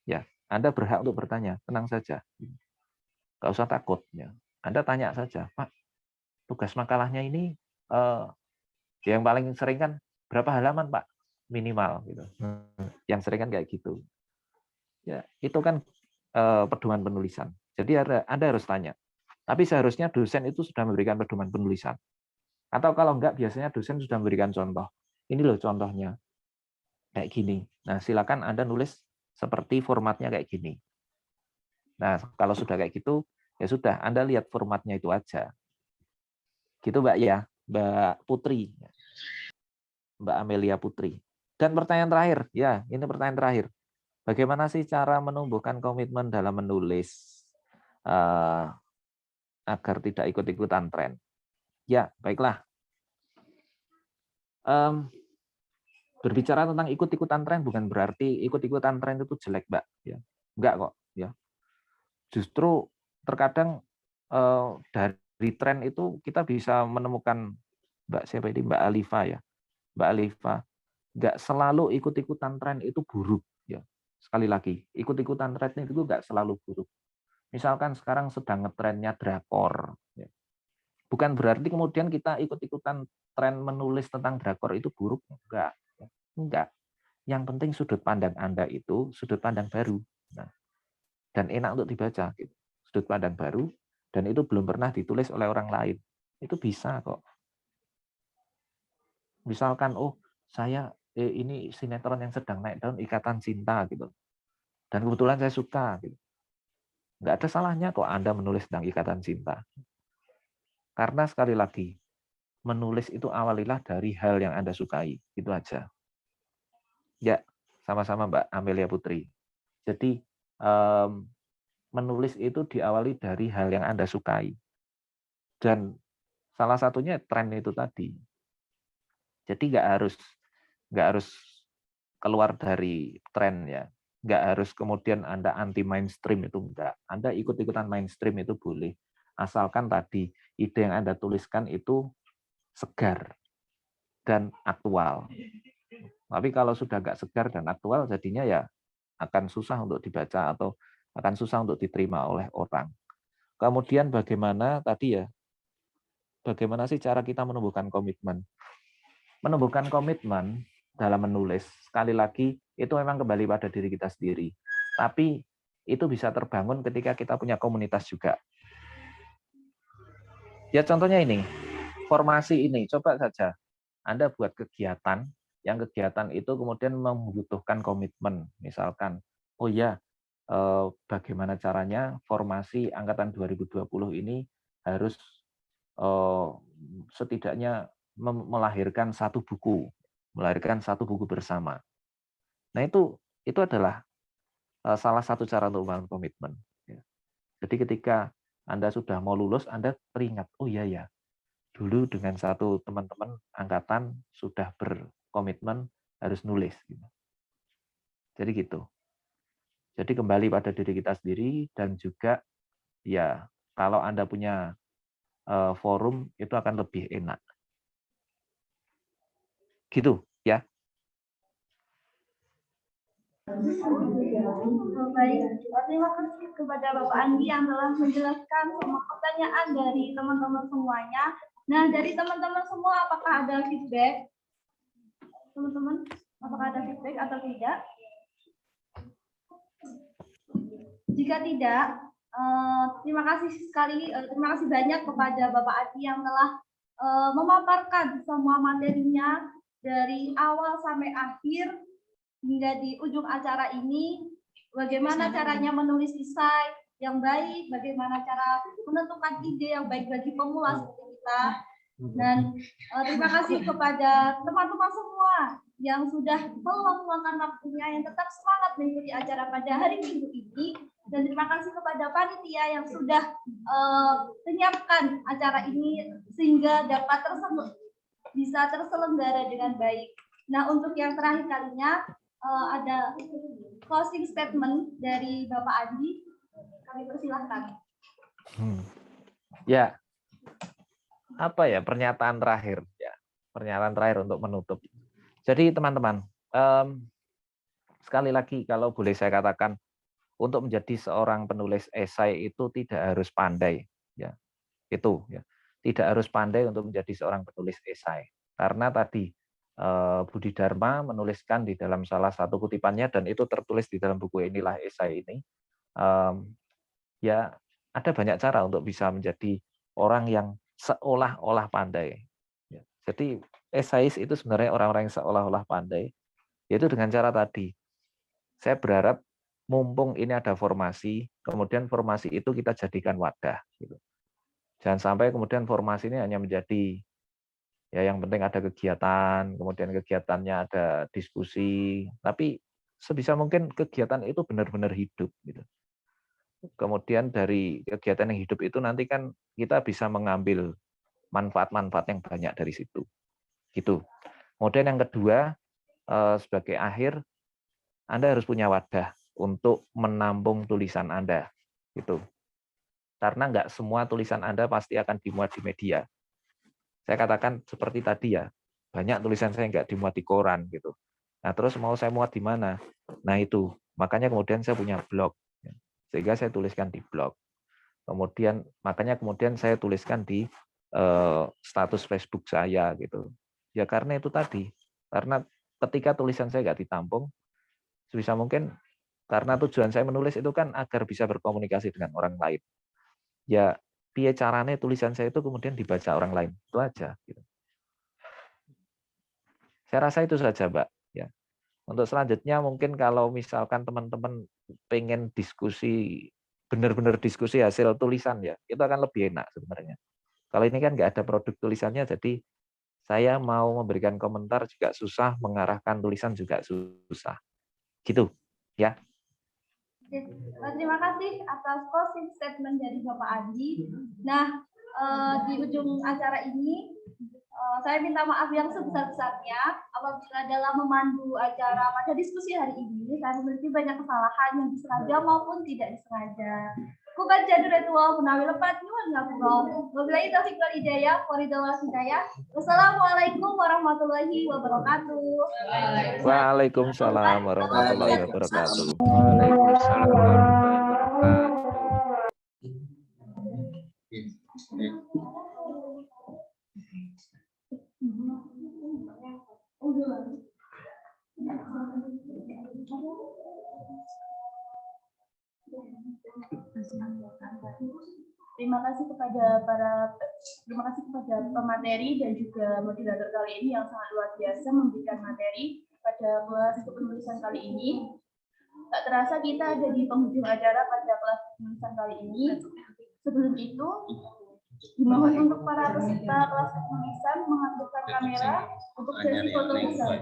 Ya, Anda berhak untuk bertanya, tenang saja. Nggak usah takut ya. Anda tanya saja, Pak, tugas makalahnya ini yang paling sering kan berapa halaman, Pak? Minimal gitu. Yang sering kan kayak gitu. Ya, itu kan pedoman penulisan. Jadi Anda harus tanya. Tapi seharusnya dosen itu sudah memberikan pedoman penulisan. Atau kalau enggak, biasanya dosen sudah memberikan contoh. Ini loh contohnya. Kayak gini. Nah, silakan Anda nulis seperti formatnya kayak gini. Nah, kalau sudah kayak gitu, ya sudah, Anda lihat formatnya itu aja. Gitu, Mbak ya, Mbak Putri. Mbak Amelia Putri. Dan pertanyaan terakhir, ya, ini pertanyaan terakhir. Bagaimana sih cara menumbuhkan komitmen dalam menulis agar tidak ikut-ikutan tren? Ya, baiklah. Berbicara tentang ikut-ikutan tren bukan berarti ikut-ikutan tren itu jelek, Mbak. Ya, enggak kok. Ya, justru terkadang dari tren itu kita bisa menemukan Mbak siapa ini, Mbak Alifa ya, Mbak Alifa. Enggak selalu ikut-ikutan tren itu buruk. Ya, sekali lagi, ikut-ikutan tren itu enggak selalu buruk. Misalkan sekarang sedang ngetrennya drakor. Ya. Bukan berarti kemudian kita ikut-ikutan tren menulis tentang drakor itu buruk, enggak. Enggak. Yang penting sudut pandang Anda itu sudut pandang baru. Nah, dan enak untuk dibaca gitu. Sudut pandang baru dan itu belum pernah ditulis oleh orang lain. Itu bisa kok. Misalkan saya ini sinetron yang sedang naik daun Ikatan Cinta gitu. Dan kebetulan saya suka gitu. Enggak ada salahnya kok Anda menulis tentang Ikatan Cinta. Karena sekali lagi, menulis itu awalilah dari hal yang Anda sukai. Itu aja. Ya, sama-sama Mbak Amelia Putri. Jadi, menulis itu diawali dari hal yang Anda sukai. Dan salah satunya tren itu tadi. Jadi nggak harus keluar dari tren ya. Nggak harus kemudian Anda anti mainstream, itu enggak. Anda ikut-ikutan mainstream itu boleh. Asalkan tadi ide yang Anda tuliskan itu segar dan aktual. Tapi kalau sudah nggak segar dan aktual, jadinya ya akan susah untuk dibaca atau akan susah untuk diterima oleh orang. Kemudian bagaimana tadi ya, bagaimana sih cara kita menumbuhkan komitmen? Menumbuhkan komitmen dalam menulis, sekali lagi, itu memang kembali pada diri kita sendiri. Tapi itu bisa terbangun ketika kita punya komunitas juga. Ya contohnya ini, formasi ini, coba saja Anda buat kegiatan, yang kegiatan itu kemudian membutuhkan komitmen. Misalkan, oh ya, bagaimana caranya formasi angkatan 2020 ini harus setidaknya melahirkan satu buku bersama. Nah itu adalah salah satu cara untuk membangun komitmen. Jadi ketika Anda sudah mau lulus, Anda teringat, oh iya ya, dulu dengan satu teman-teman angkatan sudah berkomitmen harus nulis. Jadi gitu. Jadi kembali pada diri kita sendiri dan juga ya kalau Anda punya forum itu akan lebih enak. Gitu ya. Baik, terima kasih kepada Bapak Andi yang telah menjelaskan semua pertanyaan dari teman-teman semuanya. Nah, dari teman-teman semua, apakah ada feedback? Teman-teman, apakah ada feedback atau tidak? Jika tidak, terima kasih sekali, terima kasih banyak kepada Bapak Andi yang telah memaparkan semua materinya dari awal sampai akhir hingga di ujung acara ini. Bagaimana caranya menulis esai yang baik, bagaimana cara menentukan ide yang baik bagi pemula seperti kita. Dan terima kasih kepada teman-teman semua yang sudah meluangkan waktunya, yang tetap semangat mengikuti acara pada hari Minggu ini. Dan terima kasih kepada panitia yang sudah menyiapkan acara ini sehingga dapat bisa terselenggara dengan baik. Nah, untuk yang terakhir kalinya ada closing statement dari Bapak Andi. Kami persilahkan. Ya, apa ya pernyataan terakhir ya, pernyataan terakhir untuk menutup. Jadi teman-teman, sekali lagi kalau boleh saya katakan, untuk menjadi seorang penulis esai itu tidak harus pandai, ya itu ya, tidak harus pandai untuk menjadi seorang penulis esai. Karena tadi Budi Dharma menuliskan di dalam salah satu kutipannya dan itu tertulis di dalam buku Inilah Esai ini, ya ada banyak cara untuk bisa menjadi orang yang seolah-olah pandai. Jadi esais itu sebenarnya orang-orang yang seolah-olah pandai, yaitu dengan cara tadi. Saya berharap mumpung ini ada formasi, kemudian formasi itu kita jadikan wadah. Jangan sampai kemudian formasi ini hanya menjadi ya yang penting ada kegiatan, kemudian kegiatannya ada diskusi, tapi sebisa mungkin kegiatan itu benar-benar hidup. Kemudian dari kegiatan yang hidup itu nanti kan kita bisa mengambil manfaat-manfaat yang banyak dari situ. Gitu. Kemudian yang kedua, sebagai akhir, Anda harus punya wadah untuk menampung tulisan Anda. Gitu. Karena nggak semua tulisan Anda pasti akan dimuat di media. Saya katakan seperti tadi ya, banyak tulisan saya nggak dimuat di koran gitu. Nah terus mau saya muat di mana? Nah itu, makanya kemudian saya punya blog, sehingga saya tuliskan di blog. Makanya kemudian saya tuliskan di status Facebook saya gitu. Ya karena itu tadi, karena ketika tulisan saya nggak ditampung, sebisa mungkin karena tujuan saya menulis itu kan agar bisa berkomunikasi dengan orang lain. Ya, piye caranya tulisan saya itu kemudian dibaca orang lain, itu aja. Gitu. Saya rasa itu saja, Mbak. Ya. Untuk selanjutnya mungkin kalau misalkan teman-teman pengen diskusi, benar-benar diskusi hasil tulisan ya, itu akan lebih enak sebenarnya. Kalau ini kan nggak ada produk tulisannya, jadi saya mau memberikan komentar juga susah, mengarahkan tulisan juga susah. Gitu, ya. Oke, terima kasih atas closing statement dari Bapak Adi. Nah, di ujung acara ini, saya minta maaf yang sebesar-besarnya apabila dalam memandu acara pada diskusi hari ini, saya memiliki banyak kesalahan yang disengaja maupun tidak disengaja. Kubat jadur ritual menawi lepat nyuwun ngapura. Wabillahi taufiq wal hidayah, waridawal hidayah. Wassalamualaikum warahmatullahi wabarakatuh. Waalaikumsalam warahmatullahi wabarakatuh. Waalaikumsalam warahmatullahi wabarakatuh. Terima kasih kepada pemateri dan juga moderator kali ini yang sangat luar biasa memberikan materi pada kelas kepenulisan kali ini. Tak terasa kita ada di penghujung acara pada kelas penulisan kali ini. Sebelum itu, dimohon untuk para peserta kelas penulisan mengaktifkan kamera untuk sesi foto bersama.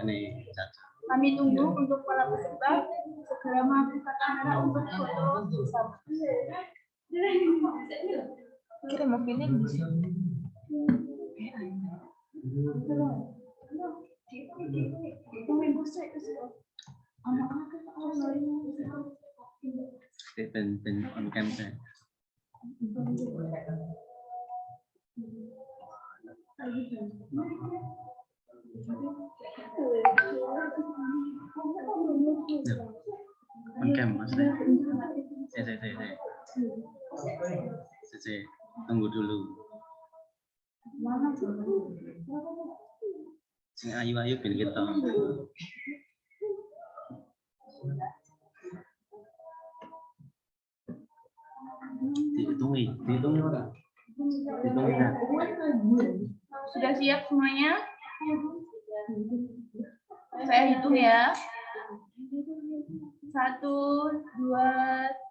Kami tunggu untuk para peserta segera mengaktifkan kamera untuk foto bersama. Kira mau pilihเป็น on cam ใช่ on cam maksudnya saya tunggu dulu sing ayu-ayu ben kita dihitungi kan? Sudah siap semuanya? Saya hitung ya. 1, 2,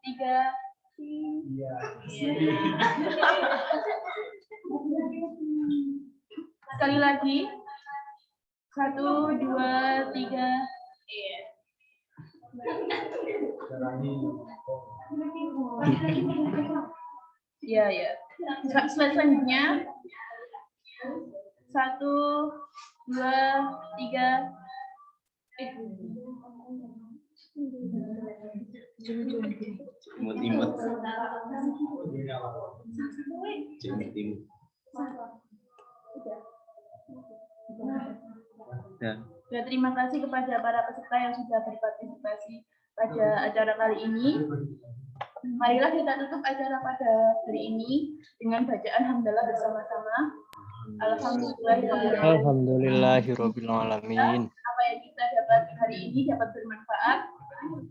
3. Sekali lagi. 1, 2, 3. Iya, ya. Selanjutnya 1, 2, 3. Imut-imut. Ya, terima kasih kepada para peserta yang sudah berpartisipasi pada acara kali ini. Marilah kita tutup acara pada hari ini dengan bacaan hamdalah bersama-sama. Alhamdulillahirobbilalamin. Apa yang kita dapat hari ini dapat bermanfaat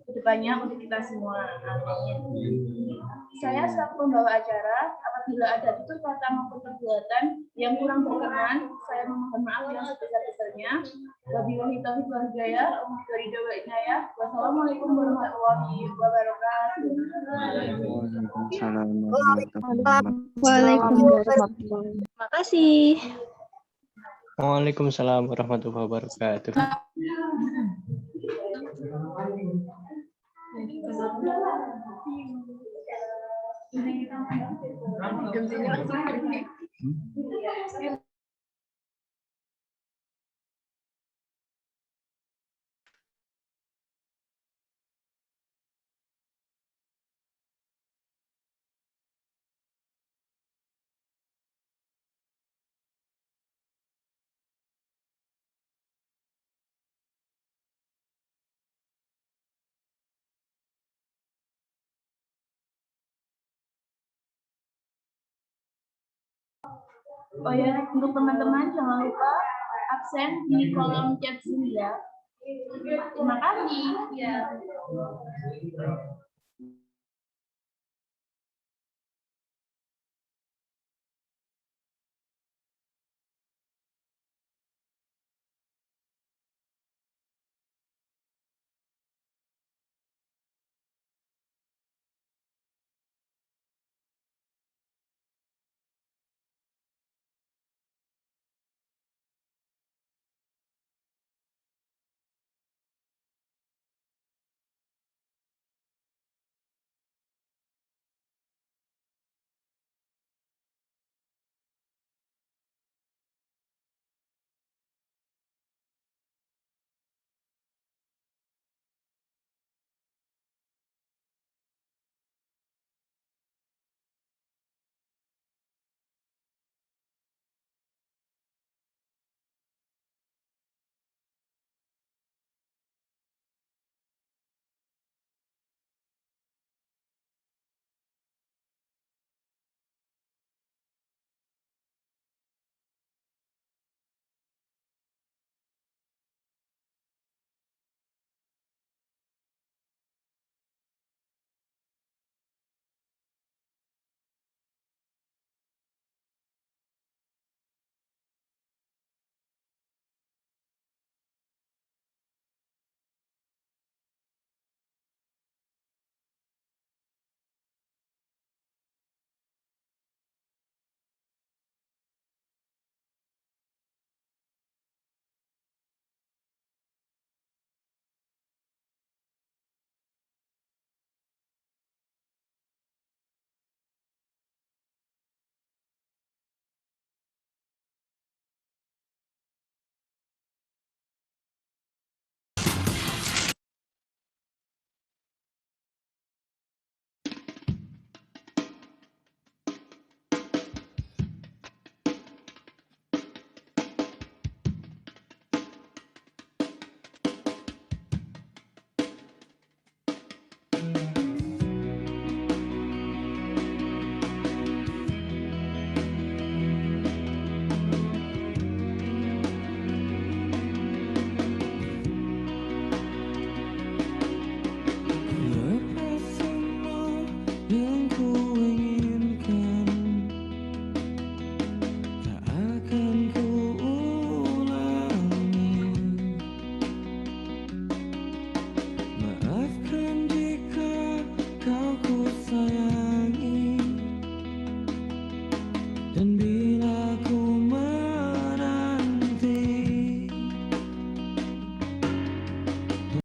kedepannya untuk kita semua. Amin. Saya selaku pembawa acara, apabila ada tutur kata maupun perbuatan yang kurang berkenan, saya memohon maaf yang sebesar-besarnya. Wabillahi taufiq wal hidayah. Wassalamualaikum warahmatullahi wabarakatuh. Waalaikumsalam. Terima kasih. Waalaikumsalam warahmatullahi wabarakatuh. Oh ya, untuk teman-teman jangan lupa absen di kolom chat sini ya. Terima kasih.